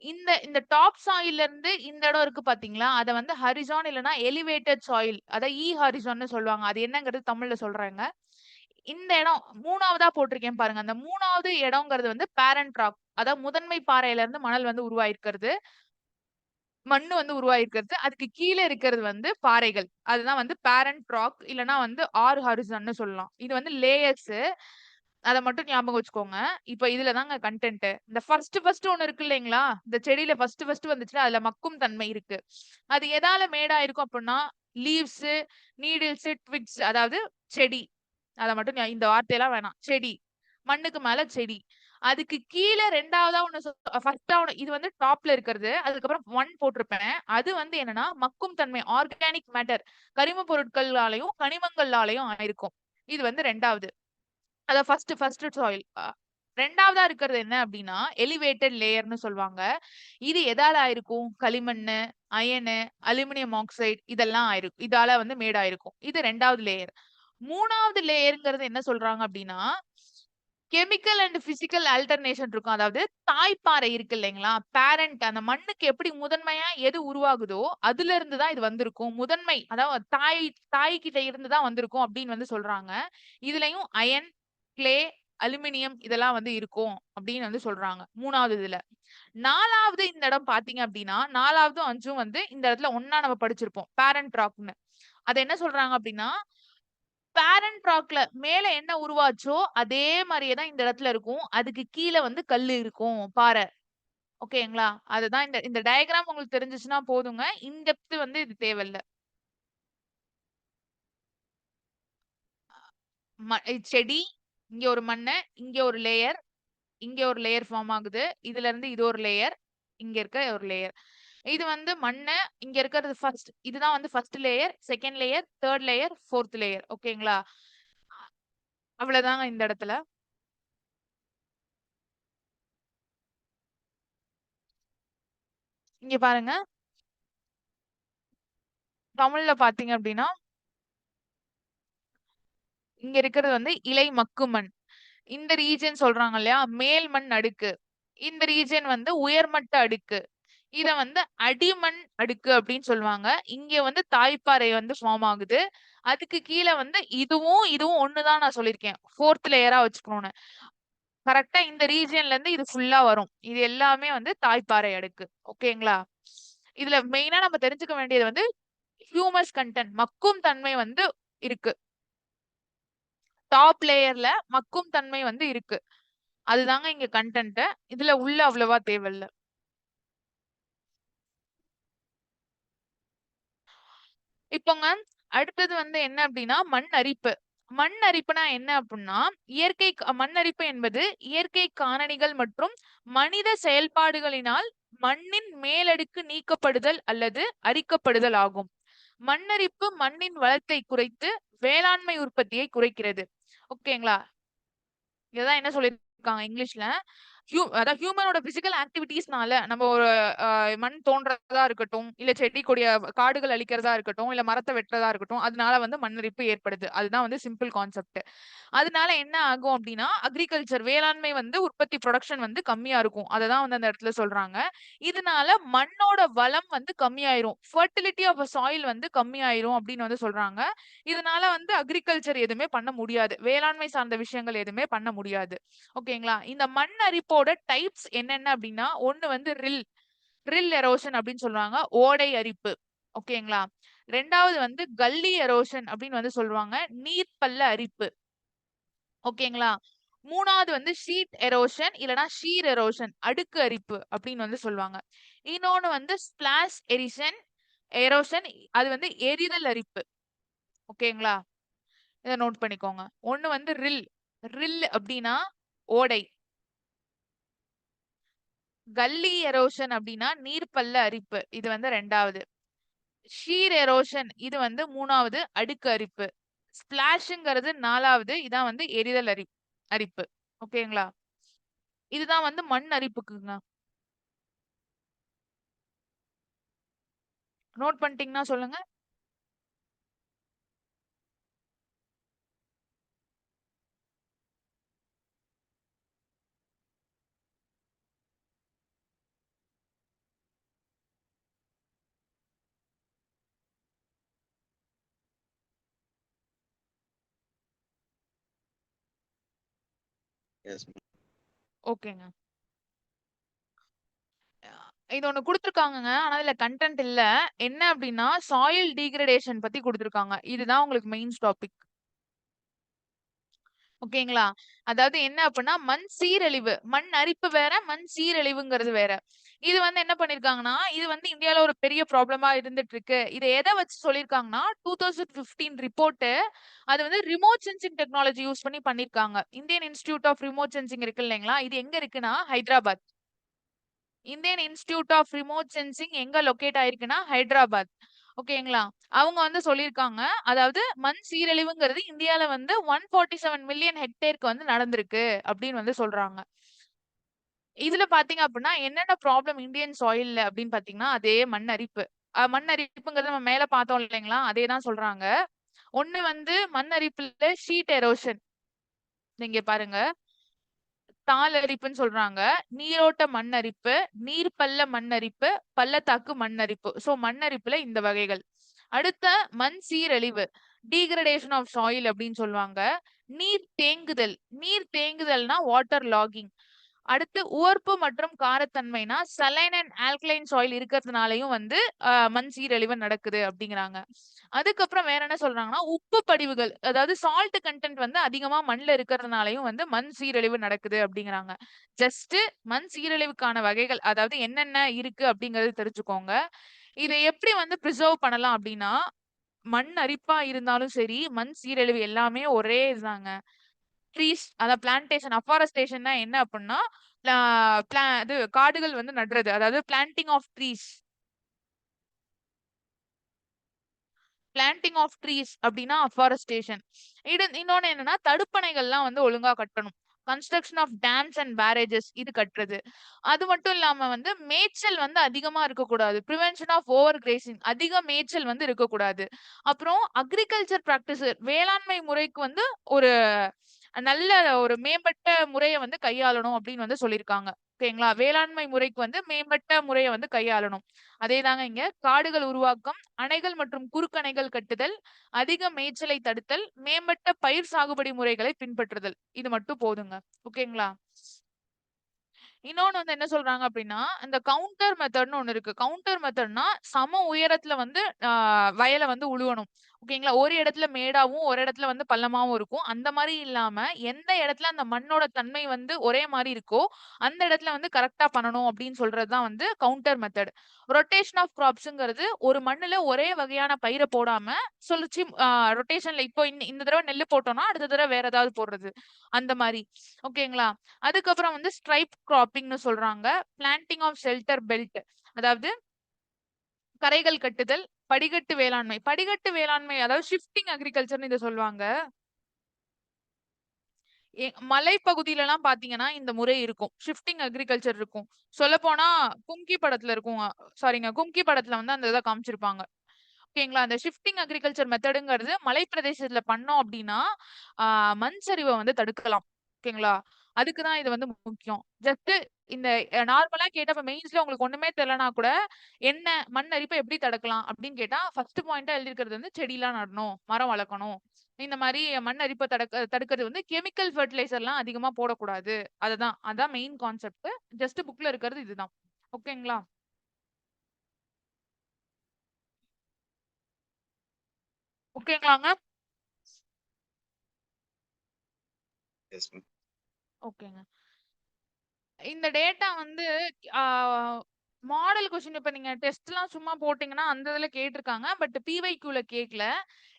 இந்த இந்த டாப் சாயில்ல இருந்து இந்த இடம் இருக்கு பாத்தீங்களா? அத வந்து ஹரிசான் இல்லனா எலிவேட்டட் சாயில். அத ஹாரிசான்னு சொல்லுவாங்க. அது என்னங்கிறது தமிழ்ல சொல்றேங்க. இந்த இடம் 3வதா போட்டிருக்கேன் பாருங்க. அந்த 3வது இடம்ங்கிறது வந்து பேரண்ட் ராக். அதாவது முதன்மை பாறையில இருந்து மணல் வந்து உருவாயிருக்கிறது. மண்ணு வந்து உருவாயிருக்கிறது. அதுக்கு கீழ இருக்கிறது வந்து பாறைகள். அதுதான் வந்து பேரண்ட் ராக் இல்லனா வந்து ஹாரிசான்னு சொல்லலாம். இது வந்து லேயர்ஸ். அத மட்டும் ஞாபகம் வச்சுக்கோங்க. இப்ப இதுல தாங்க கன்டென்ட். இந்த ஃபர்ஸ்ட் ஒண்ணு இருக்கு இல்லைங்களா? இந்த செடியில ஃபர்ஸ்ட் வந்துச்சுன்னா அதுல மக்கும் தன்மை இருக்கு. அது எதால மேடா இருக்கும் அப்டின்னா லீவ்ஸ், நீடில்ஸ், ட்விக்ஸ், அதாவது செடி. அத மட்டும் இந்த வார்த்தையெல்லாம் வேணாம். செடி. மண்ணுக்கு மேல செடி. அதுக்கு கீழ 2வதா ஒண்ணு ஃபர்ஸ்ட்டா ஒண்ணு இது வந்து டாப்ல இருக்கிறது. அதுக்கப்புறம் 1 போட்டிருப்பேன். அது வந்து என்னன்னா மக்கும் தன்மை ஆர்கானிக் மேட்டர். கரிம பொருட்களாலயும் கனிமங்களாலயும் ஆயிருக்கும். இது வந்து 2வது. அத ஃபர்ஸ்ட் சாயில். 2வதா இருக்கிறது என்ன அப்படின்னா எலிவேட்டட் லேயர்னு சொல்லுவாங்க. இது எதால ஆயிருக்கும்? களிமண்ணு, அயனு, அலுமினியம் ஆக்சைடு இதெல்லாம் ஆயிருக்கும். இதால வந்து மேட் ஆயிருக்கும். இது 2வது லேயர். 3வது லேயர்ங்கிறது என்ன சொல்றாங்க அப்படின்னா கெமிக்கல் அண்ட் பிசிக்கல் ஆல்டர்னேஷன் இருக்கும். அதாவது தாய்ப்பாறை இருக்கு இல்லைங்களா? பேரண்ட் அந்த மண்ணுக்கு எப்படி முதன்மையா எது உருவாகுதோ, அதுல இருந்து தான் இது வந்திருக்கும். முதன்மை அதாவது தாய் கிட்ட இருந்து தான் வந்திருக்கும் அப்படின்னு வந்து சொல்றாங்க. இதுலயும் அயன், கிளே, அலுமினியம் இதெல்லாம் வந்து இருக்கும் அப்படின்னு வந்து சொல்றாங்க. 3வது இதுல. 4வது இந்த இடம் பார்த்தீங்க அப்படின்னா, 4வதும் 5ம் வந்து இந்த இடத்துல ஒண்ணா நம்ம படிச்சிருப்போம். பேரண்ட் ராக்ன்னு. அது என்ன சொல்றாங்க அப்படின்னா, பேரண்ட் ராக்ல மேல என்ன உருவாச்சோ, அதே மாரியே தான் இந்த இடத்துல இருக்கும். அதுக்கு கீழ வந்து கல்லு இருக்கும். பாறை. ஓகேங்களா? அதுதான் இந்த இந்த டயகிராம் உங்களுக்கு தெரிஞ்சுச்சுன்னா போதுங்க. இன் டெப்த் வந்து இது தேவையில்ல. செடி, இங்க ஒரு மண்ணு, இங்க ஒரு லேயர், இங்க ஒரு லேயர் ஃபார்ம் ஆகுது. இதுல இருந்து இது ஒரு லேயர், இங்க இருக்க ஒரு லேயர். இது வந்து மண்ணு, இங்க இருக்கிறது ஃபர்ஸ்ட். இதுதான் வந்து first layer, second layer, third layer, fourth layer. ஓகேங்களா? அவ்வளவுதாங்க இந்த இடத்துல. இங்க பாருங்க. தமிழ்ல பாத்தீங்க அப்படின்னா, இங்க இருக்கிறது வந்து இலை மக்கு மண். இந்த ரீஜன் சொல்றாங்க இல்லையா? மேல் மண் அடுக்கு. இந்த ரீஜன் வந்து உயர்மட்ட அடுக்கு. இத வந்து அடிமண் அடுக்கு அப்படின்னு சொல்லுவாங்க. இங்க வந்து தாய்ப்பாறை வந்து ஃபார்ம் ஆகுது. அதுக்கு கீழ வந்து இதுவும் ஒண்ணுதான் நான் சொல்லியிருக்கேன். 4த் லேயரா வச்சுக்கணும்னு. கரெக்ட்டா இந்த ரீஜியன்ல இருந்து இது ஃபுல்லா வரும். இது எல்லாமே வந்து தாய்ப்பாறை அடுக்கு. ஓகேங்களா? இதுல மெயினா நம்ம தெரிஞ்சுக்க வேண்டியது வந்து ஹியூமஸ் கன்டென்ட் மக்கும் தன்மை வந்து இருக்கு. டாப் லேயர்ல மக்கும் தன்மை வந்து இருக்கு. அதுதாங்க இங்க கன்டென்ட். இதுல உள்ள அவ்வளவா தேவையில்ல. இப்போங்க அடுத்தது வந்து என்ன அப்படின்னா மண் அரிப்பு. மண் அரிப்புனா என்ன அப்படின்னா மண் அரிப்பு என்பது இயற்கை காரணிகள் மற்றும் மனித செயல்பாடுகளினால் மண்ணின் மேலடுக்கு நீக்கப்படுதல் அல்லது அரிக்கப்படுதல் ஆகும். மண்ணரிப்பு மண்ணின் வளத்தை குறைத்து வேளாண்மை உற்பத்தியை குறைக்கிறது. ஓகேங்களா? இததான் என்ன சொல்லியிருக்காங்க இங்கிலீஷ்ல. அதான் ஹியூமனோட பிசிக்கல் ஆக்டிவிட்டீஸ்னால நம்ம ஒரு மண் தோன்றதா இருக்கட்டும், இல்ல செடி கொடிய காடுகள் அழிக்கிறதா இருக்கட்டும், இல்ல மரத்த வெட்டுறதா இருக்கட்டும், அதனால வந்து மண்ணரிப்பு ஏற்படுது. அதுதான் வந்து சிம்பிள் கான்செப்ட். அதனால என்ன ஆகும் அப்டின்னா, அக்ரிகல்ச்சர் வேளாண்மை வந்து உற்பத்தி புரொடக்ஷன் வந்து கம்மியா இருக்கும். அததான் வந்து அந்த இடத்துல சொல்றாங்க. இதனால மண்ணோட வளம் வந்து கம்மியாயிரும். ஃபெர்டிலிட்டி ஆஃப் சாயில் வந்து கம்மியாயிரும் அப்டின்னு வந்து சொல்றாங்க. இதனால வந்து அக்ரிகல்ச்சர் எதுவுமே பண்ண முடியாது. வேளாண்மை சார்ந்த விஷயங்கள் எதுவுமே பண்ண முடியாது. ஓகேங்களா? இந்த மண் அரிப்போட டைப்ஸ் என்னென்ன அப்டின்னா, ஒண்ணு வந்து ரில் எரோஷன் அப்டின்னு சொல்லுவாங்க. ஓடை அரிப்பு. ஓகேங்களா? 2வது வந்து கல்லி எரோஷன் அப்டின்னு வந்து சொல்லுவாங்க. நீர்ப்பள்ள அரிப்பு. ஓகேங்களா? 3வது வந்து ஷீட் எரோஷன் இல்லனா ஷீர் எரோஷன் அடுக்கு அரிப்பு அப்டின்னு வந்து சொல்லுவாங்க. இன்னொன்னு வந்து ஸ்பிளாஷ் எரோஷன் அது வந்து எரிதல் அரிப்பு. ஓகேங்களா? இத நோட் பண்ணிக்கோங்க. ஒண்ணு வந்து ரில் அப்டின்னா ஓடை. கல்லி எரோஷன் அப்டின்னா நீர்ப்பள்ள அரிப்பு. இது வந்து 2வது. ஷீர் எரோஷன் இது வந்து 3வது அடுக்கு அரிப்பு. ஸ்பிளாஷ்ங்கிறது 4வது. இதான் வந்து எரிதல் அரிப்பு. ஓகேங்களா? இதுதான் வந்து மண் அரிப்புக்குங்க. நோட் பண்ணிட்டீங்கன்னா சொல்லுங்க. Yes, ma'am. ஓகேங்க. இது ஒண்ணு குடுத்துருக்காங்கங்க. ஆனா இதுல கன்டென்ட் இல்ல. என்ன அப்டின்னா சாயில் டிகிரடேஷன் பத்தி குடுத்துருக்காங்க. இதுதான் உங்களுக்கு மெயின்ஸ் டாபிக். ஓகேங்களா? அதாவது என்ன அப்டின்னா மண் சீரழிவு. மண் அரிப்பு வேற, மண் சீரழிவுங்கிறது வேற. இது வந்து என்ன பண்ணியிருக்காங்கன்னா, இது வந்து இந்தியால ஒரு பெரிய ப்ராப்ளமா இருந்துட்டு இருக்கு. இத எத வச்சு சொல்லியிருக்காங்கன்னா, 2015 ரிப்போர்ட் அது வந்து ரிமோட் சென்சிங் டெக்னாலஜி யூஸ் பண்ணி பண்ணியிருக்காங்க. Indian institute of remote sensing இருக்கு இல்லைங்களா? இது எங்க இருக்குன்னா, Hyderabad. Indian institute of remote sensing எங்க லொகேட் ஆயிருக்குன்னா, ஹைதராபாத். ஓகேங்களா? அவங்க வந்து சொல்லியிருக்காங்க. அதாவது மண் சீரழிவுங்கிறது இந்தியால வந்து 147 மில்லியன் ஹெக்டேருக்கு வந்து நடந்திருக்கு அப்படின்னு வந்து சொல்றாங்க. இதுல பாத்தீங்க அப்படின்னா என்னென்ன ப்ராப்ளம் இந்தியன் சாயில்ல அப்படின்னு பாத்தீங்கன்னா அதே மண் அரிப்பு. மண் அரிப்புங்கிறது நம்ம மேல பார்த்தோம் இல்லைங்களா? அதே தான் சொல்றாங்க. ஒண்ணு வந்து மண் அரிப்புல ஷீட் எரோஷன். நீங்க பாருங்க. தாள் அரிப்புன்னு சொல்றாங்க, நீரோட்ட மண்ணரிப்பு, நீர்ப்பள்ள மண்ணரிப்பு, பள்ளத்தாக்கு மண்ணரிப்பு. சோ மண்ணரிப்புல இந்த வகைகள். அடுத்த மண் சீரழிவு, டீகிரடேஷன் ஆஃப் சாயில் அப்படின்னு சொல்லுவாங்க. நீர் தேங்குதல், நீர் தேங்குதல்னா வாட்டர் லாகிங். அடுத்து உவர்ப்பு மற்றும் காரத்தன்மைனா சலைன் அண்ட் ஆல்கலைன் சாயில் இருக்கிறதுனாலயும் வந்து மண் சீரழிவு நடக்குது அப்படிங்கிறாங்க. அதுக்கப்புறம் வேற என்ன சொல்றாங்கன்னா உப்பு படிவுகள், அதாவது சால்ட் கண்டென்ட் வந்து அதிகமா மண்ல இருக்கிறதுனாலயும் வந்து மண் சீரழிவு நடக்குது அப்படிங்கிறாங்க. ஜஸ்ட் மண் சீரழிவுக்கான வகைகள், அதாவது என்னென்ன இருக்கு அப்படிங்கறது தெரிஞ்சுக்கோங்க. இதை எப்படி வந்து ப்ரிசர்வ் பண்ணலாம் அப்படின்னா, மண் அரிப்பா இருந்தாலும் சரி, மண் சீரழிவு எல்லாமே ஒரே இதுதாங்க. ட்ரீஸ், அதாவது பிளான்டேஷன், அஃபாரஸ்டேஷன்னா என்ன அப்படின்னா, இது காடுகள் வந்து நடுறது, அதாவது planting of trees. Planting of trees அப்படின்னா அஃபாரஸ்டேஷன். இன்னொன்னு என்னன்னா தடுப்பணைகள்லாம் வந்து ஒழுங்கா கட்டணும். Construction of dams and barrages இது கட்டுறது. அது மட்டும் இல்லாம வந்து மேய்ச்சல் வந்து அதிகமா இருக்கக்கூடாது. ப்ரிவென்ஷன் ஆஃப் ஓவர் கிரேசிங், அதிக மேய்ச்சல் வந்து இருக்கக்கூடாது. அப்புறம் அக்ரிகல்ச்சர் பிராக்டிஸ், வேளாண்மை முறைக்கு வந்து ஒரு நல்ல ஒரு மேம்பட்ட முறைய வந்து கையாளணும் அப்படின்னு வந்து சொல்லியிருக்காங்க. ஓகேங்களா? வேளாண்மை முறைக்கு வந்து மேம்பட்ட முறைய வந்து கையாளணும். அதேதாங்க இங்க. காடுகள் உருவாக்கம், அணைகள் மற்றும் குறுக்கணைகள் கட்டுதல், அதிக மேய்ச்சலை தடுத்தல், மேம்பட்ட பயிர் சாகுபடி முறைகளை பின்பற்றுதல். இது மட்டும் போதுங்க. ஓகேங்களா? இன்னொன்னு வந்து என்ன சொல்றாங்க அப்படின்னா, இந்த கவுண்டர் மெத்தட்ன்னு ஒண்ணு இருக்கு. கவுண்டர் மெத்தட்னா சம உயரத்துல வந்து வயல வந்து உழுவணும். ஓகேங்களா? ஒரு இடத்துல மேடாவும், ஒரு இடத்துல வந்து பள்ளமாவும் இருக்கும். அந்த மாரி இல்லாம எந்த இடத்துல அந்த மண்ணோட தன்மை வந்து ஒரே மாரி இருக்கோ, அந்த இடத்துல வந்து கரெக்ட்டா பண்ணணும் அப்படின்னு சொல்றது தான் வந்து கவுண்டர் மெத்தட். ரொட்டேஷன் ஆஃப் கிராப்ஸ்ங்கிறது ஒரு மண்ணுல ஒரே வகையான பயிர போடாம சுழற்சி ரொட்டேஷன்ல இப்போ இந்த தடவ நெல்லு போட்டோம்னா, அடுத்த தடவ வேற ஏதாவது போடுறது. அந்த மாரி. ஓகேங்களா? அதுக்கப்புறம் வந்து ஸ்ட்ரைப் கிராப்பிங்னு சொல்றாங்க. பிளான்டிங் ஆஃப் ஷெல்டர் பெல்ட், அதாவது கரைகள் கட்டுதல், படிகட்டு வேளாண்மை. படிகட்டு வேளாண்மை அதாவது ஷிஃப்டிங் அக்ரிகல்ச்சர்னு இத சொல்லுவாங்க. மலைப்பகுதியிலலாம் பார்த்தீங்கன்னா, இந்த முறை இருக்கும். ஷிஃப்டிங் அக்ரிகல்ச்சர் இருக்கும். சொல்லப்போனா கும்கி படத்துல இருக்கும். சாரிங்க, கும்கி படத்துல வந்து அந்த இத காமிச்சிருப்பாங்க. ஓகேங்களா? அந்த ஷிஃப்டிங் அக்ரிகல்ச்சர் மெத்தடுங்கிறது மலை பிரதேசத்துல பண்ணோம் அப்டின்னா, ஆ மண் சரிவ வந்து தடுக்கலாம். ஓகேங்களா? அதுக்கு தான் இது வந்து முக்கியம். ஜஸ்ட் இந்த நார்மலா கேட்டா இப்ப மெயின்ஸ்ல உங்களுக்கு ஒண்ணுமே தெரியலனா கூட, என்ன மண் அரிப்ப எப்படி தடுக்கலாம் அப்படின்னு கேட்டா, ஃபர்ஸ்ட் பாயிண்ட்டா எழுதியிருக்கிறது வந்து செடிலாம் நடணும், மரம் வளர்க்கணும். இந்த மாரி மண் அரிப்ப தடுக்கிறது வந்து கெமிக்கல் ஃபெர்டிலைசர்லாம் அதிகமா போடக்கூடாது. அதான் மெயின் கான்செப்ட். ஜஸ்ட் புக்ல இருக்கிறது இதுதான். ஓகேங்களா? ஓகேங்களாங்க? Yes, ma'am. ஓகேங்க. இந்த டேட்டா வந்து ஆ மாடல் கொஸ்டின் இப்ப நீங்க டெஸ்ட்லாம் சும்மா போட்டீங்கன்னா, அந்த இதுல கேட்டிருக்காங்க. பட் பிஒய்க்யூல கேட்கல.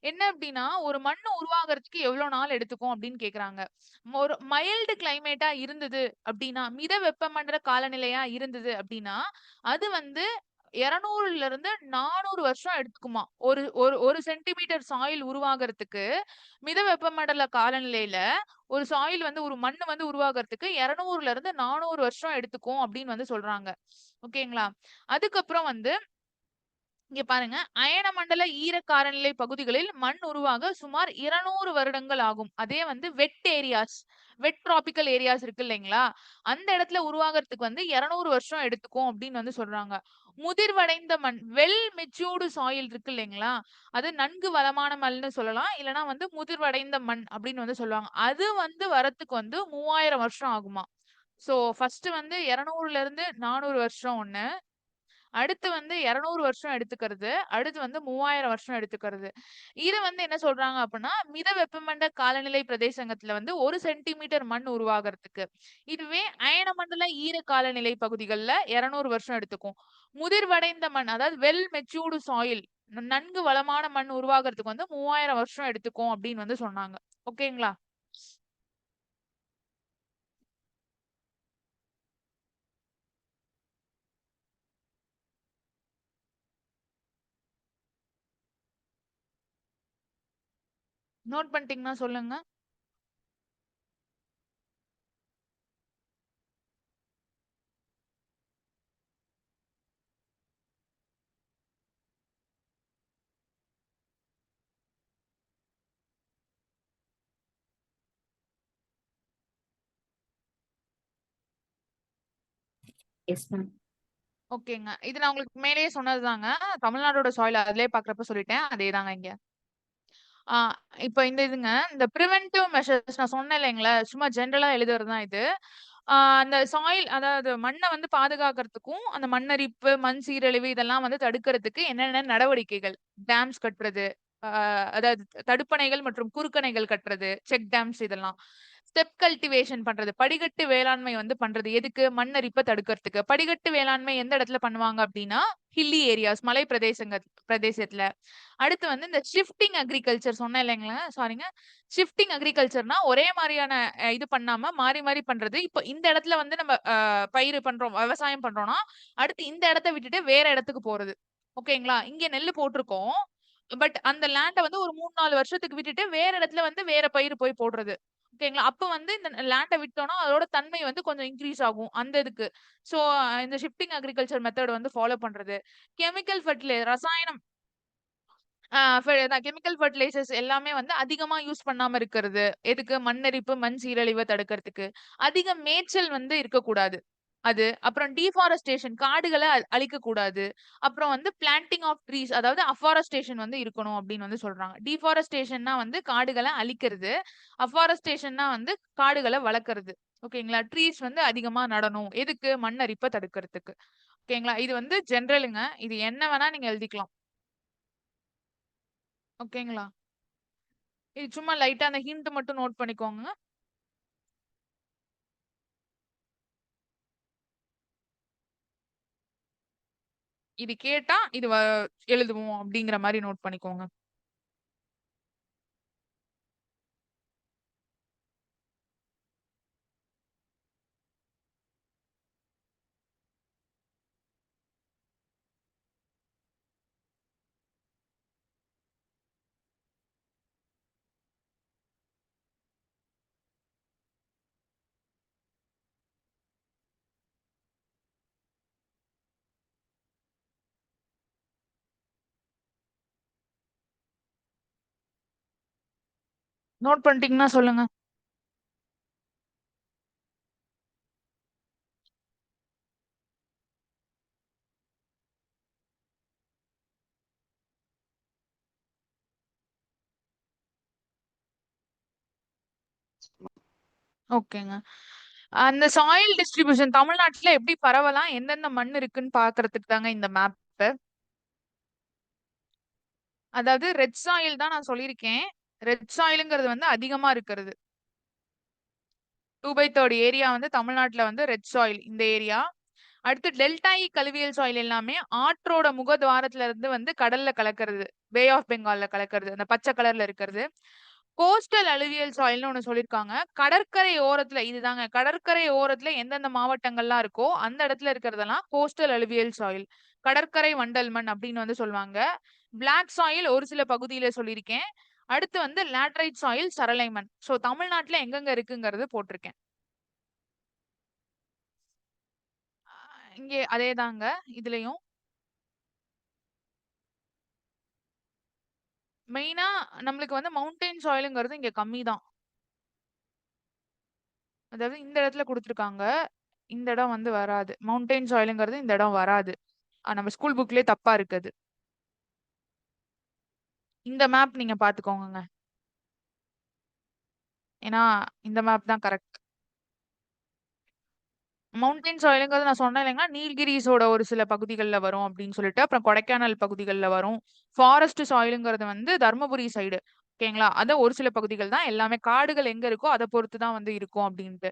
என்ன அப்டின்னா, ஒரு மண்ணு உருவாகுறதுக்கு எவ்ளோ நாள் எடுத்துக்கும் அப்டின்னு கேட்கறாங்க. ஒரு மைல்டு கிளைமேட்டா இருந்தது அப்டின்னா, மித வெப்பமண்டல காலநிலையா இருந்தது அப்டின்னா, அது வந்து 200ல இருந்து 400 வருஷம் எடுத்துக்குமா. ஒரு ஒரு 1 சென்டிமீட்டர் சாயில் உருவாகுறதுக்கு, மித வெப்பமண்டல காலநிலையில ஒரு சாயில் வந்து ஒரு மண்ணு வந்து உருவாகுறதுக்கு 200ல இருந்து 400 வருஷம் எடுத்துக்கும் அப்படின்னு வந்து சொல்றாங்க. ஓகேங்களா? அதுக்கப்புறம் வந்து இங்க பாருங்க. அயன மண்டல ஈர காலநிலை பகுதிகளில் மண் உருவாக சுமார் 200 வருடங்கள் ஆகும். அதே வந்து வெட் ஏரியாஸ், வெட் டிராபிக்கல் ஏரியாஸ் இருக்கு இல்லைங்களா? அந்த இடத்துல உருவாகுறதுக்கு வந்து 200 வருஷம் எடுத்துக்கும் அப்படின்னு வந்து சொல்றாங்க. முதிர்வடைந்த மண், வெல் மெச்சூர்டு சாயில் இருக்கு இல்லைங்களா? அது நன்கு வளமான மண்னு சொல்லலாம். இல்லன்னா வந்து முதிர்வடைந்த மண் அப்படின்னு வந்து சொல்லுவாங்க. அது வந்து வரத்துக்கு வந்து 3000 வருஷம் ஆகுமா. சோ ஃபர்ஸ்ட் வந்து 200ல இருந்து 400 வருஷம் ஒண்ணு. அடுத்து வந்து 200 வருஷம் எடுத்துக்கிறது. அடுத்து வந்து 3000 வருஷம் எடுத்துக்கிறது. இது வந்து என்ன சொல்றாங்க அப்டின்னா, மித வெப்பமண்டல காலநிலை பிரதேசங்கத்துல வந்து 1 சென்டிமீட்டர் மண் உருவாகுறதுக்கு. இதுவே அயனமண்டல ஈர காலநிலை பகுதிகள்ல 200 வருஷம் எடுத்துக்கும். முதிர்வடைந்த மண், அதாவது வெல் மெச்சூர்டு சாயில், நன்கு வளமான மண் உருவாகுறதுக்கு வந்து 3000 வருஷம் எடுத்துக்கும் அப்டின்னு வந்து சொன்னாங்க. ஓகேங்களா? நோட் பண்ணிட்டீங்கன்னா சொல்லுங்க. S ma'am. ஓகேங்க. இது நான் உங்களுக்கு மேலேயே சொன்னதுதாங்க. தமிழ்நாடோட சாயில் அதிலேயே பார்க்குறப்ப சொல்லிட்டேன். அதேதாங்க இங்க. ஆ இப்ப இந்த பிரிவென்டிவ் மெஷர்ஸ் நான் சொன்னேன் இல்லைங்களா? சும்மா ஜெனரலா எழுதுறது தான் இது. அந்த சாயில் அதாவது மண்ண வந்து பாதுகாக்கிறதுக்கும், அந்த மண்ணரிப்பு, மண் சீரழிவு இதெல்லாம் வந்து தடுக்கிறதுக்கு என்னென்ன நடவடிக்கைகள்? டேம்ஸ் கட்டுறது, அ அதாவது தடுப்பணைகள் மற்றும் குறுக்கணைகள் கட்டுறது, செக் டேம்ஸ் இதெல்லாம். ஸ்டெப் கல்டிவேஷன் பண்றது. படிக்கட்டு வேளாண்மை வந்து பண்றது. எதுக்கு? மண்ணரிப்ப தடுக்கிறதுக்கு. படிக்கட்டு வேளாண்மை எந்த இடத்துல பண்ணுவாங்க அப்டின்னா, ஹில்லி ஏரியாஸ் மலை பிரதேசத்துல. அடுத்து வந்து இந்த ஷிஃப்டிங் அக்ரிகல்ச்சர் சொன்னேன் இல்லைங்களா? சாரிங்க. ஷிஃப்டிங் அக்ரிகல்ச்சர்னா ஒரே மாரியான இது பண்ணாம மாறி, மாறி பண்றது. இப்ப இந்த இடத்துல வந்து நம்ம பயிர் பண்றோம், விவசாயம் பண்றோம்னா, அடுத்து இந்த இடத்த விட்டுட்டு வேற இடத்துக்கு போறது. ஓகேங்களா? இங்க நெல்லு போட்டுருக்கோம். பட் அந்த லேண்ட வந்து ஒரு 3, 4 வருஷத்துக்கு விட்டுட்டு வேற இடத்துல வந்து வேற பயிர் போய் போடுறது. ஓகேங்களா? அப்ப வந்து இந்த லேண்ட விட்டோம்னா, அதோட தன்மை வந்து கொஞ்சம் இன்கிரீஸ் ஆகும். அந்த இதுக்கு. சோ இந்த ஷிஃப்டிங் அக்ரிகல்ச்சர் மெத்தட் வந்து ஃபாலோ பண்றது. கெமிக்கல் ரசாயனம் கெமிக்கல் ஃபெர்டிலைசர்ஸ் எல்லாமே வந்து அதிகமா யூஸ் பண்ணாம இருக்கிறது. எதுக்கு? மண்ணரிப்பு, மண் சீரழிவ தடுக்கிறதுக்கு. அதிக மேய்ச்சல் வந்து இருக்கக்கூடாது. அது. அப்புறம் டீஃபாரஸ்டேஷன் காடுகள அழிக்கக்கூடாது. அப்புறம் வந்து பிளான்டிங் ஆஃப் ட்ரீஸ் அதாவது அஃபாரஸ்டேஷன் வந்து இருக்கணும் அப்படின்னு வந்து சொல்றாங்க. டீஃபாரஸ்டேஷன்னா வந்து காடுகள அழிக்கிறது. அஃபாரஸ்டேஷன்னா வந்து காடுகள வளர்க்கறது. ஓகேங்களா? ட்ரீஸ் வந்து அதிகமா நடணும். எதுக்கு? மண் அரிப்ப தடுக்கிறதுக்கு. ஓகேங்களா? இது வந்து ஜெனரலுங்க. இது என்ன வேணா நீங்க எழுதிக்கலாம். ஓகேங்களா? இது சும்மா லைட்டா அந்த ஹிண்ட் மட்டும் நோட் பண்ணிக்கோங்க. இது கேட்டா இது எழுதுவோம் அப்படிங்கிற மாரி நோட் பண்ணிக்கோங்க. நோட் பண்ணிட்டீங்கன்னா சொல்லுங்க. ஓகேங்க. அந்த சாயில் டிஸ்ட்ரிபியூஷன் தமிழ்நாட்டுல எப்படி பரவலாம்? எந்தெந்த மண் இருக்குன்னு பார்க்கறதுக்கு தாங்க இந்த மேப்பு. அதாவது ரெட் சாயில் தான் நான் சொல்லியிருக்கேன். ரெட் சாயில்ங்கிறது வந்து அதிகமா இருக்கிறது. 2/3 ஏரியா வந்து தமிழ்நாட்டுல வந்து ரெட் சாயில் இந்த ஏரியா. அடுத்து டெல்டாயி கலுவியல் சாயில் எல்லாமே ஆற்றோட முகத்வாரத்துல இருந்து வந்து கடல்ல கலக்கிறது. பே ஆஃப் பெங்கால்ல கலக்கிறது. அந்த பச்சை கலர்ல இருக்கிறது. கோஸ்டல் அலுவியல் சாயில்னு ஒண்ணு சொல்லியிருக்காங்க. கடற்கரை ஓரத்துல இதுதாங்க. கடற்கரை ஓரத்துல எந்தெந்த மாவட்டங்கள்லாம் இருக்கோ, அந்த இடத்துல இருக்கிறதெல்லாம் கோஸ்டல் அலுவியல் சாயில். கடற்கரை வண்டல் மண் அப்படின்னு வந்து சொல்லுவாங்க. பிளாக் சாயில் ஒரு சில பகுதியில சொல்லியிருக்கேன். அடுத்து வந்து லேட்டரைட் சாயில், சரளை மண். சோ தமிழ்நாட்டுல எங்கெங்க இருக்குங்கிறது போட்டிருக்கேன். இங்கே அதேதாங்க இதுலயும். மெயினா நம்மளுக்கு வந்து மவுண்டைன் சாயில்ங்கிறது இங்க கம்மி தான். அதாவது இந்த இடத்துல குடுத்துருக்காங்க. இந்த இடம் வந்து வராது. மவுண்டைன் சாயில்ங்கிறது இந்த இடம் வராது. நம்ம ஸ்கூல் புக்லயே தப்பா இருக்கு அது. இந்த மேப் நீங்க பாத்துக்கோங்கங்க. ஏன்னா இந்த மேப் தான் கரெக்ட். மவுண்டைன் சாயில்ங்கிறது நான் சொன்னேன் இல்லைங்களா, நீல்கிரிஸோட ஒரு சில பகுதிகள்ல வரும் அப்படின்னு சொல்லிட்டு, அப்புறம் கொடைக்கானல் பகுதிகள்ல வரும். ஃபாரஸ்ட் சாயில்ங்கிறது வந்து தர்மபுரி சைடு. ஓகேங்களா? அதான் ஒரு சில பகுதிகள் தான். எல்லாமே காடுகள் எங்க இருக்கோ அத பொறுத்து தான் வந்து இருக்கும் அப்படின்ட்டு.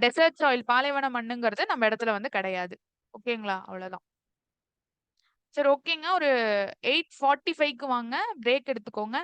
டெசர்ட் சாயில் பாலைவன மண்ணுங்கிறது நம்ம இடத்துல வந்து கிடையாது. ஓகேங்களா? அவ்வளவுதான். சரி ஓகேங்க. ஒரு 8:45க்கு வாங்க. பிரேக் எடுத்துக்கோங்க.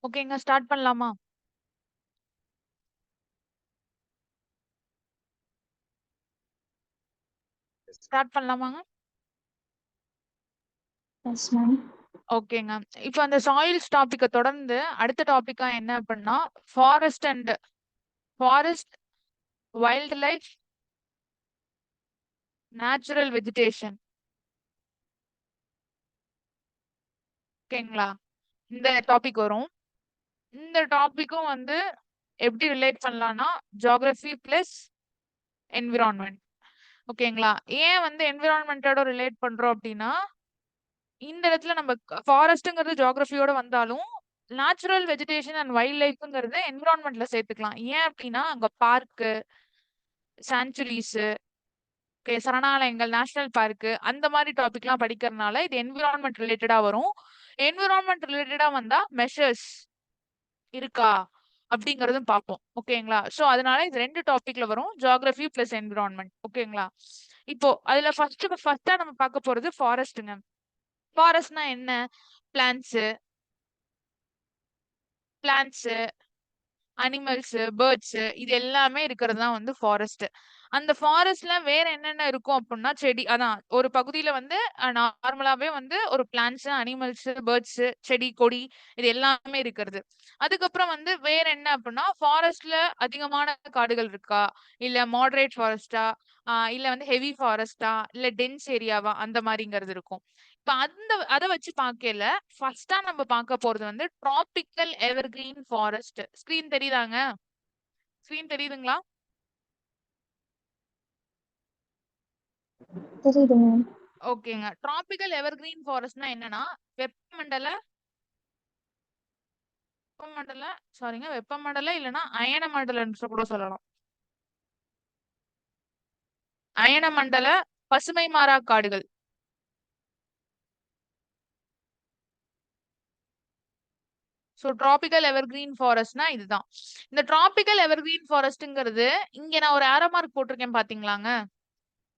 ஓகேங்க, ஸ்டார்ட் பண்ணலாமா? ஸ்டார்ட் பண்ணலாமாங்க? Yes ma'am. ஓகேங்க. இப்போ அந்த சாயில்ஸ் டாபிக்க தொடர்ந்து அடுத்த டாபிக்கா என்ன அப்படின்னா forest wild life natural vegetation. ஓகேங்களா? இந்த டாபிக் வரும். இந்த டாபிக்கும் வந்து எப்படி ரிலேட் பண்ணலாம்னா ஜியோகிராஃபி பிளஸ் என்விரான்மெண்ட். ஓகேங்களா? ஏன் வந்து என்விரான்மெண்டோட ரிலேட் பண்றோம் அப்படின்னா இந்த இடத்துல நம்ம ஃபாரஸ்ட்ங்கிறது ஜியோகிராஃபியோட வந்தாலும் நேச்சுரல் வெஜிடேஷன் அண்ட் வைல்ட் லைஃப்ங்கிறது என்விரான்மெண்ட்ல சேர்த்துக்கலாம். ஏன் அப்படின்னா அங்க பார்க்கு, சாங்சுரிஸ், சரணாலயங்கள், நேஷனல் பார்க்கு அந்த மாதிரி டாபிக்லாம் படிக்கிறதுனால இது என்விரான்மெண்ட் ரிலேட்டடா வரும். என்விரான்மெண்ட் ரிலேட்டடா வந்தா மெஷர்ஸ் இருக்கா அப்படிங்கறதும் பார்ப்போம். ஓகேங்களா? சோ அதனால இது 2 டாபிக்ல வரும். Geography plus environment. ஓகேங்களா? இப்போ அதுல ஃபர்ஸ்டா நம்ம பார்க்க போறது ஃபாரஸ்ட்ங்க. ஃபாரஸ்ட்னா என்ன? பிளான்ட்ஸ், அனிமல்ஸ், பேர்ட்ஸ் இது எல்லாமே இருக்கிறது தான் வந்து ஃபாரஸ்ட். அந்த ஃபாரஸ்ட்ல வேற என்னென்ன இருக்கும் அப்படின்னா செடி. அதான் ஒரு பகுதியில வந்து நார்மலாவே வந்து ஒரு பிளான்ட்ஸ், அனிமல்ஸ், பேர்ட்ஸ், செடி, கொடி இது எல்லாமே இருக்கிறது. அதுக்கப்புறம் வந்து வேற என்ன அப்படின்னா ஃபாரஸ்ட்ல அதிகமான காடுகள் இருக்கா, இல்ல மாடரேட் ஃபாரஸ்டா, இல்ல வந்து ஹெவி ஃபாரஸ்டா, இல்ல டென்ஸ் ஏரியாவா அந்த மாதிரிங்கிறது இருக்கும். இப்ப அத வச்சு பார்க்கையில ஃபர்ஸ்டா நம்ம பார்க்க போறது வந்து டிராபிக்கல் எவர்கிரீன் ஃபாரஸ்ட். ஸ்கிரீன் தெரியுதாங்க? ஸ்கிரீன் தெரியுதுங்களா? தெரியுது மேம். ஓகேங்க. டிராபிக்கல் எவர்கிரீன் ஃபாரஸ்ட்னா என்னன்னா வெப்பமண்டல வெப்பமண்டல சாரிங்க வெப்பமண்டல இல்லனா அயனமண்டலன்னு கூட சொல்லலாம். அயனமண்டல பசுமை மாறா காடுகள். சோ டிராபிக்கல் எவர்கிரீன் ஃபாரஸ்ட்னா இதுதான். இந்த டிராபிக்கல் எவர்கிரீன் ஃபாரஸ்ட்ங்கிறது இங்க நான் ஒரு ஆரோ மார்க் போட்டிருக்கேன் பாத்தீங்களாங்க?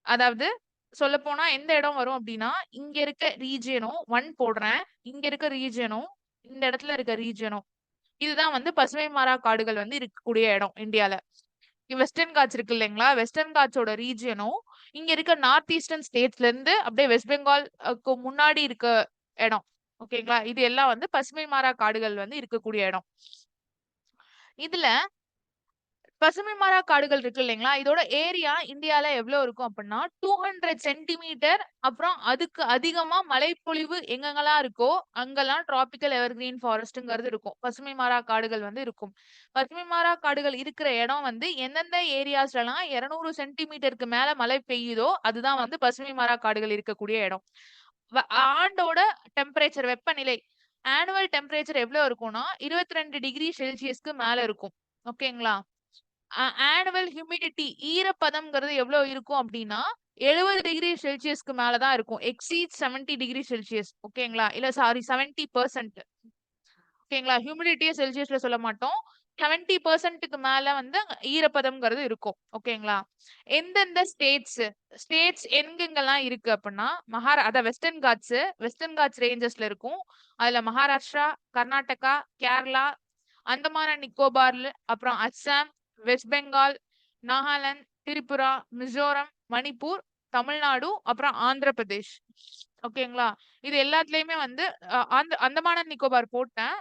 அதாவது சொல்லப்போனா எந்த இடம் வரும் அப்படின்னா இங்க இருக்க ரீஜியனும் 1 போடுறேன். இங்க இருக்க ரீஜியனும் இந்த இடத்துல இருக்க ரீஜியனும் இதுதான் வந்து பசுமை மாறா காடுகள் வந்து இருக்கக்கூடிய இடம் இந்தியால. வெஸ்டர்ன் காட்ஸ் இருக்கு இல்லைங்களா? வெஸ்டர்ன் காட்ஸோட ரீஜியனும் இங்க இருக்க நார்த் ஈஸ்டர்ன் ஸ்டேட்ஸ்ல இருந்து அப்படியே வெஸ்ட் பெங்கால் முன்னாடி இருக்க இடம். ஓகேங்களா? இது எல்லாம் வந்து பசுமை மாறா காடுகள் வந்து இருக்கக்கூடிய இடம். இதுல பசுமை மாறா காடுகள் இருக்கு இல்லைங்களா? இதோட ஏரியா இந்தியால எவ்வளவு இருக்கும் அப்படின்னா 200 சென்டிமீட்டர். அப்புறம் அதுக்கு அதிகமா மழைப்பொழிவு எங்கெங்கெல்லாம் இருக்கோ அங்கெல்லாம் டிராபிக்கல் எவர்கிரீன் ஃபாரஸ்ட்ங்கிறது இருக்கும். பசுமை மாறா காடுகள் வந்து இருக்கும். பசுமை மாறா காடுகள் இருக்கிற இடம் வந்து எந்தெந்த ஏரியாஸ்லாம் 200 சென்டிமீட்டருக்கு மேல மழை பெய்யுதோ அதுதான் வந்து பசுமை மாறா காடுகள் இருக்கக்கூடிய இடம். ஆண்டோட டெம்பரேச்சர் வெப்பநிலை ஆனுவல் டெம்பரேச்சர் எவ்வளவு இருக்கும்னா 22 டிகிரி செல்சியஸ்க்கு மேல இருக்கும். ஓகேங்களா? ஆனுவல் ஹியூமிடிட்டி ஈரப்பதம்ங்கிறது எவ்வளவு இருக்கும் அப்படின்னா 70 டிகிரி செல்சியஸ்க்கு மேலதான் இருக்கும். Exceed 70 degree Celsius. ஓகேங்களா? இல்ல சாரி 70%. ஓகேங்களா? ஹியூமிடிட்டியை செல்சியஸ்ல சொல்ல மாட்டோம். 70%க்கு மேல வந்து ஈரப்பதம்ங்கிறது இருக்கும். ஓகேங்களா? எந்தெந்த ஸ்டேட்ஸ் எங்கெங்கெல்லாம் இருக்கு அப்படின்னா அதான் வெஸ்டர்ன் காட்ஸ் ரேஞ்சஸ்ல இருக்கும். அதுல மகாராஷ்டிரா, கர்நாடகா, கேரளா, அந்தமான் அண்ட் நிக்கோபார்ல, அப்புறம் அஸ்ஸாம், வெஸ்ட் பெங்கால், நாகாலாந்து, திரிபுரா, மிசோரம், மணிப்பூர், தமிழ்நாடு, அப்புறம் ஆந்திர பிரதேஷ். ஓகேங்களா? இது எல்லாத்துலயுமே வந்து அந்தமான் அண்ட் நிக்கோபார் போட்டேன்.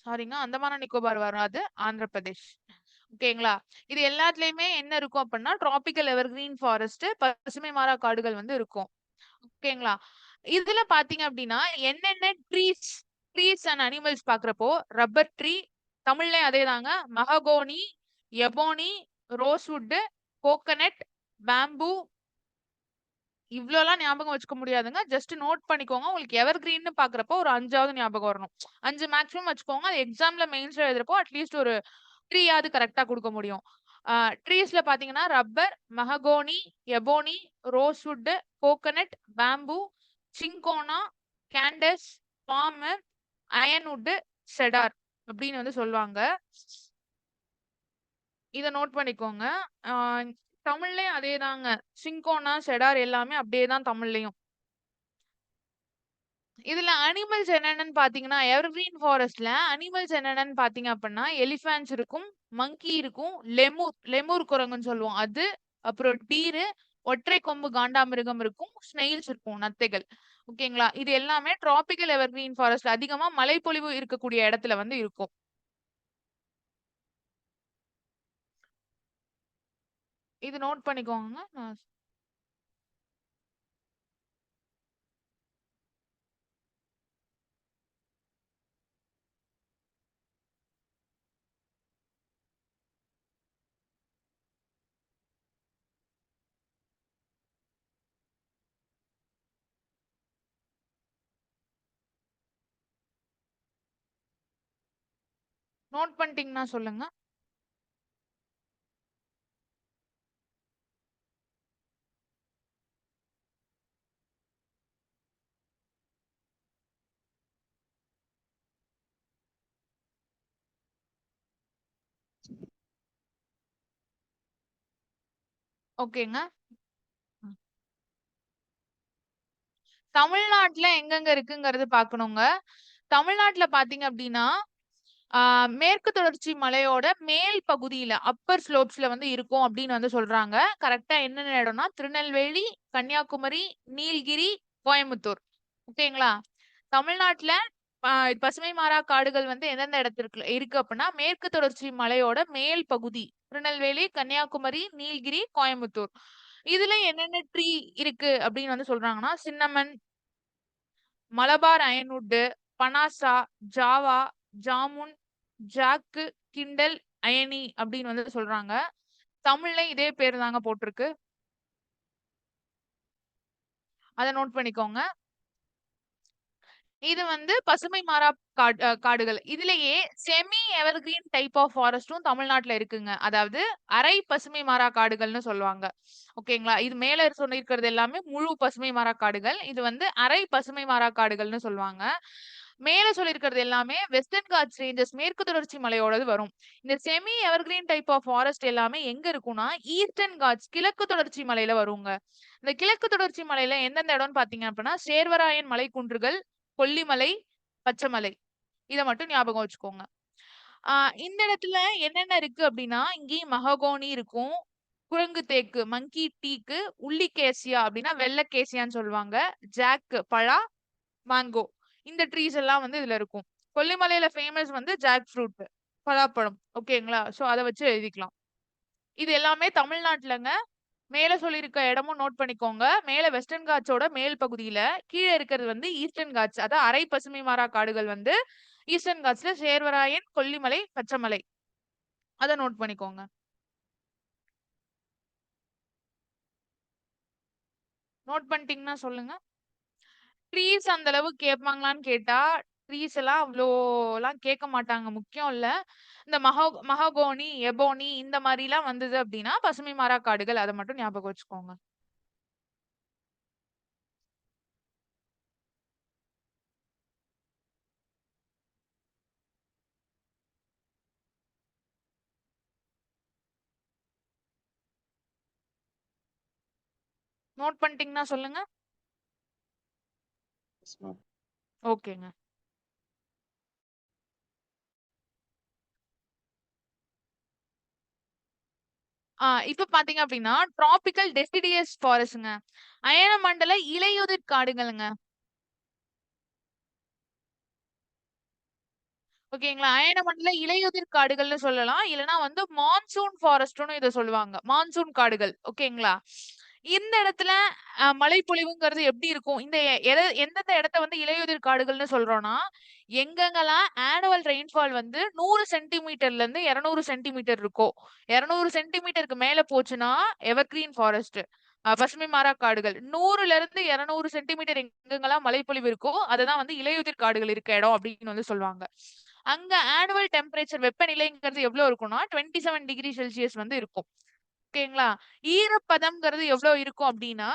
சாரிங்க, அந்தமான் அண்ட் நிக்கோபார் வராது, ஆந்திர பிரதேஷ். ஓகேங்களா? இது எல்லாத்துலயுமே என்ன இருக்கும் அப்படின்னா டிராபிக்கல் எவர்கிரீன் ஃபாரஸ்ட் பசுமை மாறா காடுகள் வந்து இருக்கும். ஓகேங்களா? இதுல பாத்தீங்க அப்படின்னா என்னென்ன ட்ரீஸ் அண்ட் அனிமல்ஸ் பாக்குறப்போ ரப்பர் ட்ரீ, தமிழ்லயும் அதேதாங்க, மஹகோனி, எபோனி, ரோஸ்வுட், கோகனட், பேம்பு, இவ்வளோலாம் ஞாபகம் வச்சுக்க முடியாதுங்க. ஜஸ்ட் நோட் பண்ணிக்கோங்க. உங்களுக்கு எவர் கிரீன்னு பாக்குறப்போ ஒரு 5ஆவது ஞாபகம் வரணும். 5 மேக்ஸிமம் வச்சுக்கோங்க. அது எக்ஸாம்ல மெயின்ஸ்ல எழுதுறப்போ அட்லீஸ்ட் ஒரு 3ஆவது கரெக்டா கொடுக்க முடியும். ட்ரீஸ்ல பாத்தீங்கன்னா rubber, mahogany, ebony, rosewood, coconut, bamboo, cinchona, கேண்டஸ், பாம், அயன்வுட், செடார் அப்படின்னு வந்து சொல்லுவாங்க. இத நோட் பண்ணிக்கோங்க. தமிழ்லயும் அதேதாங்க. சிங்கோனா, செடார் எல்லாமே அப்படியே தான் தமிழ்லயும். இதுல அனிமல்ஸ் என்னென்னன்னு பாத்தீங்கன்னா, எவர்கிரீன் ஃபாரஸ்ட்ல அனிமல்ஸ் என்னென்னன்னு பாத்தீங்க அப்படின்னா, எலிஃபேண்ட்ஸ் இருக்கும், மங்கி இருக்கும், லெமூர் லெமூர் குரங்குன்னு சொல்லுவோம் அது, அப்புறம் டீரு, ஒற்றை கொம்பு காண்டாமிருகம் இருக்கும், ஸ்னெயில்ஸ் இருக்கும், நத்தைகள். ஓகேங்களா? இது எல்லாமே டிராபிக்கல் எவர்கிரீன் ஃபாரஸ்ட்ல அதிகமா மழைப்பொழிவு இருக்கக்கூடிய இடத்துல வந்து இருக்கும். இது நோட் பண்ணிக்கோங்க. நோட் பண்ணிட்டீங்கன்னா சொல்லுங்க. ஓகேங்க. தமிழ்நாட்டுல எங்கெங்க இருக்குங்கிறது பார்க்கணுங்க. தமிழ்நாட்டுல பார்த்தீங்க அப்டின்னா, மேற்கு தொடர்ச்சி மலையோட மேல் பகுதியில, அப்பர் ஸ்லோப்ஸ்ல வந்து இருக்கும் அப்டின்னு வந்து சொல்றாங்க. கரெக்ட்டா என்னென்ன இடம்னா, திருநெல்வேலி, கன்னியாகுமரி, நீலகிரி, கோயம்புத்தூர். ஓகேங்களா? தமிழ்நாட்டுல அ பசுமை மாறா காடுகள் வந்து எந்தெந்த இடத்திற்கு இருக்கு அப்டின்னா, மேற்கு தொடர்ச்சி மலையோட மேல் பகுதி. திருநெல்வேலி, கன்னியாகுமரி, நீலகிரி, கோயம்புத்தூர். இதுல என்னென்ன ட்ரீ இருக்கு அப்டின்னு வந்து சொல்றாங்கன்னா, சின்னமன், மலபார் அயன்வுட், பனாசா, ஜாவா, ஜாமுன், ஜாக்கு, கிண்டல், அயனி அப்படின்னு வந்து சொல்றாங்க. தமிழ்ல இதே பேரு தாங்க போட்டிருக்கு. அத நோட் பண்ணிக்கோங்க. இது வந்து பசுமை மாறா காடுகள். இதுலயே செமி எவர்கிரீன் டைப் ஆஃப் ஃபாரஸ்டும் தமிழ்நாட்டுல இருக்குங்க. அதாவது அரை பசுமை மாறா காடுகள்னு சொல்லுவாங்க. ஓகேங்களா? இது மேல சொல்லியிருக்கிறது எல்லாமே முழு பசுமை மாறா காடுகள். இது வந்து அரை பசுமை மாறா காடுகள்னு சொல்லுவாங்க. மேல சொல்லியிருக்கிறது எல்லாமே வெஸ்டர்ன் காட்ஸ் ரேஞ்சஸ் மேற்கு தொடர்ச்சி மலையோடது வரும். இந்த semi evergreen type of forest எல்லாமே எங்க இருக்கும்னா, ஈஸ்டர்ன் காட்ஸ் கிழக்கு தொடர்ச்சி மலையில வருங்க. இந்த கிழக்கு தொடர்ச்சி மலையில எந்தெந்த இடம்னு பார்த்தீங்க அப்படின்னா, சேர்வராயன் மலைக்குன்றுகள், கொல்லிமலை, பச்சைமலை. இத மட்டும் ஞாபகம் வச்சுக்கோங்க. ஆ இந்த இடத்துல என்னென்ன இருக்கு அப்படின்னா, இங்கேயும் மஹாகோனி இருக்கும். குரங்கு தேக்கு, மங்கி டீக்கு, உள்ளிகேசியா அப்படின்னா வெள்ளை கேசியான்னு சொல்லுவாங்க. ஜாக் பழா, மேங்கோ. இந்த ட்ரீஸ் எல்லாம் வந்து இதுல இருக்கும். கொல்லிமலையில ஃபேமஸ் வந்து ஜாக் ஃப்ரூட், பலாப்பழம். ஓகேங்களா? சோ அத வச்சு எழுதிக்கலாம். இது எல்லாமே தமிழ்நாட்டுலங்க. மேல சொல்லியிருக்க இடமும் நோட் பண்ணிக்கோங்க. மேல வெஸ்டர்ன் காட்ஸோட மேல் பகுதியில, கீழ இருக்கிறது வந்து ஈஸ்டர்ன் காட்ஸ். அதான் அரை பசுமை மாறா காடுகள் வந்து ஈஸ்டர்ன் காட்ஸ்ல சேர்வராயன், கொல்லிமலை, பச்சைமலை. அத நோட் பண்ணிக்கோங்க. நோட் பண்ணிட்டீங்கன்னா சொல்லுங்க. ட்ரீஸ் அந்த அளவு கேட்பாங்களான்னு கேட்டா, ட்ரீஸ் எல்லாம் அவ்ளோலாம் கேட்க மாட்டாங்க. முக்கியம் இல்ல. இந்த மஹாகோனி, எபோனி இந்த மாரிலாம் வந்தது அப்டின்னா, பசுமை மாறா காடுகள். அத மட்டும் ஞாபகம் வச்சுக்கோங்க. நோட் பண்ணிட்டீங்கன்னா சொல்லுங்க. Yes, ma'am. ஓகேங்க. இப்ப பார்த்தீங்க அப்டின்னா, டிராபிக்கல் டெசிடியஸ் ஃபாரஸ்ட்ங்க. அயனமண்டல இலையுதிர் காடுகள்ங்க. ஓகேங்களா? அயனமண்டல இலையுதிர் காடுகள்னு சொல்லலாம். இல்லன்னா வந்து மான்சூன் ஃபாரஸ்ட்ன்னு இத சொல்லுவாங்க. மான்சூன் காடுகள். ஓகேங்களா? இந்த இடத்துல மழைப்பொழிவுங்கிறது எப்படி இருக்கும்? இந்த எந்தெந்த இடத்த வந்து இலையுதிர் காடுகள்னு சொல்றோம்னா, எங்கெங்கலாம் ஆனுவல் ரெயின்ஃபால் வந்து 100 சென்டிமீட்டர்ல இருந்து 200 சென்டிமீட்டர் இருக்கோ, 200 சென்டிமீட்டருக்கு மேல போச்சுன்னா எவர்கிரீன் ஃபாரஸ்ட். பசுமை மாறா காடுகள். 100ல இருந்து 200 சென்டிமீட்டர் எங்கெங்கலாம் மழைப்பொழிவு இருக்கோ, அததான் வந்து இலையுதிர் காடுகள் இருக்க இடம் அப்படின்னு வந்து சொல்லுவாங்க. அங்க ஆனுவல் டெம்பரேச்சர் வெப்பநிலைங்கிறது எவ்வளவு இருக்கும்னா 27 டிகிரி செல்சியஸ் வந்து இருக்கும். ஓகேங்களா? ஈரப்பதம்ங்கிறது எவ்வளவு இருக்கும் அப்படின்னா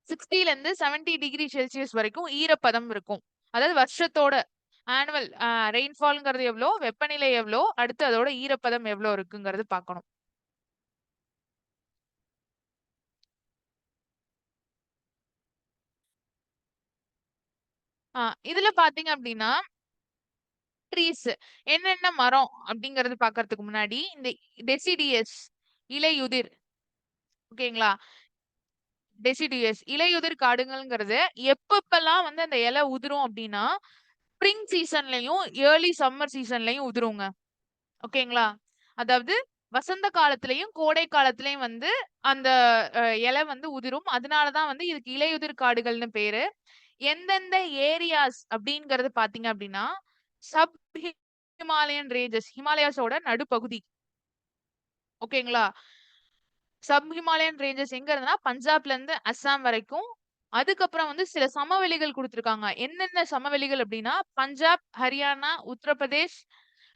60ல இருந்து 70 டிகிரி செல்சியஸ் வரைக்கும் ஈரப்பதம் இருக்கும். அதாவது வருஷத்தோட ஆனுவல் ரெயின்ஃபால்ங்கிறது எவ்வளோ, வெப்பநிலை எவ்வளோ, அடுத்து அதோட ஈரப்பதம் எவ்வளோ இருக்குங்கிறது பார்க்கணும். இதுல பாத்தீங்க அப்படின்னா ட்ரீஸ் என்னென்ன மரம் அப்படிங்கறது பாக்குறதுக்கு முன்னாடி இந்த டெசிடியஸ் இலையுதிர், ஓகேங்களா? டெசிடியஸ் இலையுதிர் காடுகள்ங்கிறது எப்பப்பெல்லாம் வந்து அந்த இலை உதிரும் அப்படின்னா ஸ்ப்ரிங் சீசன்லயும் ஏர்லி சம்மர் சீசன்லயும் உதிருங்க. ஓகேங்களா? அதாவது வசந்த காலத்திலயும் கோடை காலத்திலயும் வந்து அந்த இலை வந்து உதிரும். அதனாலதான் வந்து இதுக்கு இலையுதிர் காடுகள்னு பேரு. எந்தெந்த ஏரியாஸ் அப்படிங்கறது பாத்தீங்க அப்படின்னா சப் ஹிமாலயன் ரேஞ்சஸ், ஹிமாலயாஸோட நடுப்பகுதி. ஓகேங்களா? சப் ஹிமாலயன் ரேஞ்சஸ் எங்க இருந்துன்னா பஞ்சாப்ல இருந்து அஸ்ஸாம் வரைக்கும். அதுக்கப்புறம் வந்து சில சமவெளிகள் கொடுத்திருக்காங்க. என்னென்ன சமவெளிகள் அப்படின்னா Punjab, Haryana, Uttar Pradesh,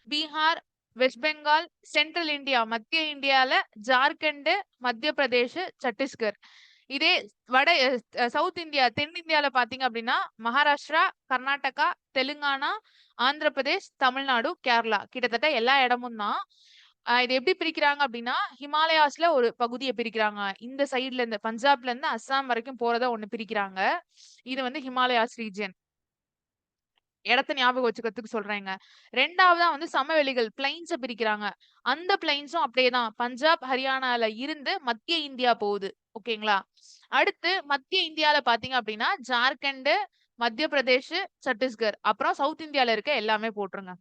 Bihar, west Bengal, central India, மத்திய இந்தியால ஜார்க்கண்ட், மத்திய பிரதேஷ், சத்தீஸ்கர். இதே வட சவுத் இந்தியா, தென் இந்தியால பாத்தீங்க அப்படின்னா மகாராஷ்டிரா, கர்நாடகா, தெலுங்கானா, ஆந்திர பிரதேஷ், தமிழ்நாடு, கேரளா கிட்டத்தட்ட எல்லா இடமும் தான். இது எப்படி பிரிக்கிறாங்க அப்படின்னா ஹிமாலயாஸ்ல ஒரு பகுதியை பிரிக்கிறாங்க. இந்த சைடுல இருந்து பஞ்சாப்ல இருந்து அஸ்ஸாம் வரைக்கும் போறத ஒண்ணு பிரிக்கிறாங்க. இது வந்து ஹிமாலயாஸ் ரீஜன். இடத்த ஞாபகம் வச்சுக்கிறதுக்கு சொல்றேங்க. ரெண்டாவதா வந்து சமவெளிகள் பிளைன்ஸ பிரிக்கிறாங்க. அந்த பிளைன்ஸும் அப்படியேதான் பஞ்சாப், ஹரியானால இருந்து மத்திய இந்தியா போகுது. ஓகேங்களா? அடுத்து மத்திய இந்தியால பாத்தீங்க அப்படின்னா ஜார்க்கண்ட், மத்திய பிரதேஷ், சத்தீஸ்கர், அப்புறம் சவுத் இந்தியால இருக்க எல்லாமே போட்டுருங்க.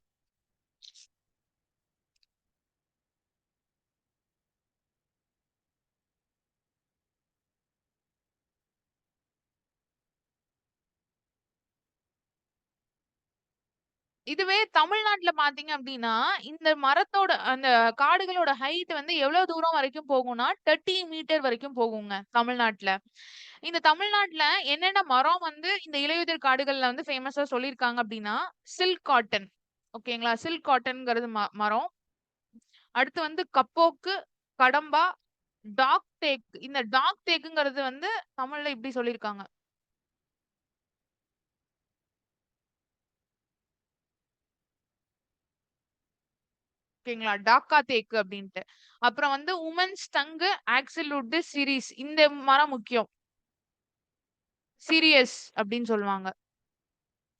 இதுவே தமிழ்நாட்டுல பாத்தீங்க அப்படின்னா இந்த மரத்தோட அந்த காடுகளோட ஹைட் வந்து எவ்வளவு தூரம் வரைக்கும் போகும்னா 30 மீட்டர் வரைக்கும் போகுங்க தமிழ்நாட்டுல. இந்த தமிழ்நாட்டுல என்னென்ன மரம் வந்து இந்த இலையுதிர் காடுகள்ல வந்து ஃபேமஸா சொல்லியிருக்காங்க அப்படின்னா சில்க் காட்டன். ஓகேங்களா? சில்க் காட்டன்ங்கிறது மரம். அடுத்து வந்து கப்போக்கு, கடம்பா, டாக் தேக். இந்த டாக் தேக்குங்கிறது வந்து தமிழ்ல இப்படி சொல்லியிருக்காங்க. ஓகேங்களா? டாக்கா தேக்கு அப்படின்ட்டு. அப்புறம் வந்து உமன்ஸ் டங்கு, ஆக்சிலுட் சீரிஸ். இந்த மரம் முக்கியம். சீரியஸ் அப்படின்னு சொல்லுவாங்க.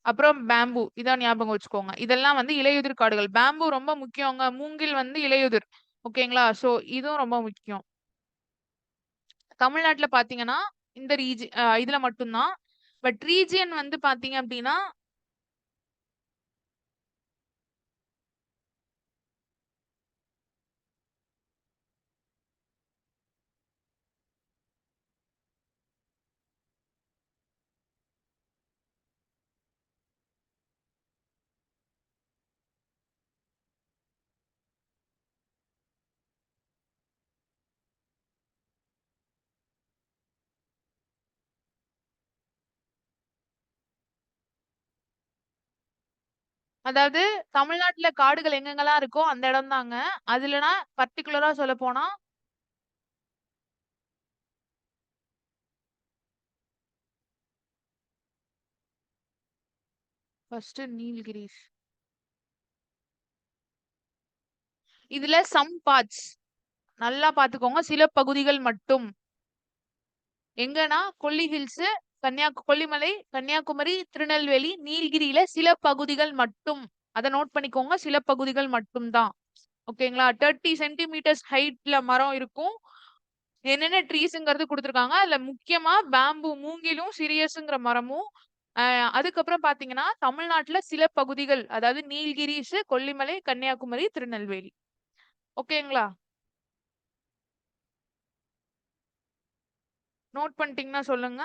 அப்புறம் பேம்பு. இதான் ஞாபகம் வச்சுக்கோங்க. இதெல்லாம் வந்து இலையுதிர் காடுகள். பேம்பு ரொம்ப முக்கியங்க. மூங்கில் வந்து இலையுதிர். ஓகேங்களா? சோ இதுவும் ரொம்ப முக்கியம். தமிழ்நாட்டுல பாத்தீங்கன்னா இந்த இதுல மட்டும்தான். பட் ரீஜியன் வந்து பாத்தீங்க அப்படின்னா அதாவது தமிழ்நாட்டுல காடுகள் எங்கெங்கெல்லாம் இருக்கோ அந்த இடம் தாங்க. அதுலனா பர்டிகுலரா சொல்ல போனா ஃபர்ஸ்ட் நீல்கிரிஸ். இதுல சம் பார்ட்ஸ் நல்லா பாத்துக்கோங்க. சில பகுதிகள் மட்டும். எங்கன்னா கொல்லி ஹில்ஸ், கொல்லிமலை, கன்னியாகுமரி, திருநெல்வேலி, நீலகிரியில சில பகுதிகள் மட்டும். அதை நோட் பண்ணிக்கோங்க. சில பகுதிகள் மட்டும் தான். ஓகேங்களா? 30 சென்டிமீட்டர்ஸ் ஹைட்ல மரம் இருக்கும். என்னென்ன ட்ரீஸ்ங்கிறது கொடுத்துருக்காங்க. அதுல முக்கியமா பேம்பு, மூங்கிலும், சீரியஸ்ங்கிற மரமும். அதுக்கப்புறம் பாத்தீங்கன்னா தமிழ்நாட்டுல சில பகுதிகள், அதாவது நீலகிரிஸ், கொல்லிமலை, கன்னியாகுமரி, திருநெல்வேலி. ஓகேங்களா? நோட் பண்ணிட்டீங்கன்னா சொல்லுங்க.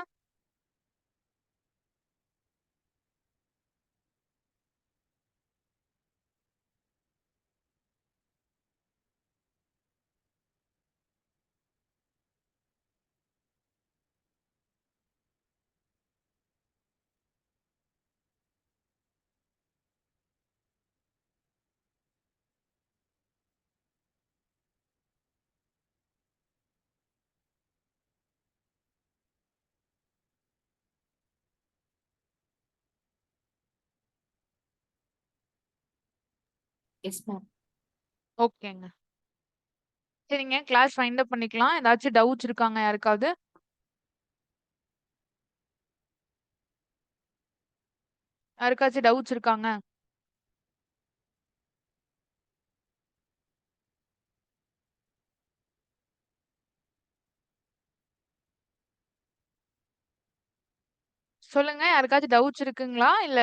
S ma'am. ஓகேங்க. சரிங்க, கிளாஸ் ஃபைண்ட் அப் பண்ணிக்கலாம். ஏதாச்சும் டவுட்ஸ் இருக்காங்க யாருக்காவது? யாருக்காச்சும் டவுட்ஸ் இருக்காங்க? சொல்லுங்க. யாருக்காச்சும் டவுட்ஸ் இருக்குங்களா? இல்ல